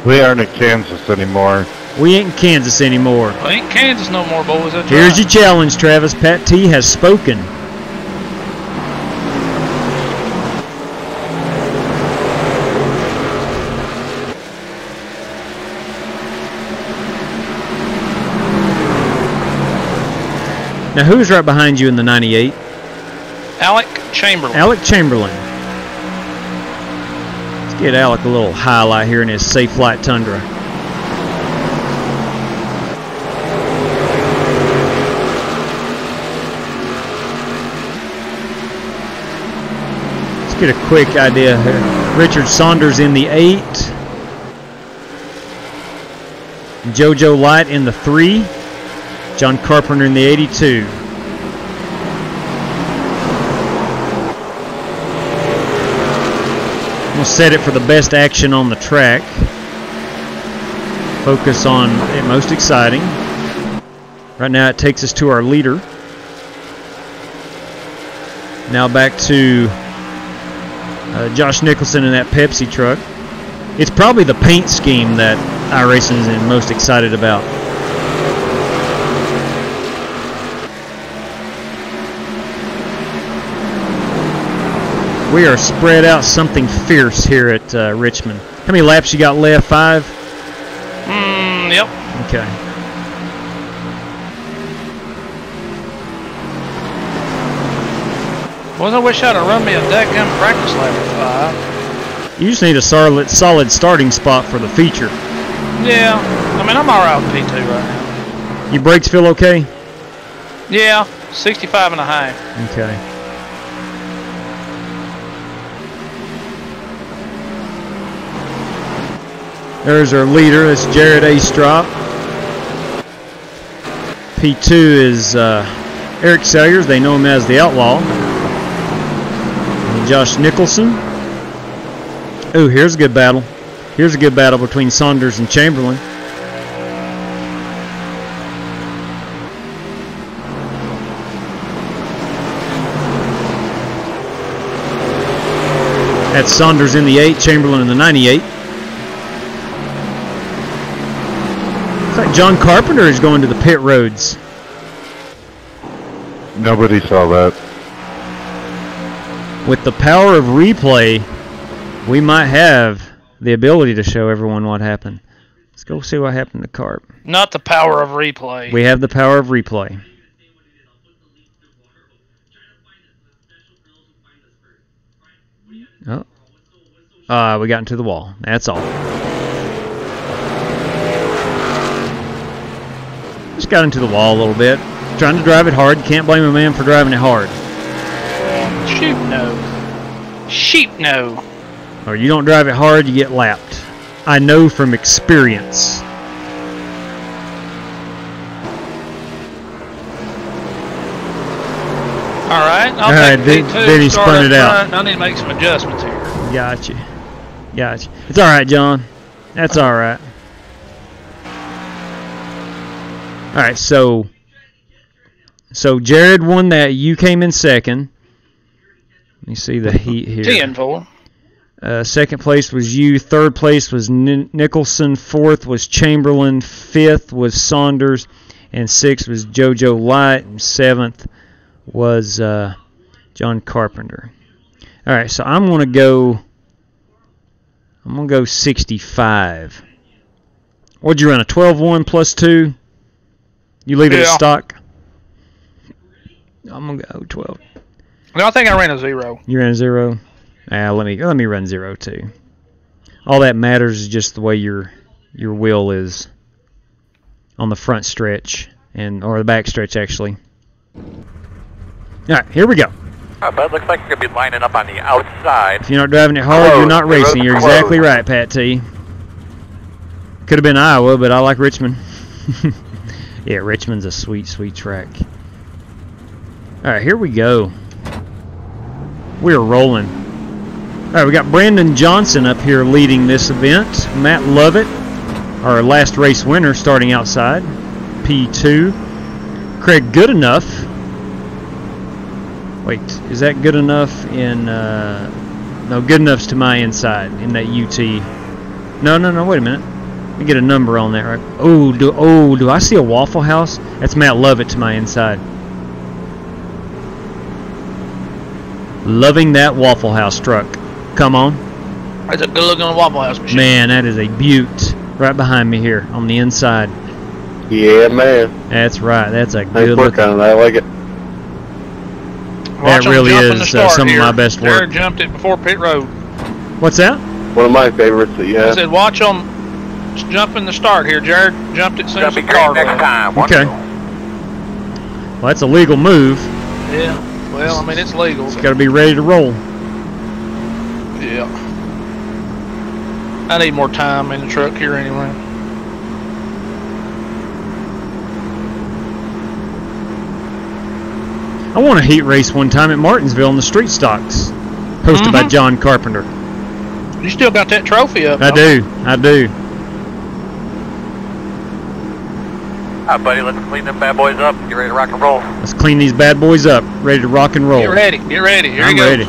We aren't in Kansas anymore. We ain't in Kansas anymore. We ain't Kansas no more, boys. That's Here's right. your challenge, Travis. Pat T has spoken. Now, who's right behind you in the 98? Alec Chamberlain. Alec Chamberlain. Let's get Alec a little highlight here in his Safe Flight Tundra. Let's get a quick idea here. Richard Saunders in the 8. JoJo Light in the 3. John Carpenter in the 82. We'll set it for the best action on the track. Focus on it most exciting. Right now it takes us to our leader. Now back to Josh Nicholson in that Pepsi truck. It's probably the paint scheme that iRacing is most excited about. We are spread out something fierce here at Richmond. How many laps you got left? 5? Yep. Okay. Boys, I wish I'd have run me a dadgum practice lap at 5. You just need a solid starting spot for the feature. Yeah. I mean, I'm all right with P2 right now. Your brakes feel okay? Yeah. 65 and a half. Okay. There's our leader. That's Jared Astrop. P2 is Eric Salyers. They know him as the Outlaw. And Josh Nicholson. Oh, here's a good battle. Here's a good battle between Saunders and Chamberlain. That's Saunders in the 8, Chamberlain in the 98. Looks like John Carpenter is going to the pit roads. Nobody saw that. With the power of replay, we might have the ability to show everyone what happened. Let's go see what happened to Carp. Not the power of replay. We have the power of replay. Oh. We got into the wall. That's all. Just got into the wall a little bit. Trying to drive it hard. Can't blame a man for driving it hard. Sheep no. Sheep no. Or you don't drive it hard, you get lapped. I know from experience. All right. All right, then he spun it out. I need to make some adjustments here. Gotcha. Gotcha. It's all right, John. That's all right. All right, so Jared won that. You came in second. Let me see the heat here. 10-4. Second place was you. Third place was Nicholson. Fourth was Chamberlain. Fifth was Saunders. And sixth was JoJo Light. And seventh was John Carpenter. All right, so I'm gonna go 65. What'd you run? A 12-1 plus 2? You leave it at stock? I'm gonna go 12. No, I think I ran a 0. You ran a 0? Let me run 0 too. All that matters is just the way your wheel is on the front stretch or the back stretch actually. All right, here we go. But it looks like you're going to be lining up on the outside. If you're not driving it hard, you're not racing. You're exactly right, Pat T. Could have been Iowa, but I like Richmond. Yeah, Richmond's a sweet, sweet track. All right, here we go. We're rolling. All right, we got Brandon Johnson up here leading this event. Matt Lovett, our last race winner, starting outside. P2. Craig Goodenough. Wait, is that good enough in... no, good enough's to my inside in that UT. No, wait a minute. Let me get a number on that, right? Oh, do I see a Waffle House? That's Matt Lovett to my inside. Loving that Waffle House truck. Come on. That's a good-looking Waffle House machine. Man, that is a beaut. Right behind me here on the inside. Yeah, man. That's right. That's a Nice good work on it. I like it. That really is some of my best work. Jared jumped it before pit road. What's that? One of my favorites that you have. I said, watch them jump in the start here. Jared jumped it soon as the car next time. Okay. Well, that's a legal move. Yeah. Well, I mean, it's legal. It's got to be ready to roll. Yeah. I need more time in the truck here anyway. I won a heat race one time at Martinsville in the street stocks, hosted by John Carpenter. You still got that trophy up? I do. All right, buddy, let's clean them bad boys up. Get ready to rock and roll. Let's clean these bad boys up. Ready to rock and roll. Get ready. Here you go.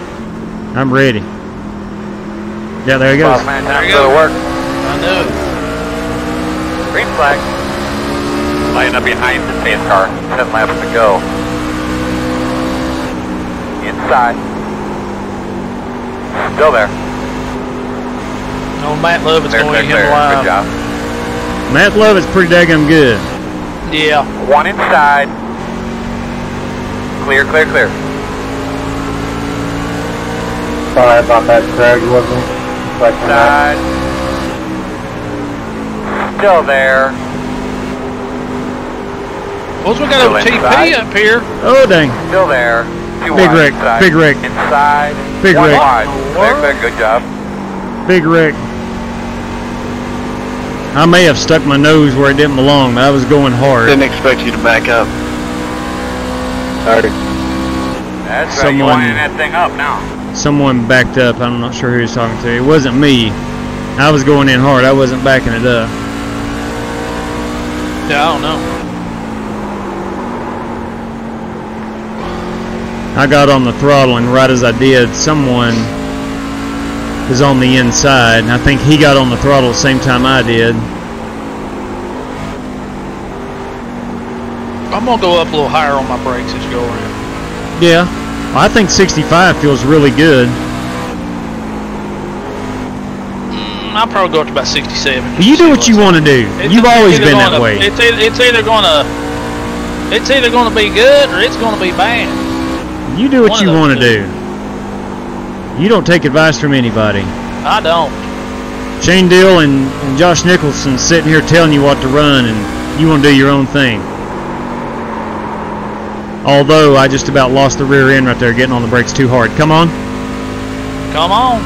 I'm ready. Yeah, there he goes. Oh, man, time to go to work. I knew it. Green flag. Lining up behind the pace car. 10 laps to go. Inside. Still there. Oh, Matt Love is going to hit him alive. Good job. Matt Love is pretty daggum good. Yeah. One inside. Clear. Sorry about that, Craig. Wasn't expecting that. Still there. Well, we got a TP up here. Oh, dang. Still there. Big wreck. Inside. Big wreck. Clear. Good job. Big wreck. I may have stuck my nose where it didn't belong, but I was going hard. Didn't expect you to back up. Sorry. That's right, you're winding that thing up now. Someone backed up. I'm not sure who he was talking to. It wasn't me. I was going in hard. I wasn't backing it up. Yeah, I don't know. I got on the throttle, and right as I did, someone was on the inside, and I think he got on the throttle the same time I did. I'm going to go up a little higher on my brakes as you go around. Yeah. I think 65 feels really good. I'll probably go up to about 67. You do what you want to do. You've always been that way. It's either going to be good or it's going to be bad. You do what you want to do. You don't take advice from anybody. I don't. Shane Dill and Josh Nicholson sitting here telling you what to run, and you want to do your own thing. Although I just about lost the rear end right there, getting on the brakes too hard. Come on. Come on.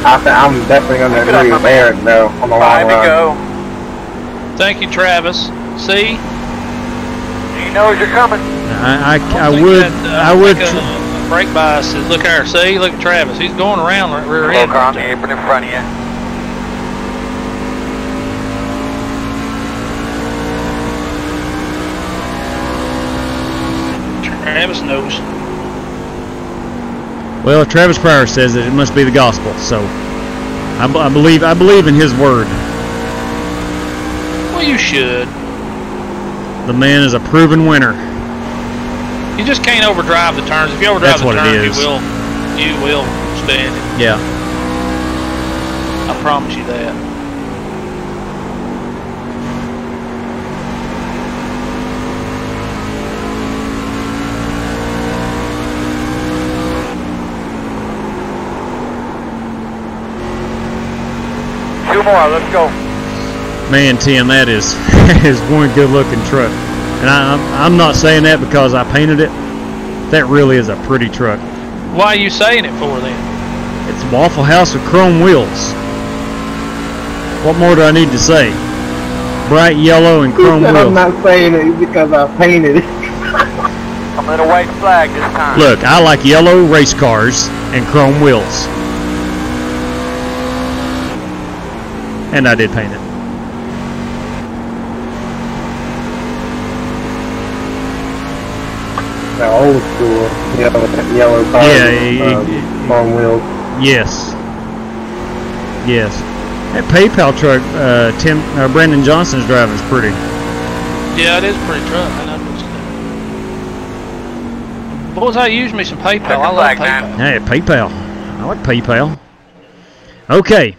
I'm definitely going to agree with Aaron, though, on the long run. Go. Thank you, Travis. See? He knows you're coming. I would. Brake bias says, look there. See? Look at Travis. He's going around the rear end. Look on the apron in front of you. Travis knows. Well, if Travis Pryor says it, it must be the gospel. So I believe in his word. Well, you should. The man is a proven winner. You just can't overdrive the turns. If you overdrive the turns, you will stand it. Yeah. I promise you that. Two more, let's go. Man, Tim, that is one good-looking truck. And I'm not saying that because I painted it. That really is a pretty truck. Why are you saying it for then? It's a Waffle House with chrome wheels. What more do I need to say? Bright yellow and chrome wheels. I'm not saying it because I painted it. I'm in a white flag this time. Look, I like yellow race cars and chrome wheels. And I did paint it. The old school yellow cars. Yeah, chrome wheels. Yes. Yes. That PayPal truck Brandon Johnson's driving is pretty. Yeah, it is a pretty truck. I know. Boys, I use me some PayPal. I love PayPal. Hey, PayPal. I like PayPal. Okay.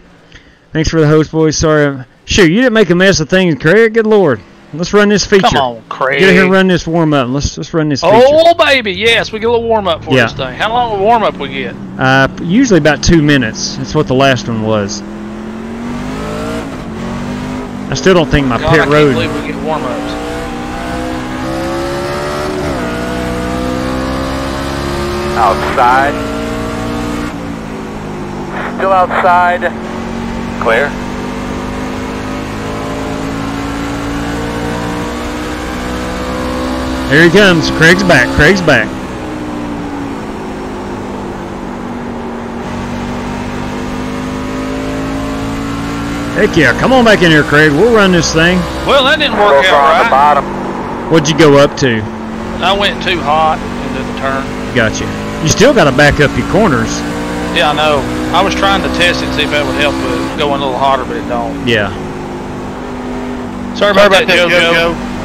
Thanks for the host, boys. Sorry. Shoot, you didn't make a mess of things, Craig. Good Lord. Let's run this feature. Come on, Craig. Get here and run this warm-up. Let's run this feature. Oh, baby. Yes, we get a little warm-up for this thing. How long of a warm-up we get? Usually about 2 minutes. That's what the last one was. I still don't think my pit road... I can't believe we get warm-ups. Outside. Still outside. Clear. Here he comes. Craig's back. Craig's back. Heck yeah. Come on back in here, Craig. We'll run this thing. Well, that didn't work out right. The bottom. What'd you go up to? I went too hot into the turn. Gotcha. You still got to back up your corners. Yeah, I know. I was trying to test it and see if that would help with going a little hotter, but it don't. Yeah. Sorry about that, JoJo.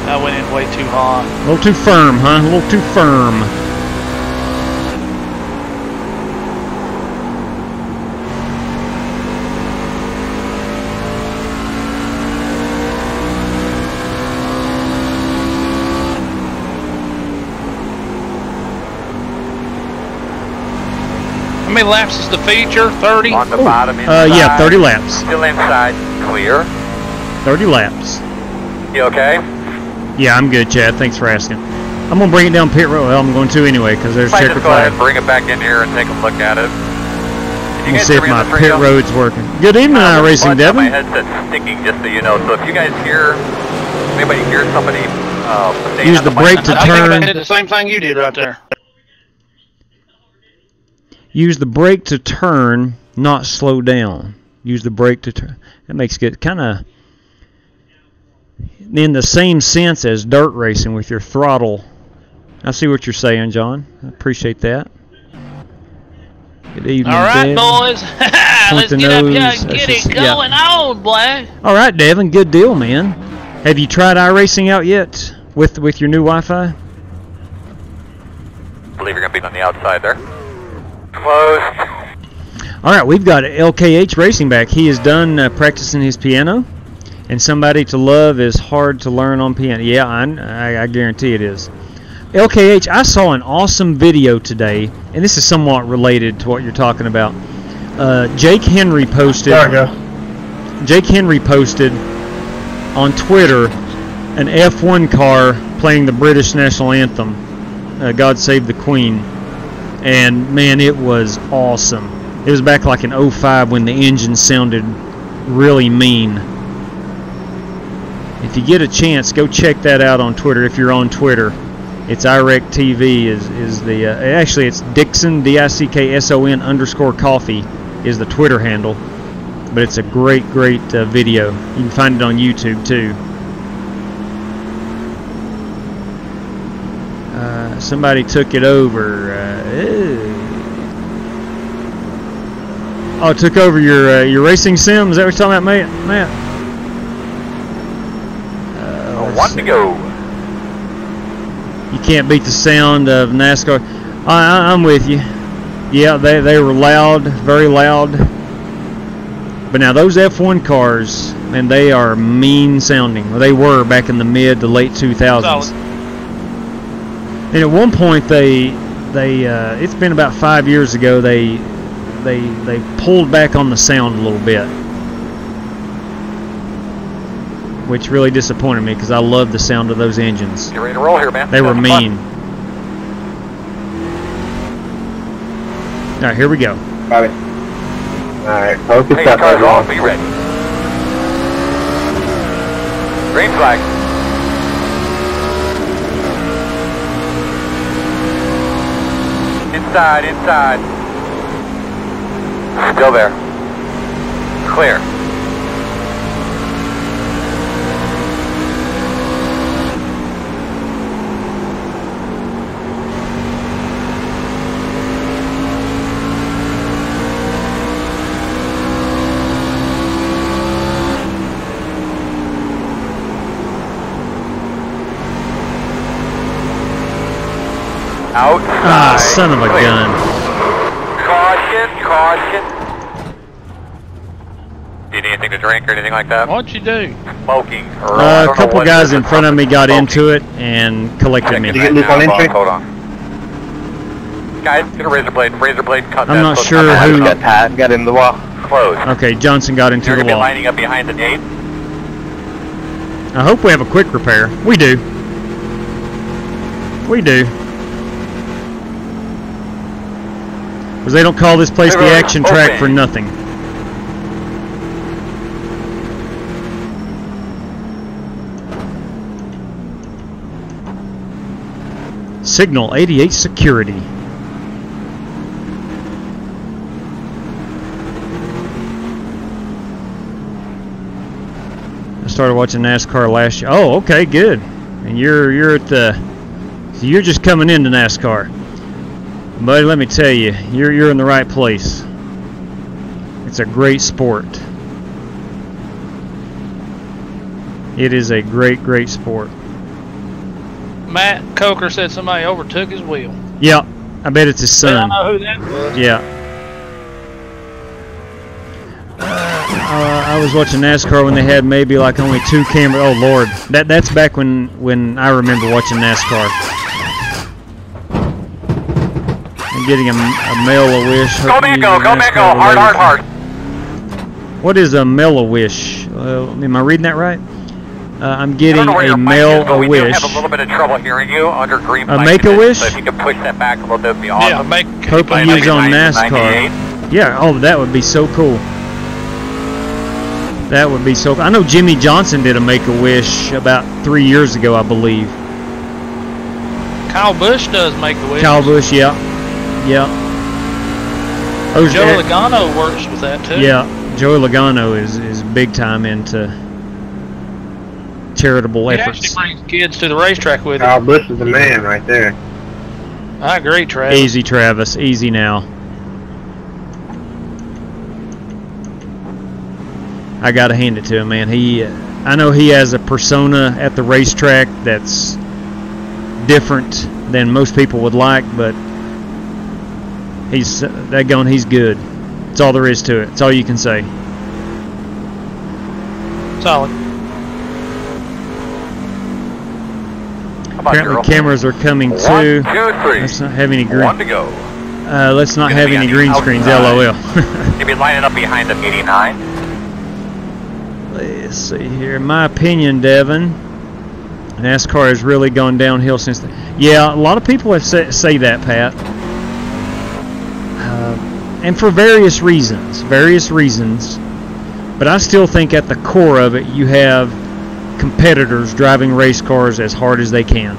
I went in way too hot. A little too firm, huh? A little too firm. many laps is the feature? 30? On the bottom inside. Yeah, 30 laps. Still inside. Clear. 30 laps. You okay? Yeah, I'm good, Chad. Thanks for asking. I'm going to bring it down pit road. Well, I'm going to anyway, because there's Might checker just go ahead flag. and bring it back in here and take a look at it. Did you We'll guys see hear if me on my the pit radio? road's working. Good evening, iRacing, My Devin. headset's sticking, just so you know. So if you guys hear, anybody hear somebody saying Use on the brake to I think I turn. did the same thing you did right there. Use the brake to turn, not slow down. Use the brake to turn. That makes it kind of in the same sense as dirt racing with your throttle. I see what you're saying, John. I appreciate that. Good evening, All right, Devin. boys. Let's the get up nose. here That's and get just- it going on, boy. All right, Devin. Good deal, man. Have you tried iRacing out yet with your new Wi-Fi? I believe you're going to be on the outside there. Closed. All right, we've got LKH Racing back. He is done practicing his piano, and Somebody to Love is hard to learn on piano. Yeah, I guarantee it is. LKH, I saw an awesome video today, and this is somewhat related to what you're talking about. Jake Henry posted. There we go. Jake Henry posted on Twitter an F1 car playing the British national anthem, "God Save the Queen," and man, it was awesome. It was back like in '05 when the engine sounded really mean. If you get a chance, go check that out on Twitter. If you're on Twitter, it's iRec TV is the actually it's Dixon DICKSON _coffee is the Twitter handle, but it's a great video. You can find it on YouTube too. Somebody took it over. Took over your racing sim. Is that what you're talking about, Matt? One to go. You can't beat the sound of NASCAR. I'm with you. Yeah, they were loud, very loud. But now those F1 cars, man, they are mean sounding. Well, they were back in the mid to late 2000s. And at one point they it's been about 5 years ago, they pulled back on the sound a little bit, which really disappointed me because I love the sound of those engines. Get ready to roll here, man. They were mean. All right, here we go. Got it. Alright, focus Hey, up, car's everyone. off. Be ready. Green flag. Inside. Still there. Clear. Outside. Ah, son of a Clear. gun. Caution. Do you need anything to drink or anything like that? What'd you do? Smoking. Or A couple guys in front of me got into it and collected me. Did you get loop on entry? Hold on. Guys, get a razor blade cut that. I'm not so sure the who- Got tied, got in the wall. Closed. Okay, Johnson got into You're the going to be wall. lining up behind the gate. I hope we have a quick repair. We do. Because they don't call this place the action track for nothing. Signal 88 security. I started watching NASCAR last year. Oh, okay, good. And you're at the, so you're just coming into NASCAR. Buddy, let me tell you, you're in the right place. It's a great sport. It is a great sport. Matt Coker said somebody overtook his wheel. Yeah, I bet it's his I son. don't know who that was. Yeah. I was watching NASCAR when they had maybe like only 2 cameras. Oh Lord, that's back when I remember watching NASCAR. And getting a mail-a-wish. Go Mango, go Mango, hard, hard, hard. What is a mail-a-wish? Am I reading that right? I'm getting a We mail-a-wish. have a little bit of trouble hearing you under green. A make-a-wish? So if you could push that back a little bit, it'd be awesome. Yeah, Hope you use on NASCAR. Yeah, oh, that would be so cool. That would be so cool. I know Jimmy Johnson did a make-a-wish about 3 years ago, I believe. Kyle Busch does make-a-wish. Kyle Busch, yeah. Yeah. Joe Logano works with that, too. Yeah, Joey Logano is big time into charitable efforts. He actually brings kids to the racetrack with him. Kyle Busch is the man right there. I agree, Travis. Easy, Travis. Easy now. I gotta hand it to him, man. I know he has a persona at the racetrack that's different than most people would like, but he's good. That's all there is to it. That's all you can say. Solid. Apparently cameras are coming too. 1, 2, 3. Let's not have any green. 1 to go. Let's not have any green screens. LOL. You'll be lining up behind the 89. Let's see here. In my opinion, Devin, NASCAR has really gone downhill since then. Yeah, a lot of people have say that, Pat. And for various reasons. But I still think at the core of it, you have competitors driving race cars as hard as they can.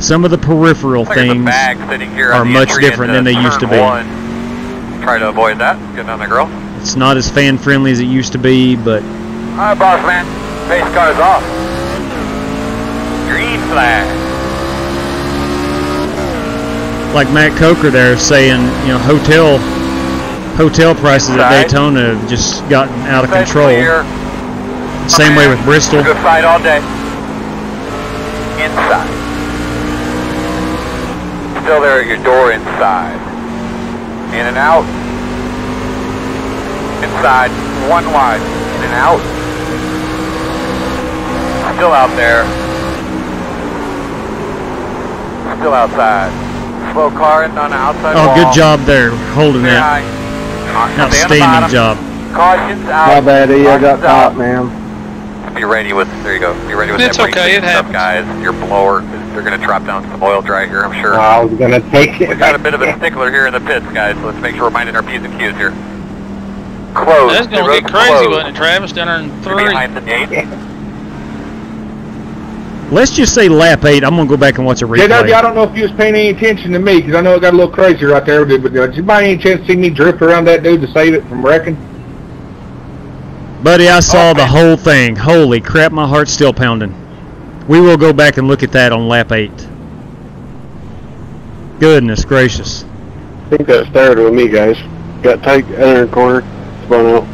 Some of the peripheral things are much different than they used to be. Try to avoid that. Get on the girl. It's not as fan-friendly as it used to be, but... Alright, boss man. Pace car's off. Green flag. Like Matt Coker there saying, you know, hotel prices at Daytona have just gotten out of control. Same way with Bristol. Good fight all day. Inside. Still there at your door inside. In and out. Inside. 1 wide. In and out. Still out there. Still outside. Slow car and on the outside wall. Oh, good job there, holding that. Outstanding job. Cautions out. My bad, I got caught, man. Be ready with, there you go. Be ready with it's that okay, it happens. Guys. Your blower, they're going to drop down some oil dry here, I'm sure. I was going to take it. We got a bit of a stickler here in the pits, guys. So let's make sure we're minding our P's and Q's here. Close. That's going to get crazy, wasn't it, Travis? Down there in 3. Behind the gate. Let's just say lap 8. I'm going to go back and watch a replay. JW, I don't know if you was paying any attention to me, because I know it got a little crazy right there, but did you by any chance see me drift around that dude to save it from wrecking? Buddy, I saw the whole thing. Holy crap, my heart's still pounding. We will go back and look at that on lap 8. Goodness gracious. I think that started with me, guys. Got tight, enter corner, spun out.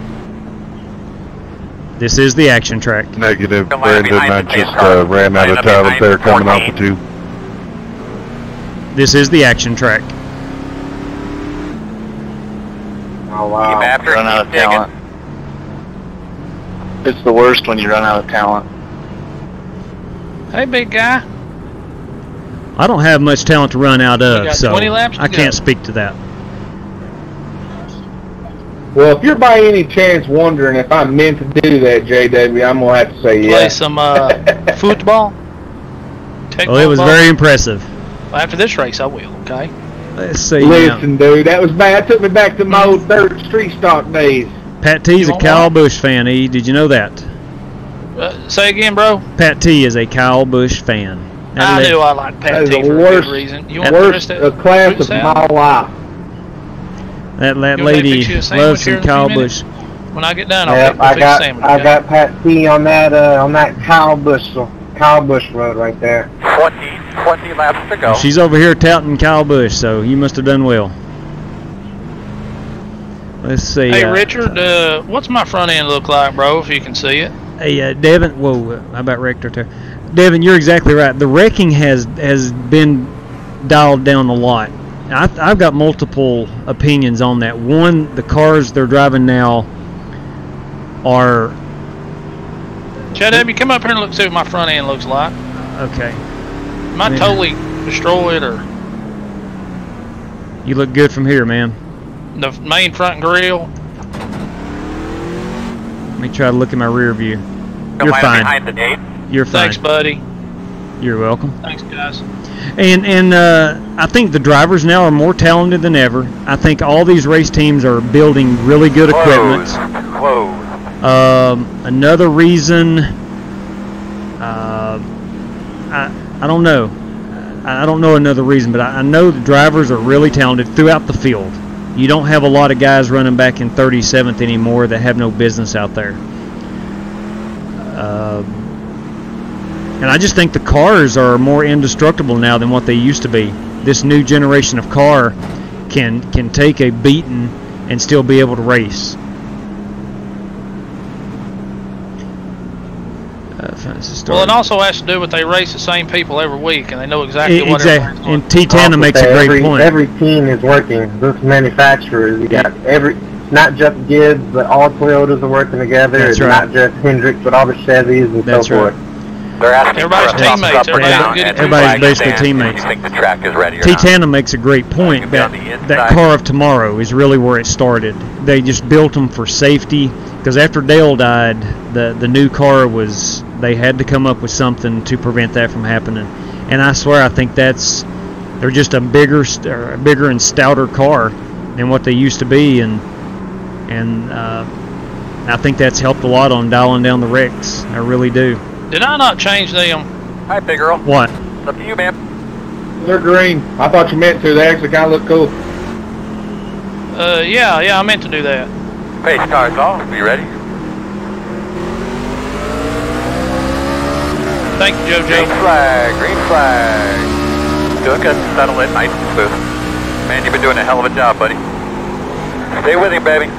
This is the action track. Negative, Brandon. I just ran out of time there coming off the 2. This is the action track. Oh, wow. After run out of talent. It's the worst when you run out of talent. Hey, big guy. I don't have much talent to run out of, so 20 laps to I can't go. speak to that. Well, if you're by any chance wondering if I meant to do that, JW, I'm going to have to say Play yeah. some football. Well, it was very impressive. Well, after this race, I will, okay? Let's see. Listen, dude, that was bad. It took me back to my old dirt street stock days. Pat T's a Kyle Busch fan, E. Did you know that? Say again, bro. Pat T is a Kyle Busch fan. I knew I liked Pat T for a good reason. You want worst class of my life. That lady loves some Kyle Busch. When I get done, I'll fix a sandwich. I got Pat T on that Kyle Busch road right there. 20 laps to go. She's over here touting Kyle Busch, so you must have done well. Let's see. Hey, Richard, what's my front end look like, bro, if you can see it? Hey, Devin, whoa, how about Rector too? Devin, you're exactly right. The wrecking has been dialed down a lot. I've got multiple opinions on that. One, the cars they're driving now are... JW, come up here and see what my front end looks like. Okay. Am I totally destroyed, or... You look good from here, man. The main front grille. Let me try to look in my rear view. You're fine. Behind the gate. You're fine. Thanks, buddy. You're welcome. Thanks, guys. And I think the drivers now are more talented than ever. I think all these race teams are building really good equipment. Another reason, I don't know. I don't know another reason, but I know the drivers are really talented throughout the field. You don't have a lot of guys running back in 37th anymore that have no business out there. And I just think the cars are more indestructible now than what they used to be. This new generation of car can take a beating and still be able to race. Well, it also has to do with they race the same people every week, and they know exactly what everybody's doing. And T-Tana makes a great point. Every team is working. Those manufacturers, you got not just Gibbs, but all Toyotas are working together. That's it's right. Not just Hendricks, but all the Chevys and That's so forth. right. They're asking everybody's for a thumbs teammates. up or down, and Everybody's basically stand teammates. if you think the track is ready or T-Tana makes a great point that that car of tomorrow is really where it started. They just built them for safety because after Dale died, the new car was, they had to come up with something to prevent that from happening. And I swear, I think they're just a bigger and stouter car than what they used to be, and I think that's helped a lot on dialing down the wrecks. I really do. Did I not change them? Hi, big girl. What? It's up to you, man. They're green. I thought you meant to. They actually kind of look cool. Yeah, I meant to do that. Pace car's off. Are you ready? Thank you, JoJo. Green flag. Green flag. Doing good. Settle it. Nice and smooth. Man, you've been doing a hell of a job, buddy. Stay with him, baby.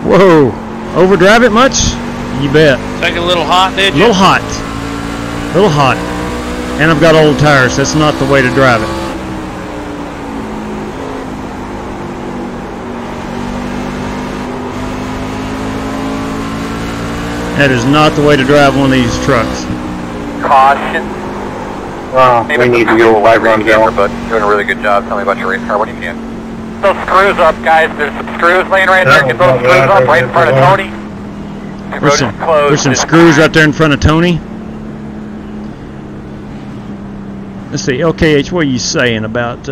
Whoa! Overdrive it much? You bet. Take it a little hot, did you? Little hot. Little hot. And I've got old tires. That's not the way to drive it. That is not the way to drive one of these trucks. Caution. Well, we need to go white run down. But you're doing a really good job. Tell me about your race car. What do you can? Those screws up, guys. There's some screws laying right there. Get those screws up right in front of Tony. There's some screws right there in front of Tony. Let's see, LKH, what are you saying about,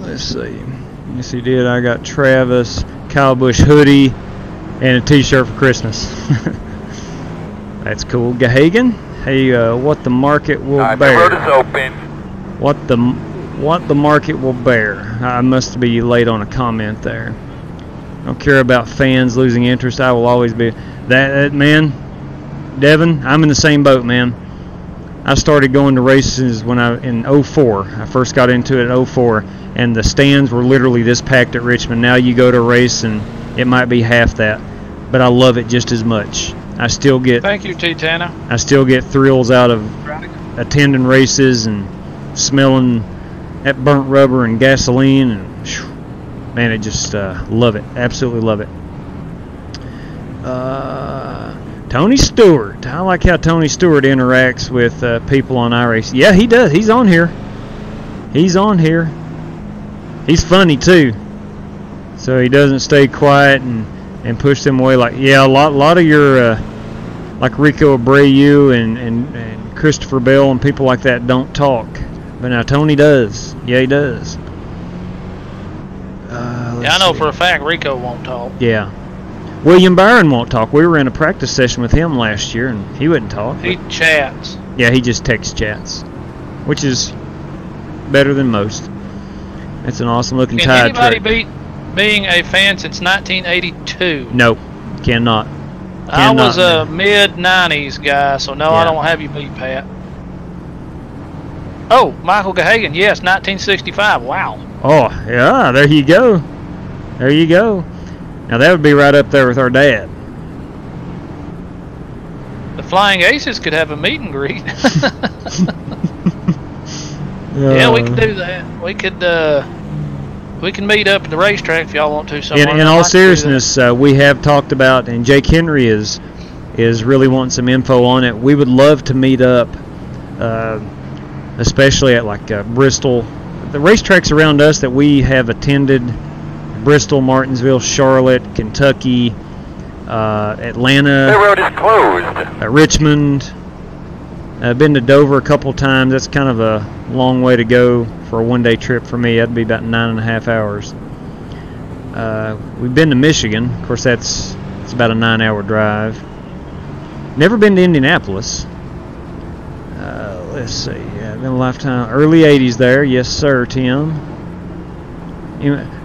let's see, I got Travis, Kyle Busch hoodie, and a t-shirt for Christmas. That's cool. Gahagan, hey, what the market will bear. The road is open. What the market will bear. I must be late on a comment there. I don't care about fans losing interest. I will always be that man. Devin, I'm in the same boat, man. I started going to races when in 04. I first got into it in 04, and the stands were literally this packed at Richmond. Now you go to a race and it might be half that, but I love it just as much. I still get. Thank you, T-Tana. I still get thrills out of attending races and smelling that burnt rubber and gasoline, and whew, man, I just love it. Absolutely love it. Tony Stewart. I like how Tony Stewart interacts with people on iRacing. Yeah, he does. He's on here. He's on here. He's funny too. So he doesn't stay quiet and push them away. Like, yeah, a lot of your like Rico Abreu and Christopher Bell and people like that don't talk. But now Tony does. Yeah, he does. Yeah, I know for a fact Rico won't talk. Yeah. William Byron won't talk. We were in a practice session with him last year, and he wouldn't talk. He chats. Yeah, he just text chats, which is better than most. That's an awesome-looking tide track. Can anybody beat being a fan since 1982? No, cannot. I was a mid-90s guy, so no, yeah. I don't have you beat, Pat. Oh, Michael Gahagan, yes, 1965. Wow. Oh, yeah, there you go. There you go. Now that would be right up there with our dad. The Flying Aces could have a meet and greet. Yeah, we could do that. We could We can meet up at the racetrack if y'all want to. In all seriousness, we have talked about, and Jake Henry is really wanting some info on it. We would love to meet up, especially at like Bristol. The racetracks around us that we have attended: Bristol, Martinsville, Charlotte, Kentucky, Atlanta. The road is closed. Richmond. I've been to Dover a couple times. That's kind of a long way to go for a one-day trip for me. That'd be about 9.5 hours. We've been to Michigan. Of course, it's about a 9-hour drive. Never been to Indianapolis. Let's see. Yeah, been a lifetime. Early 80s there. Yes, sir, Tim.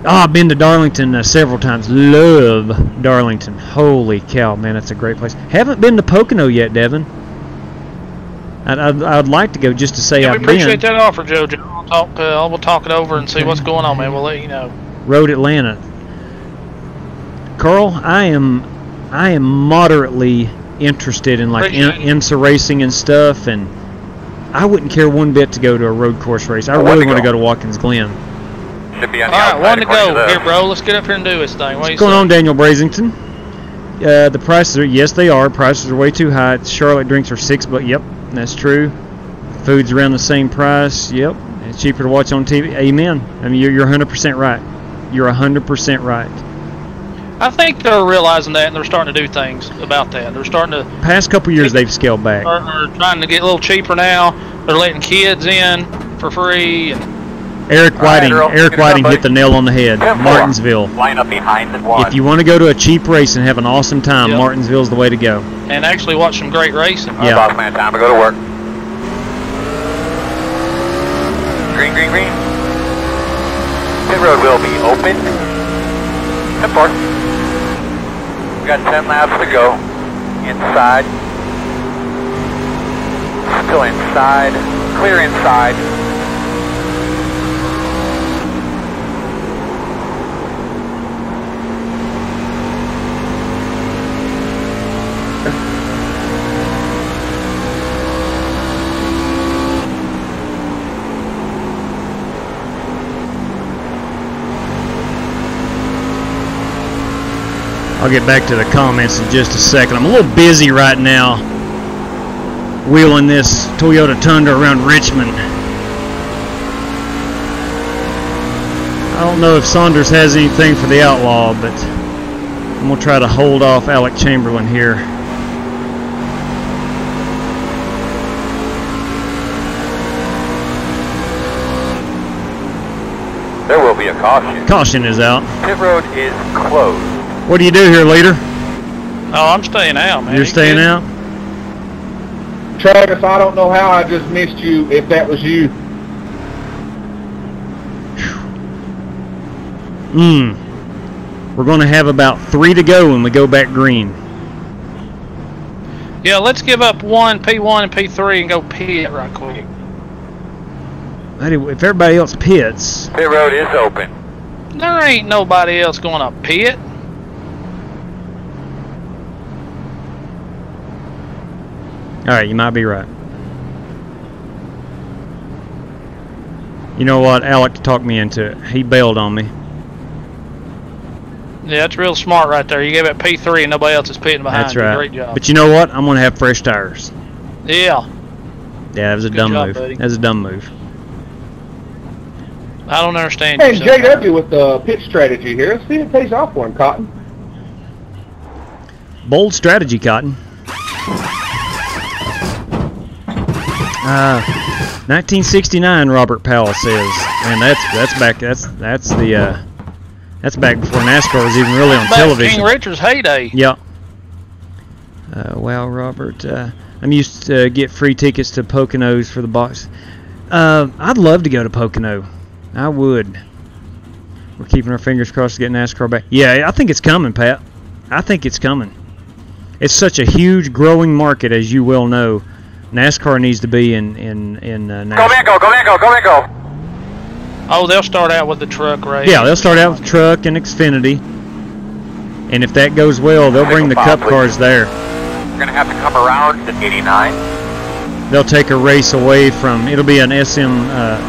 I've been to Darlington several times. Love Darlington. Holy cow, man, that's a great place. Haven't been to Pocono yet, Devin. I'd like to go just to say I've been. We appreciate that offer, JoJo. We'll talk it over and see what's going on, man. We'll let you know. Road Atlanta. Carl, I am moderately interested in like IMSA racing and stuff, and I wouldn't care one bit to go to a road course race. I really want to go to Watkins Glen. Should be on all right, one to go. Here, bro. Let's get up here and do this thing. What's going on, Daniel Brazington? The prices are, yes, they are. Prices are way too high. Charlotte drinks are $6, yep, that's true. Food's around the same price, yep. It's cheaper to watch on TV. Amen. I mean, you're 100% right. You're 100% right. I think they're realizing that, and they're starting to do things about that. They're starting to. Past couple years, they've scaled back. They're trying to get a little cheaper now. They're letting kids in for free. And Eric Whiting hit the nail on the head. Martinsville. Line up behind the one. If you want to go to a cheap race and have an awesome time, Martinsville's the way to go. And actually watch some great racing. Yeah. Boss man, time to go to work. Green, green, green. Pit road will be open. 10-4. We got 10 laps to go. Inside. Still inside. Clear inside. I'll get back to the comments in just a second. I'm a little busy right now wheeling this Toyota Tundra around Richmond. I don't know if Saunders has anything for the Outlaw, but I'm going to try to hold off Alec Chamberlain here. There will be a caution. Caution is out. Pit road is closed. What do you do here, leader? Oh, I'm staying out, man. You're staying out? Travis, I don't know how I just missed you if that was you. We're going to have about 3 to go when we go back green. Yeah, let's give up P1 and P3 and go pit right quick. If everybody else pits. Pit road is open. There ain't nobody else going to pit. Alright, you might be right. You know what? Alec talked me into it. He bailed on me. Yeah, that's real smart right there. You gave it P3 and nobody else is pitting behind That's you. right. Great job. But you know what? I'm going to have fresh tires. Yeah. Yeah, that was a dumb move. That was a dumb move. I don't understand Hey, you. JW with the pit strategy here. Let's see if it pays off for him, Cotton. Bold strategy, Cotton. 1969, Robert Powell says, and that's back before NASCAR was even really on television. King Richard's heyday. Yeah. Wow, Robert. I'm used to get free tickets to Poconos for the box. I'd love to go to Pocono. I would. We're keeping our fingers crossed to get NASCAR back. Yeah, I think it's coming, Pat. I think it's coming. It's such a huge, growing market, as you well know. NASCAR needs to be in NASCAR. Go. Oh, they'll start out with the truck race. Yeah, they'll start out with truck and Xfinity. And if that goes well, they'll bring the Cup cars there. We're going to have to come around to 89. They'll take a race away from, it'll be an SMI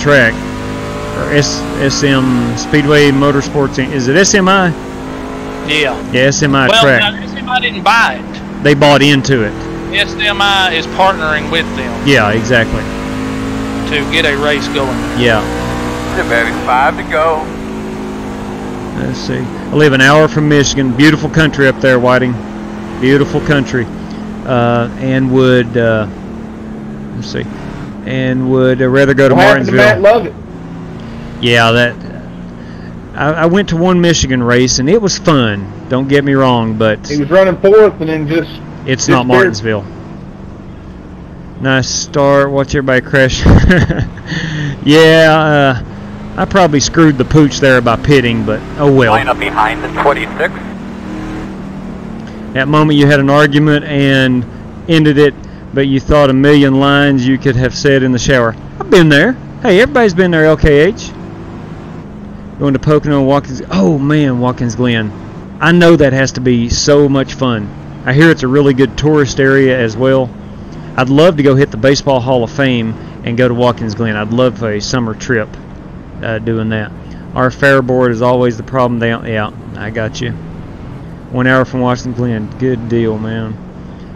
track. or SM Speedway Motorsports. Is it SMI? Yeah. Yeah, SMI track. Well, no, SMI didn't buy it. They bought into it. SMI is partnering with them. Yeah, exactly. To get a race going. Yeah. Baby, 5 to go. Let's see. I live an hour from Michigan. Beautiful country up there, Whiting. Beautiful country. And would let's see. And would rather go to Martinsville. Matt love it. Yeah, that. I went to one Michigan race and it was fun. Don't get me wrong, but he was running fourth and then just. It's not Martinsville. Nice start. Watch everybody crash. Yeah, I probably screwed the pooch there by pitting, but oh well. Line up behind the 26. That moment you had an argument and ended it, but you thought a million lines you could have said in the shower. I've been there. Hey, everybody's been there, LKH. Going to Pocono, Watkins. Oh, man, Watkins Glen. I know that has to be so much fun. I hear it's a really good tourist area as well. I'd love to go hit the Baseball Hall of Fame and go to Watkins Glen. I'd love a summer trip doing that. Our fare board is always the problem. Yeah, I got you. 1 hour from Watkins Glen. Good deal, man.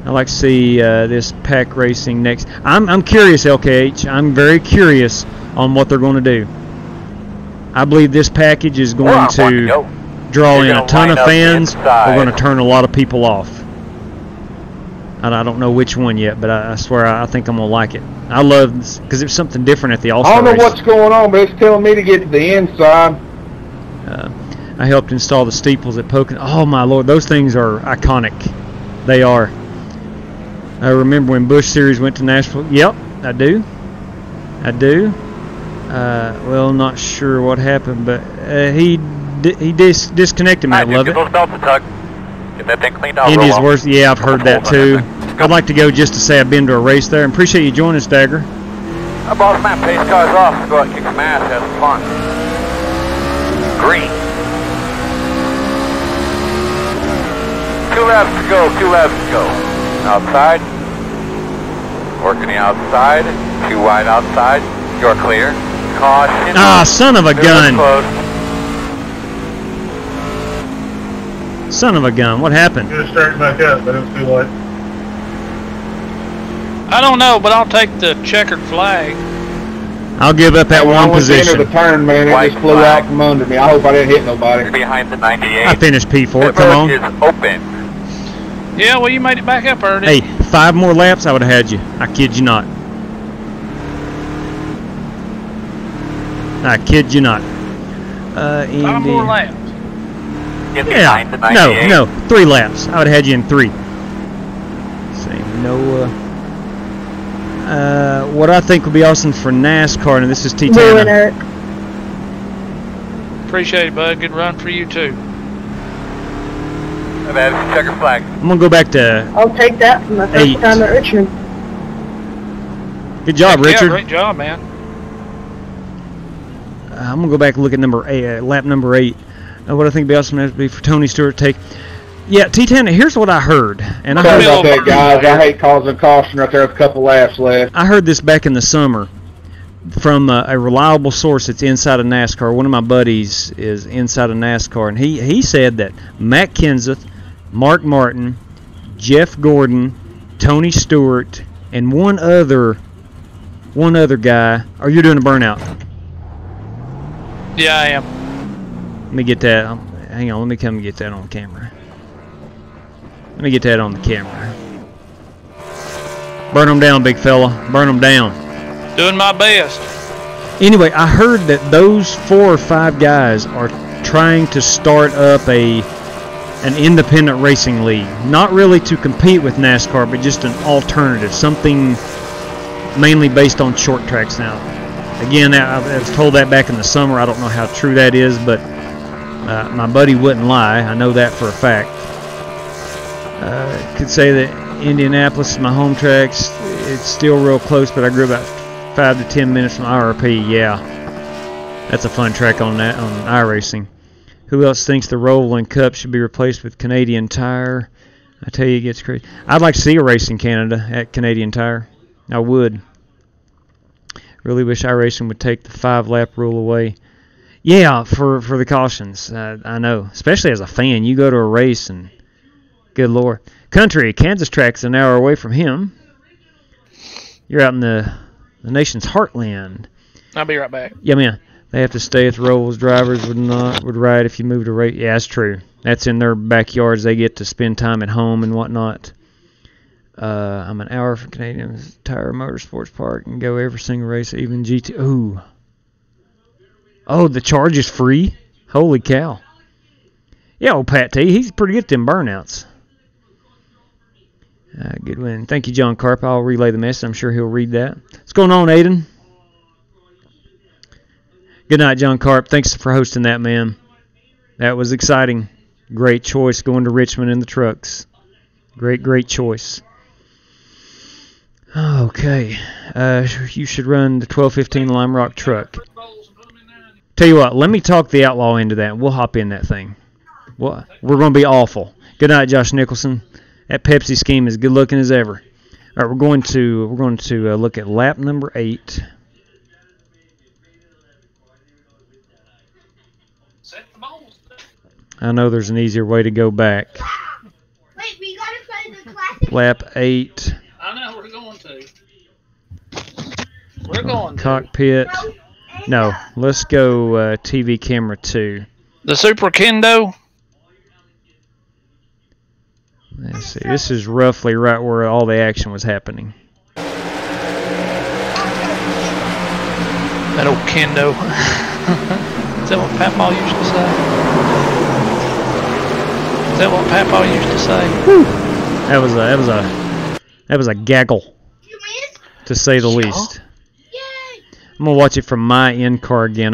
I'd like to see this pack racing next. I'm curious, LKH. I'm very curious on what they're going to do. I believe this package is going to draw in a ton of fans. We're going to turn a lot of people off. I don't know which one yet, but I swear I think I'm going to like it. I love this because it's something different at the All-Star I don't know race. what's going on, but it's telling me to get to the inside. I helped install the steeples at Pocono. Oh, my Lord. Those things are iconic. They are. I remember when Busch Series went to Nashville. Yep, I do. I do. Well, not sure what happened, but he disconnected me. I love it. Get that thing cleaned out. Indy's worst. Yeah, I've heard that too. I'd like to go just to say I've been to a race there. And appreciate you joining us, Dagger. Boss man, pace cars off. Go out and kick some ass. Have some fun. Green. 2 laps to go. 2 laps to go. Outside. Working the outside. 2 wide outside. You're clear. Caution. Ah, son of a gun. Close. Son of a gun. What happened? It started back up, but it was too late. I don't know, but I'll take the checkered flag. I'll give up that one position. The turn, man, it just flew out from under me. I hope I didn't hit nobody. Behind the 98. I finished P4. Come on. Is open. Yeah, well, you made it back up early. Hey, 5 more laps, I would have had you. I kid you not. I kid you not. 5 more laps. Yeah, no, 3 laps. I would have had you in 3. Same, no. What I think would be awesome for NASCAR, and this is T-Tana. Appreciate it, bud. Good run for you too. That's checker flag. I'm gonna go back to. I'll take that from the first 8. time at Richmond. Good job, Richard. Yeah, great job, man. I'm gonna go back and look at number 8, lap number 8. What I think would be awesome would be for Tony Stewart to take. Yeah, T-Tana, here's what I heard. And Sorry about that, guys. I hate causing caution right there with a couple laps left. I heard this back in the summer from a reliable source that's inside of NASCAR. One of my buddies is inside of NASCAR, and he said that Matt Kenseth, Mark Martin, Jeff Gordon, Tony Stewart, and one other guy. Are you doing a burnout? Yeah, I am. Let me get that. Hang on, let me come and get that on camera. Let me get that on the camera. Burn them down, big fella. Burn them down. Doing my best. Anyway, I heard that those 4 or 5 guys are trying to start up an independent racing league. Not really to compete with NASCAR, but just an alternative. Something mainly based on short tracks now. Again, I was told that back in the summer. I don't know how true that is, but my buddy wouldn't lie. I know that for a fact. Could say that Indianapolis is my home tracks. It's still real close, but I grew about 5 to 10 minutes from IRP. Yeah, that's a fun track on iRacing. Who else thinks the Rolling Cup should be replaced with Canadian Tire? I tell you, it gets crazy. I'd like to see a race in Canada at Canadian Tire. I would. Really wish iRacing would take the 5-lap rule away. Yeah, for the cautions. I know. Especially as a fan. You go to a race and, good Lord. Country, Kansas track's an hour away from him. You're out in the nation's heartland. I'll be right back. Yeah, man. They have to stay at the Robles. Drivers would ride if you moved to race. Yeah, that's true. That's in their backyards. They get to spend time at home and whatnot. I'm an hour from Canadian Tire Motorsports Park and go every single race, even GT. Ooh. Oh, the charge is free? Holy cow. Yeah, old Pat T, he's pretty good at them burnouts. Good win. Thank you, John Carp. I'll relay the message. I'm sure he'll read that. What's going on, Aiden? Good night, John Carp. Thanks for hosting that, man. That was exciting. Great choice going to Richmond in the trucks. Great choice. Okay. You should run the 1215 Lime Rock truck. Tell you what, let me talk the Outlaw into that, and we'll hop in that thing. We're going to be awful. Good night, Josh Nicholson. That Pepsi scheme is good looking as ever. All right, we're going to look at lap number 8. I know there's an easier way to go back. Wait, we gotta play the classic. Lap 8. I know we're going to. We're going to. Cockpit. No, let's go TV camera 2. The Super Kendo. Let's see. This is roughly right where all the action was happening. That old Kendo. Is that what Papaw used to say? Is that what Papaw used to say? Whew. That was a gaggle, to say the least. I'm gonna watch it from my end car again.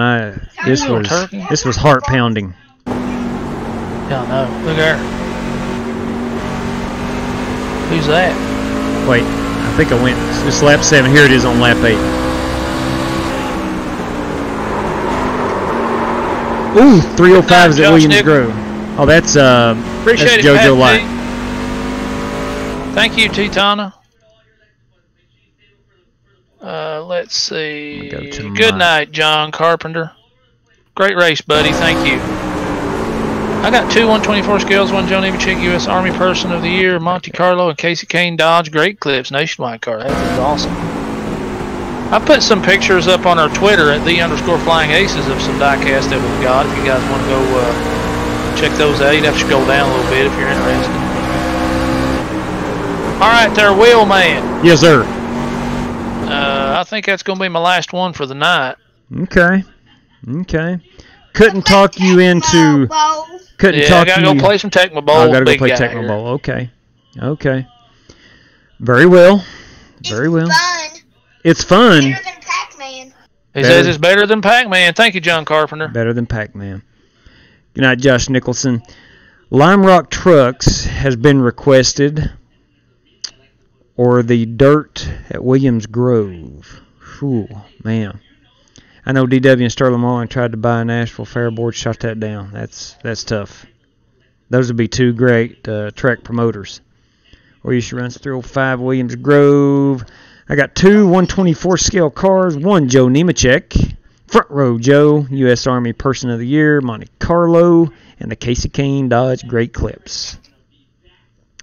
This was heart pounding. Yeah, I know. Look at her. Who's that? Wait, I think I went. It's lap 7. Here it is on lap 8. Ooh, 305 is at Williams Grove. Oh, that's Appreciate that's JoJo it, Light. Thank you, Titana. Let's see. Good night, John Carpenter. Great race, buddy. Thank you. I got 2 124 scales, 1 Joe Nemechek, U.S. Army Person of the Year, Monte Carlo, and Casey Kane Dodge. Great clips, nationwide car. That was awesome. I put some pictures up on our Twitter at _Flying Aces of some diecast that we've got. If you guys want to go check those out, you'd have to scroll down a little bit if you're interested. All right, there, Wheel Man. Yes, sir. I think that's going to be my last one for the night. Okay. Couldn't talk you into. Couldn't talk I gotta go play some Tecmo Bowl. I gotta go play Tecmo Bowl. Okay. Very well. It's fun. Better than Pac-Man. He says it's better than Pac-Man. Thank you, John Carpenter. Better than Pac-Man. Good night, Josh Nicholson. Lime Rock Trucks has been requested, or the dirt at Williams Grove. Ooh, man. I know DW and Sterling Marlin tried to buy a Nashville Fairboard, shot that down. That's tough. Those would be 2 great track promoters. Or you should run 305 Williams Grove. I got 2 124 scale cars, 1 Joe Nemechek, Front Row Joe, U.S. Army Person of the Year, Monte Carlo, and the Casey Kane Dodge Great Clips.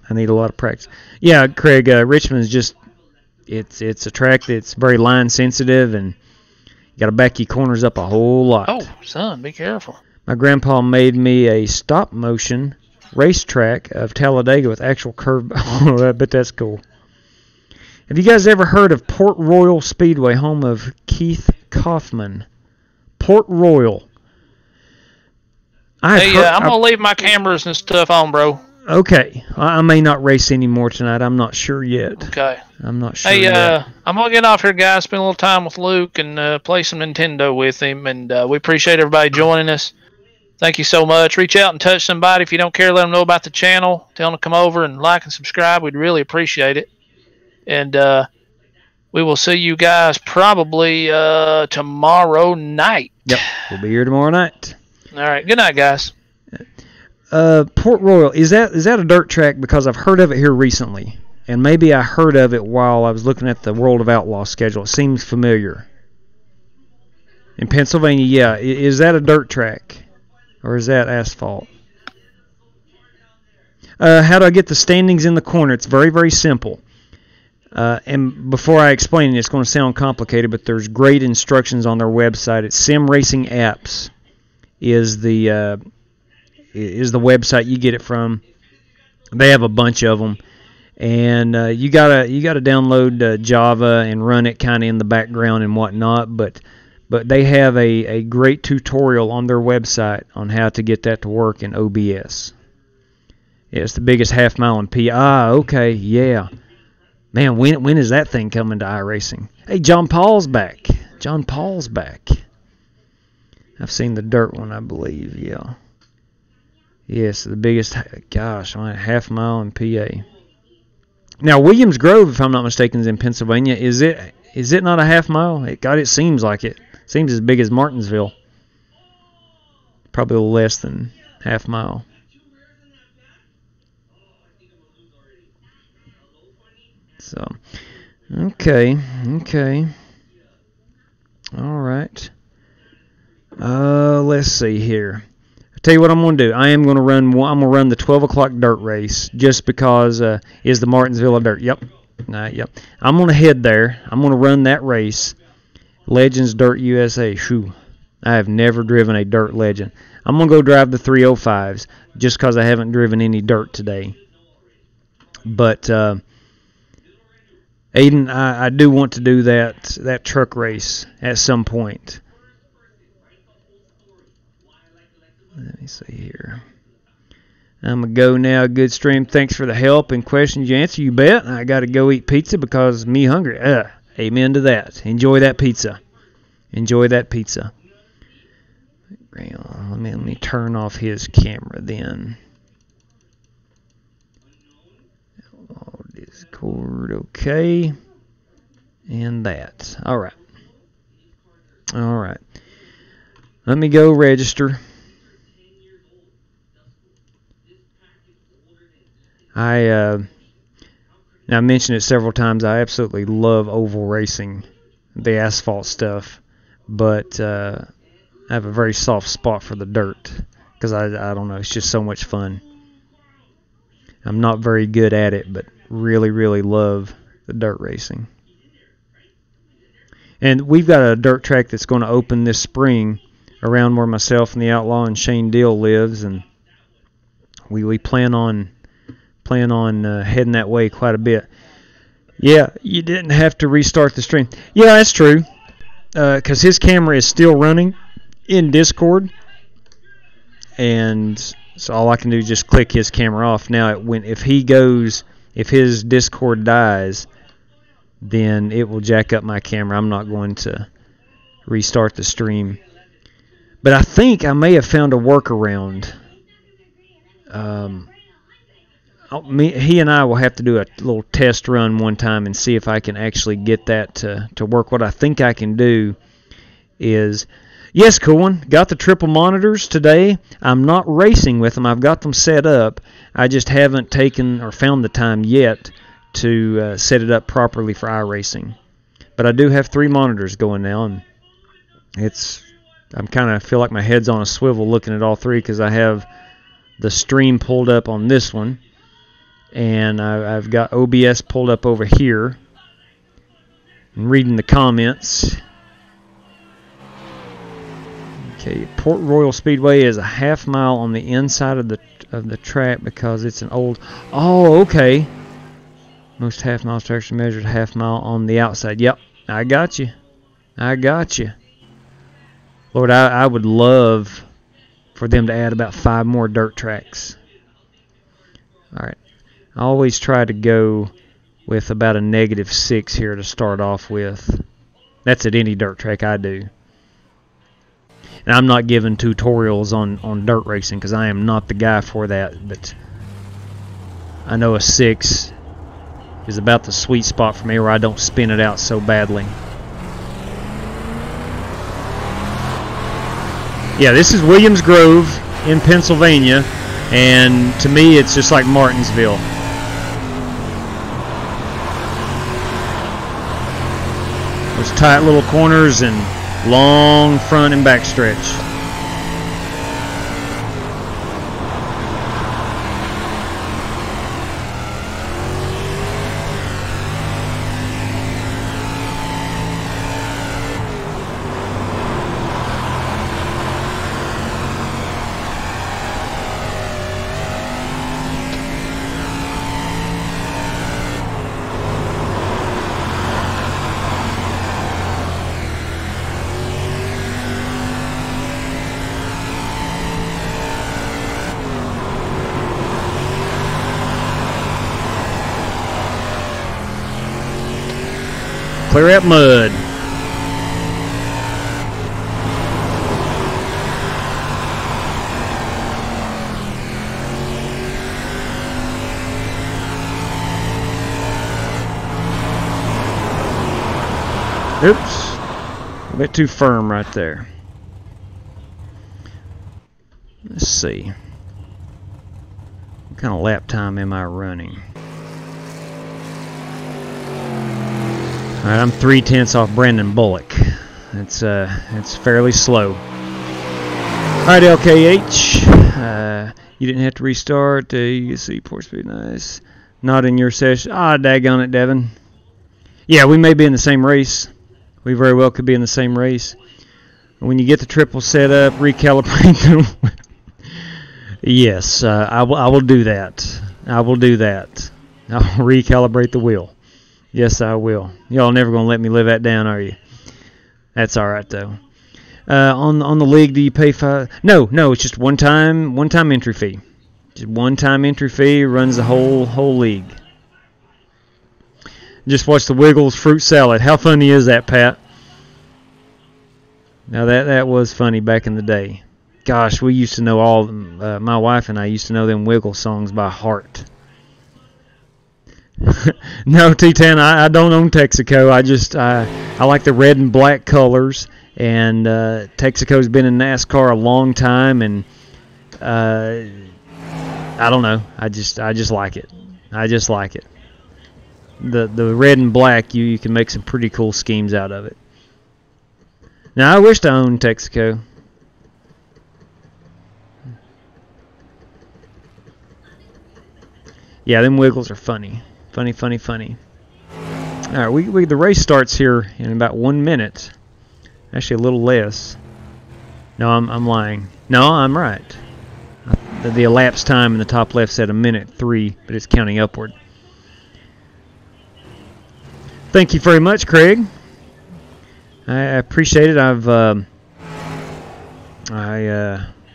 I need a lot of practice. Yeah, Craig, Richmond's just, it's a track that's very line sensitive, and you got to back your corners up a whole lot. Oh, son, be careful. My grandpa made me a stop-motion racetrack of Talladega with actual curve. Oh, I bet that's cool. Have you guys ever heard of Port Royal Speedway, home of Keith Kaufman? Port Royal. I'm going to leave my cameras and stuff on, bro. Okay. I may not race anymore tonight. I'm not sure yet. Okay. I'm not sure yet. I'm going to get off here, guys. Spend a little time with Luke and play some Nintendo with him. And we appreciate everybody joining us. Thank you so much. Reach out and touch somebody. If you don't care, let them know about the channel. Tell them to come over and like and subscribe. We'd really appreciate it. And we will see you guys probably tomorrow night. Yep. We'll be here tomorrow night. All right. Good night, guys. Port Royal, is that a dirt track? Because I've heard of it here recently, and maybe I heard of it while I was looking at the World of Outlaw schedule. It seems familiar. In Pennsylvania, yeah. Is that a dirt track? Or is that asphalt? How do I get the standings in the corner? It's very, very simple. And before I explain it, it's going to sound complicated, but there's great instructions on their website. It's Sim Racing Apps is the website you get it from. They have a bunch of them, and you gotta download Java and run it kind of in the background and whatnot. But they have a great tutorial on their website on how to get that to work in OBS. Yeah, it's the biggest half mile in P. Okay, yeah. Man, when is that thing coming to iRacing? Hey, John Paul's back. John Paul's back. I've seen the dirt one, I believe, yeah. Yes, the biggest, gosh, half mile in PA. Now, Williams Grove, if I'm not mistaken, is in Pennsylvania. Is it not a half mile? It seems like it. Seems as big as Martinsville. Probably a little less than half mile. So, okay. All right. Let's see here. I'll tell you what I'm going to do. I'm going to run the 12 o'clock dirt race just because is the Martinsville a dirt? Yep. Yep. I'm going to head there. I'm going to run that race. Legends Dirt USA. Shoo. I have never driven a dirt legend. I'm going to go drive the 305s just because I haven't driven any dirt today. But Aiden, I do want to do that truck race at some point. Let me see here. I'm going to go now. Good stream. Thanks for the help and questions you answer. You bet. I got to go eat pizza because me hungry. Amen to that. Enjoy that pizza. Enjoy that pizza. Let me turn off his camera then. Discord, okay. And that. All right. Let me go register. I mentioned it several times. I absolutely love oval racing, the asphalt stuff, but I have a very soft spot for the dirt because I don't know, it's just so much fun. I'm not very good at it, but really, really love the dirt racing. And we've got a dirt track that's going to open this spring around where myself and the Outlaw and Shane Deal lives, and we plan on heading that way quite a bit. Yeah, you didn't have to restart the stream. Yeah, that's true, because his camera is still running in Discord, and so all I can do is just click his camera off. Now, if his Discord dies, then it will jack up my camera. I'm not going to restart the stream. But I think I may have found a workaround. He and I will have to do a little test run one time and see if I can actually get that to work. What I think I can do is, yes, Cohen, got the triple monitors today. I'm not racing with them. I've got them set up. I just haven't taken or found the time yet to set it up properly for iRacing. But I do have 3 monitors going now, and I'm kind of feel like my head's on a swivel looking at all 3 because I have the stream pulled up on this one, and I've got OBS pulled up over here. I'm reading the comments. Okay, Port Royal Speedway is a half mile on the inside of the track because it's an old. Oh, okay. Most half mile tracks are measured half mile on the outside. Yep, I got you. Lord, I would love for them to add about 5 more dirt tracks. All right, I always try to go with about a -6 here to start off with. That's at any dirt track I do. And I'm not giving tutorials on dirt racing because I am not the guy for that, but I know a 6 is about the sweet spot for me where I don't spin it out so badly. Yeah, this is Williams Grove in Pennsylvania, and to me it's just like Martinsville. Those tight little corners and Long front and back stretch. Clear that mud. Oops. A bit too firm right there. Let's see. What kind of lap time am I running? Alright, I'm 3/10 off Brandon Bullock. It's fairly slow. Alright, LKH. You didn't have to restart. You can see port speed, nice. Not in your session. Ah, daggone it, Devin. Yeah, we may be in the same race. We very well could be in the same race. When you get the triple set up, recalibrate them. Yes, I will do that. I will do that. I'll recalibrate the wheel. Yes, I will. Y'all never gonna let me live that down, are you? That's all right though. On the league, do you pay $5? No, it's just one time entry fee. Just one time entry fee runs the whole league. Just watch the Wiggles fruit salad. How funny is that, Pat? Now that was funny back in the day. Gosh, we used to know all. My wife and I used to know them Wiggles songs by heart. No, T10, I don't own Texaco. I like the red and black colors, and Texaco's been in NASCAR a long time, and I don't know. I just like it. I just like it. The red and black, you can make some pretty cool schemes out of it. Now I wished I owned Texaco. Yeah, them Wiggles are funny. Funny. All right, the race starts here in about 1 minute. Actually, a little less. No, I'm lying. No, I'm right. The elapsed time in the top left said 1:03, but it's counting upward. Thank you very much, Craig. I appreciate it. I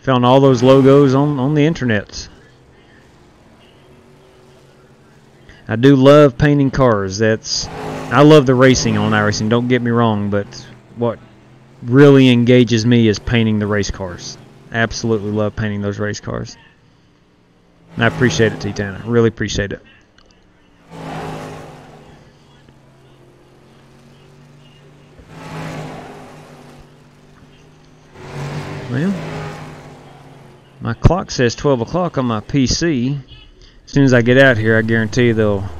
found all those logos on the internet. I do love painting cars. I love the racing on iRacing, don't get me wrong, but what really engages me is painting the race cars. Absolutely love painting those race cars. And I appreciate it, T-Tana. Really appreciate it. Well, my clock says 12 o'clock on my PC. As soon as I get out here, I guarantee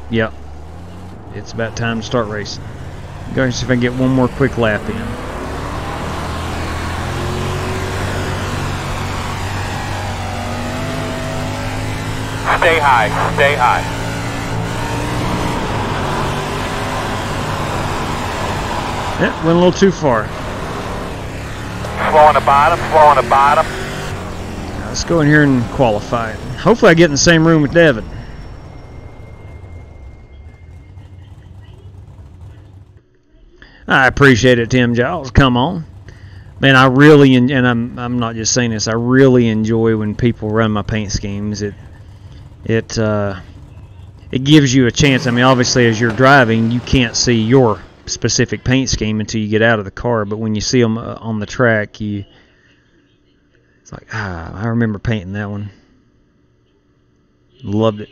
yep, it's about time to start racing. Going to see if I can get one more quick lap in. Stay high, stay high. Yep, went a little too far. Slow on the bottom, slow on the bottom. Now, let's go in here and qualify. Hopefully I get in the same room with Devin. I appreciate it, Tim Giles. Come on. Man, I really, and I'm not just saying this, I really enjoy when people run my paint schemes. It gives you a chance. I mean, obviously as you're driving, you can't see your specific paint scheme until you get out of the car, but when you see them on the track, it's like, I remember painting that one. Loved it.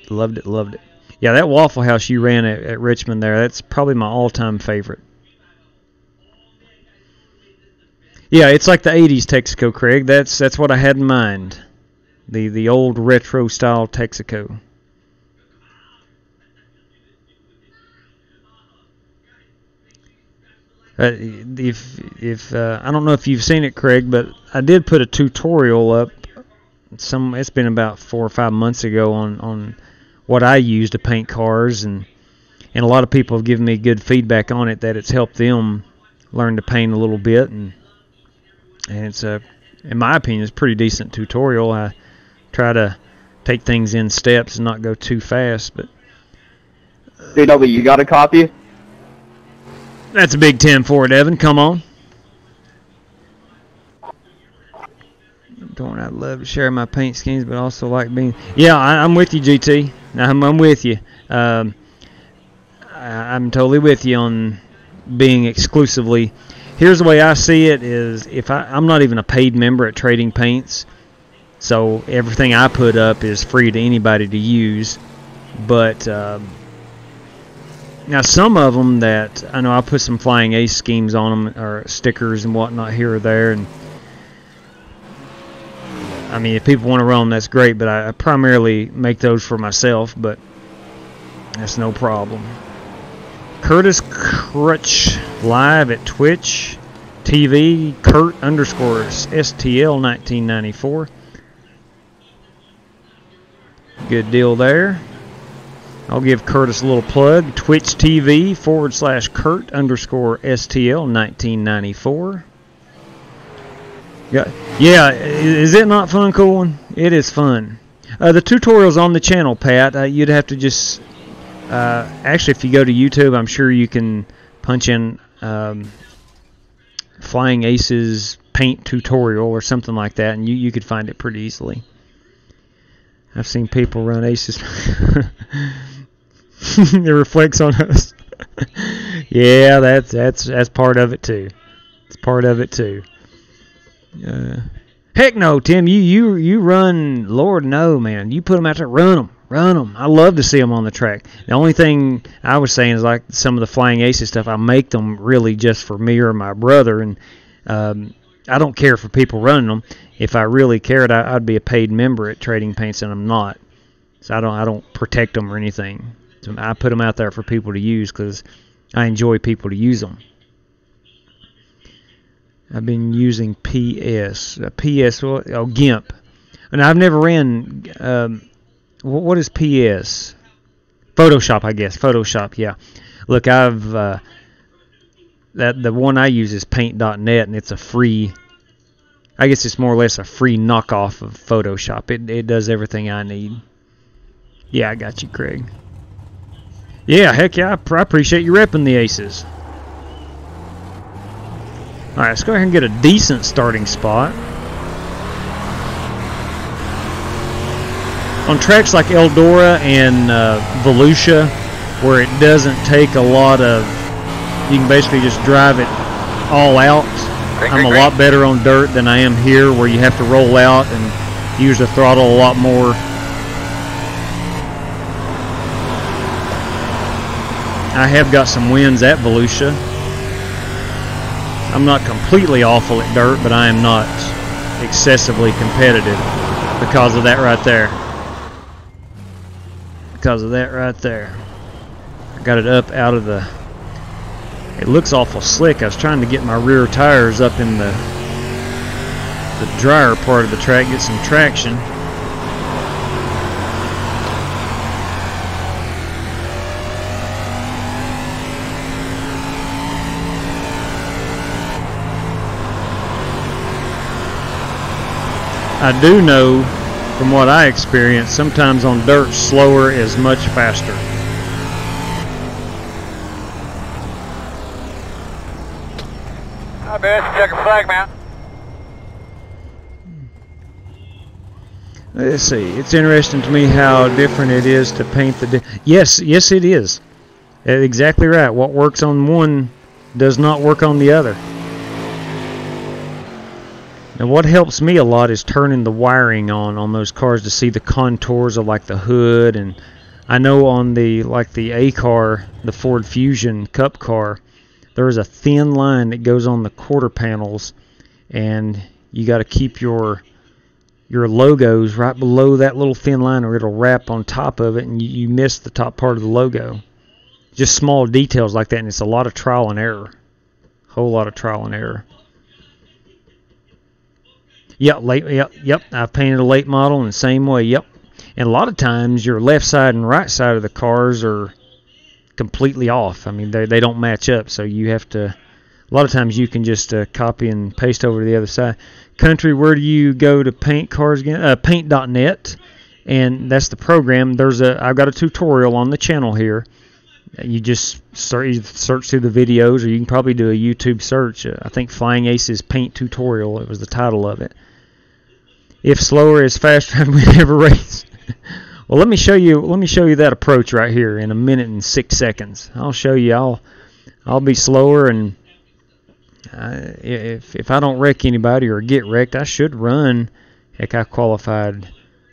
Yeah, that Waffle House you ran at Richmond there, that's probably my all-time favorite. Yeah, it's like the 80s Texaco, Craig. That's what I had in mind. The old retro style Texaco. If I don't know if you've seen it, Craig, but I did put a tutorial up. It's been about 4 or 5 months ago on what I use to paint cars, and a lot of people have given me good feedback on it, that it's helped them learn to paint a little bit, and it's in my opinion, it's a pretty decent tutorial. I try to take things in steps and not go too fast, but JW, you got a copy? That's a big 10 for it, Evan. Come on. Don't I love to share my paint schemes, but also like being... Yeah, I'm with you, GT. I'm with you. I'm totally with you on being exclusively... Here's the way I see it is, if I'm not even a paid member at Trading Paints, so everything I put up is free to anybody to use. But now some of them that I know, I put some Flying Ace schemes on them, or stickers and whatnot here or there, and I mean, if people want to run them, that's great, but I primarily make those for myself, but that's no problem. Curtis Crutch live at Twitch TV, Kurt_STL 1994. Good deal there. I'll give Curtis a little plug. Twitch TV /Kurt_STL 1994. Yeah, is it not fun, Coolin? It is fun. The tutorial's on the channel, Pat. You'd have to just... actually, if you go to YouTube, I'm sure you can punch in Flying Aces paint tutorial or something like that, and you could find it pretty easily. I've seen people run Aces. It reflects on us. Yeah, that's part of it too. It's part of it too. Heck no, Tim. You run. Lord no, man. You put them out there. Run them. I love to see them on the track. The only thing I was saying is, like some of the Flying Aces stuff, I make them really just for me or my brother, and I don't care for people running them. If I really cared, I'd be a paid member at Trading Paints, and I'm not. So I don't protect them or anything. So I put them out there for people to use because I enjoy people to use them. I've been using GIMP. And I've never ran... what is PS? Photoshop, I guess. Photoshop, yeah. Look, I've the one I use is Paint.net, and it's a free. I guess it's more or less a free knockoff of Photoshop. It does everything I need. Yeah, I got you, Craig. Yeah, heck yeah, I appreciate you repping the Aces. All right, let's go ahead and get a decent starting spot. On tracks like Eldora and Volusia, where it doesn't take a lot of, you can basically just drive it all out. I'm a lot better on dirt than I am here, where you have to roll out and use the throttle a lot more. I have got some wins at Volusia. I'm not completely awful at dirt, but I am not excessively competitive because of that right there. Because of that right there. I got it up out of the... It looks awful slick. I was trying to get my rear tires up in the drier part of the track, get some traction. I do know from what I experienced, sometimes on dirt, slower is much faster. Hi, Bess. Check a flag, man. Let's see. It's interesting to me how different it is to paint the... Yes, it is. Exactly right. What works on one does not work on the other. And what helps me a lot is turning the wiring on those cars to see the contours of like the hood. And I know on the A car, the Ford Fusion Cup car, there is a thin line that goes on the quarter panels, and you got to keep your logos right below that little thin line, or it'll wrap on top of it, and you miss the top part of the logo. Just small details like that, and it's a lot of trial and error. whole lot of trial and error. Yep. I've painted a late model in the same way. Yep. And a lot of times your left side and right side of the cars are completely off. I mean, they don't match up, so you have to. A lot of times you can just copy and paste over to the other side. Country, where do you go to paint cars again? Paint.net, and that's the program. I've got a tutorial on the channel here. You just search through the videos, or you can probably do a YouTube search. I think Flying Aces Paint Tutorial. It was the title of it. If slower is faster, we never race. Well, let me show you that approach right here in 1 minute and 6 seconds. I'll show you. I'll be slower, and if I don't wreck anybody or get wrecked, I should run. Heck, I qualified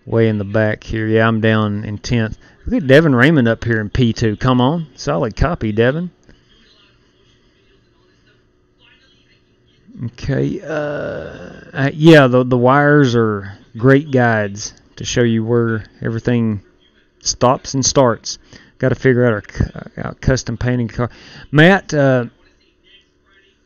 way in the back here. Yeah, I'm down in 10th. Look at Devin Raymond up here in P2. Come on, solid copy, Devin. Okay, yeah, the wires are great guides to show you where everything stops and starts. Got to figure out our custom painting car. Matt, I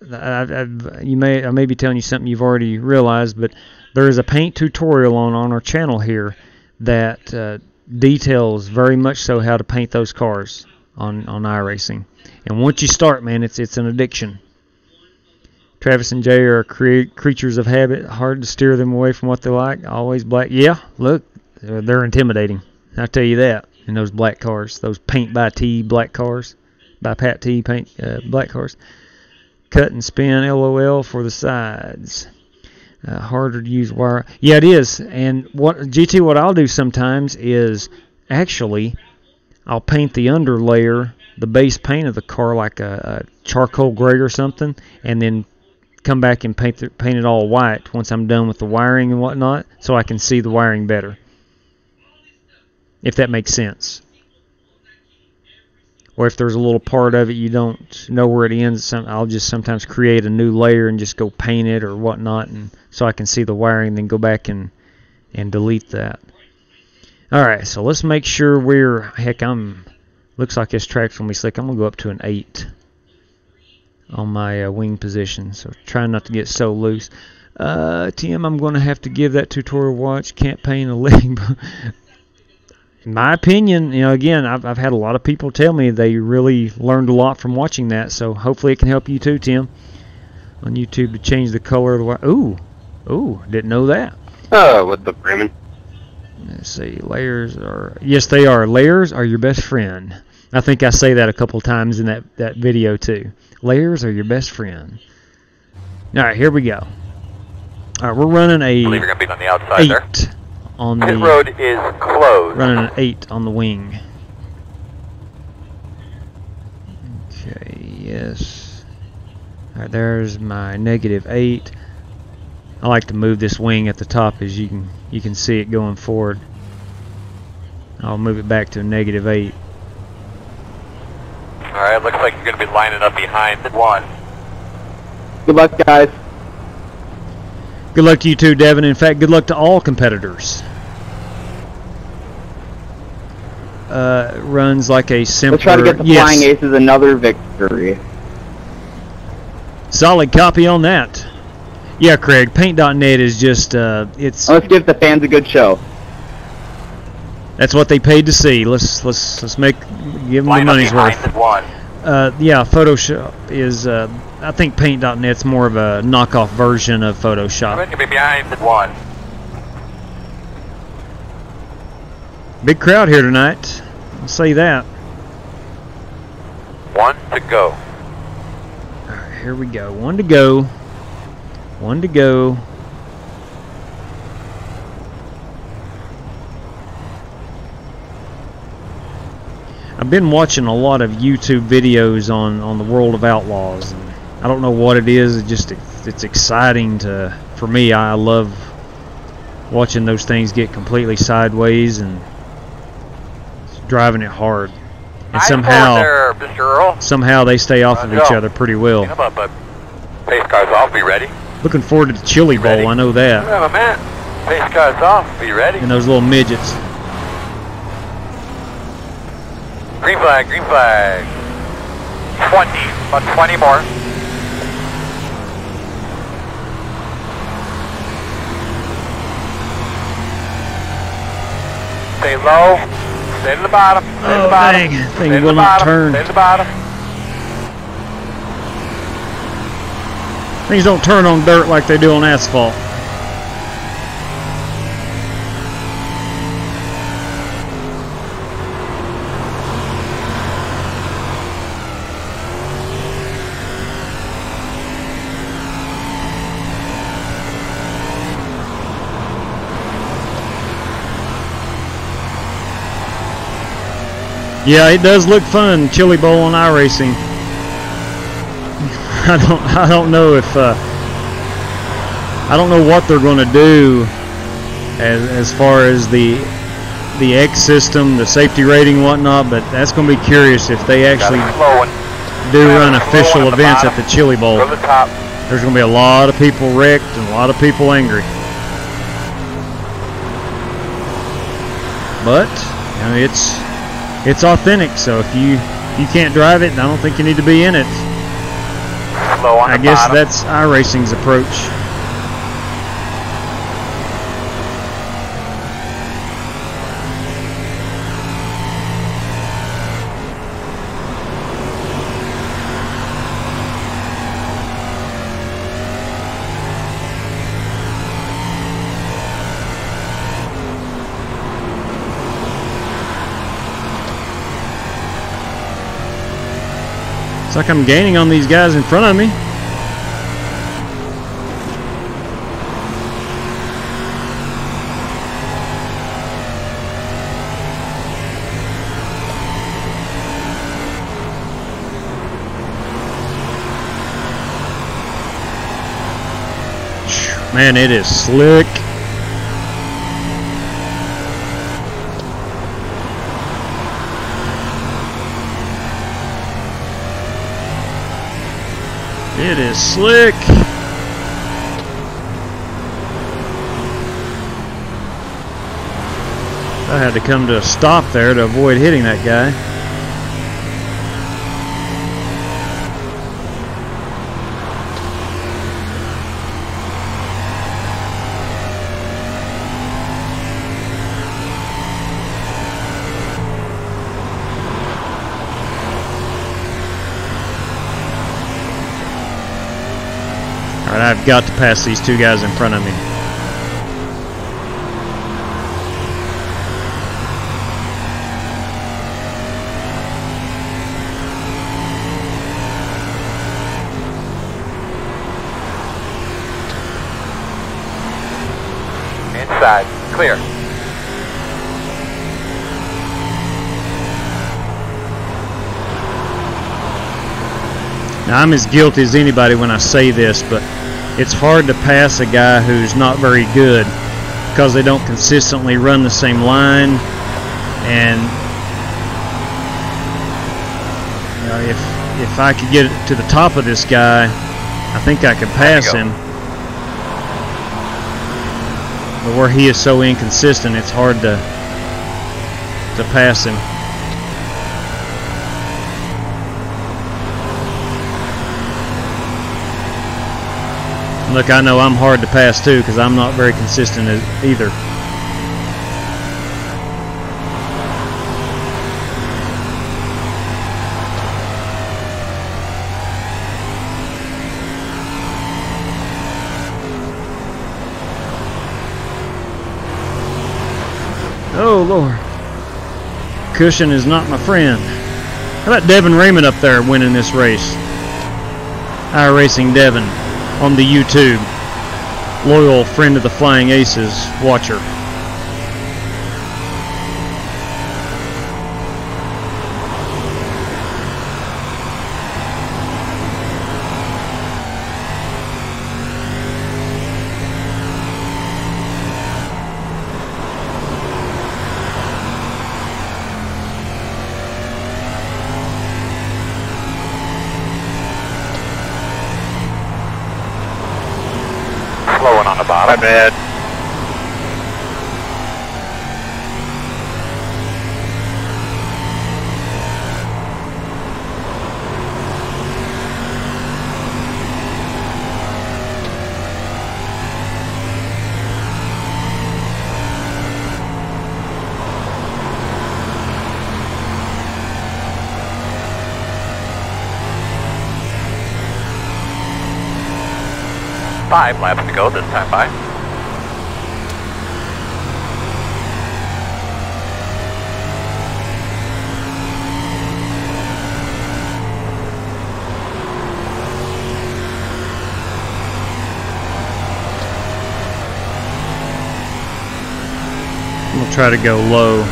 may be telling you something you've already realized, but there is a paint tutorial on our channel here that details very much so how to paint those cars on iRacing. And once you start, man, it's an addiction. Travis and Jay are creatures of habit. Hard to steer them away from what they like. Always black. Yeah, look, they're intimidating. I'll tell you that. In those black cars, those paint by T black cars, by Pat T paint black cars. Cut and spin, LOL for the sides. Harder to use wire. Yeah, it is. And what I'll do sometimes is actually I'll paint the under layer, the base paint of the car, like a charcoal gray or something, and then come back and paint it all white once I'm done with the wiring and whatnot, so I can see the wiring better, if that makes sense. Or if there's a little part of it you don't know where it ends, I'll just sometimes create a new layer and just go paint it or whatnot, and so I can see the wiring, then go back and delete that. Alright, so let's make sure looks like this track's going to be slick. I'm going to go up to an 8 on my wing position, so trying not to get so loose. Tim, I'm going to have to give that tutorial watch. Can't paint a leg. In my opinion, again, I've had a lot of people tell me they really learned a lot from watching that, so hopefully it can help you too, Tim. On YouTube to change the color of the wire. Ooh, didn't know that. What the Bremen? Let's see, layers are... Yes, they are. Layers are your best friend. I think I say that a couple times in that video too. Layers are your best friend. Alright, here we go. Alright, we're running a... I believe you're going to be on the outside 8 there. On Pit the road is closed. Running an 8 on the wing. Okay, yes. Alright, there's my -8. I like to move this wing at the top, as you can see it going forward. I'll move it back to a -8. Alright, looks like you're going to be lining up behind 1. Good luck, guys. Good luck to you too, Devin. In fact, good luck to all competitors. Runs like a simpler... Let's try to get the Flying Aces another victory. Solid copy on that. Yeah, Craig, paint.net is just, it's... Let's give the fans a good show. That's what they paid to see. Let's give them the money's worth. Yeah, Photoshop is, I think paint.net's more of a knockoff version of Photoshop. You're going to be behind 1. Big crowd here tonight. I'll say that. 1 to go. Alright, here we go. 1 to go. 1 to go. I've been watching a lot of YouTube videos on the World of Outlaws, and I don't know what it is. It's exciting for me. I love watching those things get completely sideways and driving it hard. And somehow they stay off of each other pretty well. Pace car's off, be ready. Looking forward to the Chili Bowl, I know that. We have a minute. Pace car's off, be ready. And those little midgets. Green flag, green flag. 20, about 20 more. Stay low. Stay to the bottom. Stay to the bottom. Dang, Stay thing to will the not bottom. turn. Stay to the bottom. Things don't turn on dirt like they do on asphalt. Yeah, it does look fun, Chili Bowl on iRacing. I don't know if I don't know what they're going to do as far as the X system, the safety rating and whatnot, but that's going to be curious if they actually do run official events at the Chili Bowl. There's going to be a lot of people wrecked and a lot of people angry. But you know, it's authentic, so if you can't drive it, I don't think you need to be in it. I guess that's iRacing's approach. It's like I'm gaining on these guys in front of me. Man, it is slick. It is slick. I had to come to a stop there to avoid hitting that guy. I've got to pass these two guys in front of me. Inside, clear. Now, I'm as guilty as anybody when I say this, but it's hard to pass a guy who's not very good because they don't consistently run the same line. And you know, if I could get to the top of this guy, I think I could pass him. But where he is so inconsistent, it's hard to pass him. Look, I know I'm hard to pass too because I'm not very consistent either. Oh, Lord. Cushion is not my friend. How about Devin Raymond up there winning this race? iRacing Devin on the YouTube. Loyal friend of the Flying Aces watcher. Slowing on the bottom. My bad. 5 laps to go this time by. I'm gonna try to go low.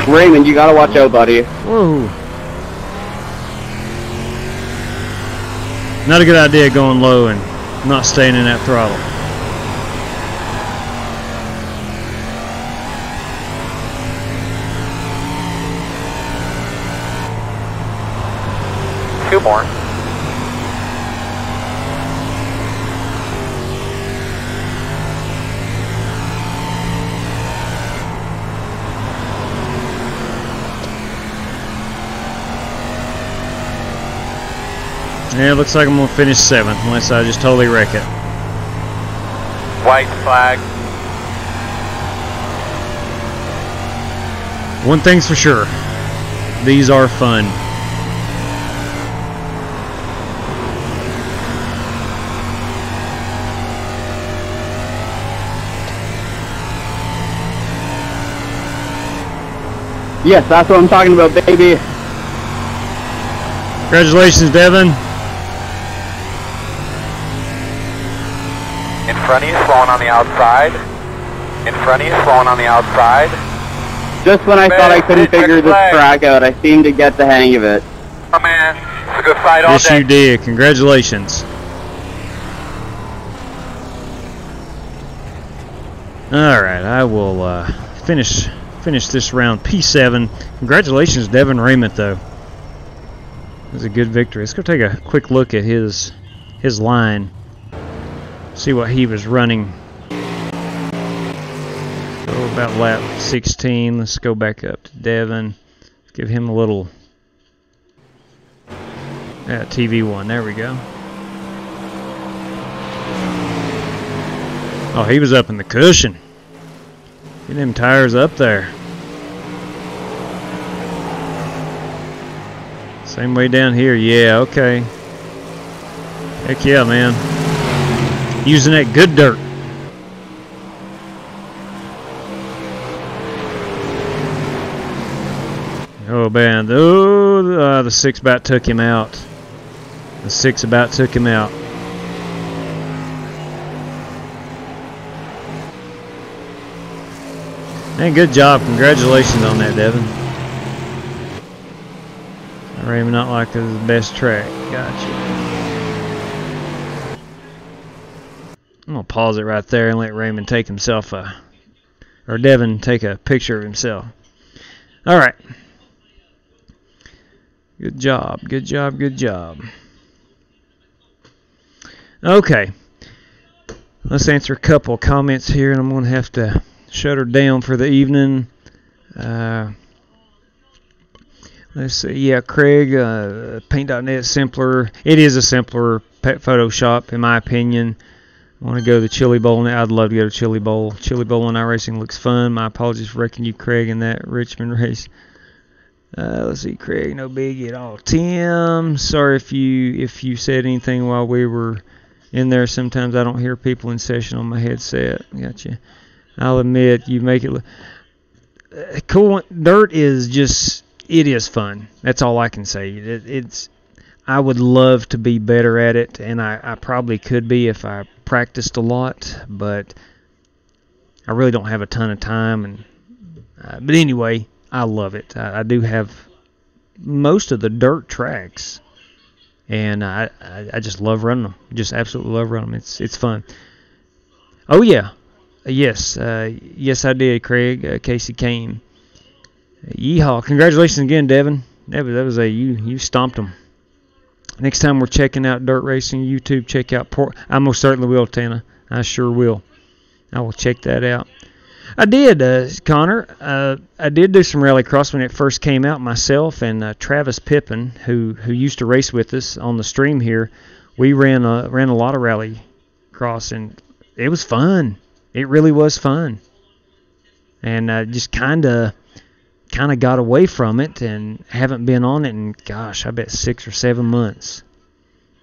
Raymond, you gotta watch out, buddy. Whoa. Not a good idea going low and not staying in that throttle. Two more. Yeah, it looks like I'm going to finish 7th unless I just totally wreck it. White flag. One thing's for sure. These are fun. Yes, that's what I'm talking about, baby. Congratulations, Devin. In front of you, slowing on the outside. In front of you, slowing on the outside. Just when I thought I couldn't figure this track out, I seemed to get the hang of it. Oh man, it's a good fight all Yes, day. you did. Congratulations. All right, I will finish this round P7. Congratulations, Devin Raymond, though. It was a good victory. Let's go take a quick look at his line. See what he was running. So about lap 16. Let's go back up to Devin. Give him a little TV1. There we go. Oh, he was up in the cushion. Get them tires up there. Same way down here. Yeah, okay. Heck yeah, man. Using that good dirt. Oh, man. Oh, the 6 about took him out. The 6 about took him out. Man, good job. Congratulations on that, Devin. Raymond not like this is the best track. Gotcha. I'm going to pause it right there and let Raymond take himself or Devin take a picture of himself. All right. Good job. Good job. Good job. Okay. Let's answer a couple of comments here, and I'm going to have to shut her down for the evening. Let's see. Yeah, Craig, Paint.net simpler. It is a simpler Photoshop, in my opinion. I want to go to the Chili Bowl now. I'd love to go to Chili Bowl. Chili Bowl on iRacing looks fun. My apologies for wrecking you, Craig, in that Richmond race. Let's see, Craig, no biggie at all. Tim, sorry if you said anything while we were in there. Sometimes I don't hear people in session on my headset. Gotcha. I'll admit, you make it look cool. Dirt is just, it is fun. That's all I can say. I would love to be better at it, and I probably could be if I practiced a lot, but I really don't have a ton of time. And but anyway, I love it. I do have most of the dirt tracks, and I just love running them. Just absolutely love running them. It's fun. Oh yeah, yes, yes I did, Craig. Casey Kane. Yeehaw! Congratulations again, Devin. That was you stomped them. Next time we're checking out dirt racing YouTube, check out I most certainly will, Tana. I sure will. I will check that out. I did, Connor. I did do some rallycross when it first came out myself, and Travis Pippin, who used to race with us on the stream here, we ran a lot of across, and it was fun. It really was fun. And I just kind of got away from it and haven't been on it in, gosh, I bet 6 or 7 months.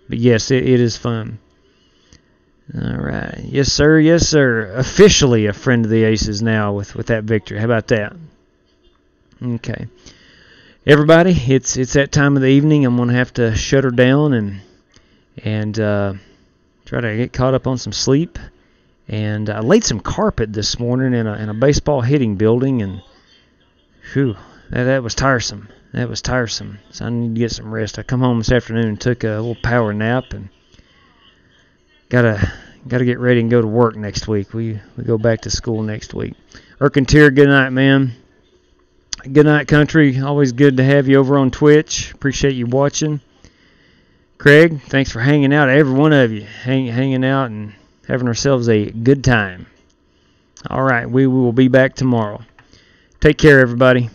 But yes, it is fun. All right. Yes, sir. Yes, sir. Officially a friend of the Aces now with that victory. How about that? Okay. Everybody, it's that time of the evening. I'm going to have to shut her down and try to get caught up on some sleep. And I laid some carpet this morning in a baseball hitting building, and whew, that was tiresome. That was tiresome. So I need to get some rest. I come home this afternoon and took a little power nap, and gotta get ready and go to work next week. We go back to school next week. Erkenteer, good night, man. Good night, country. Always good to have you over on Twitch. Appreciate you watching. Craig, thanks for hanging out. Every one of you hanging out and having ourselves a good time. All right, we will be back tomorrow. Take care, everybody.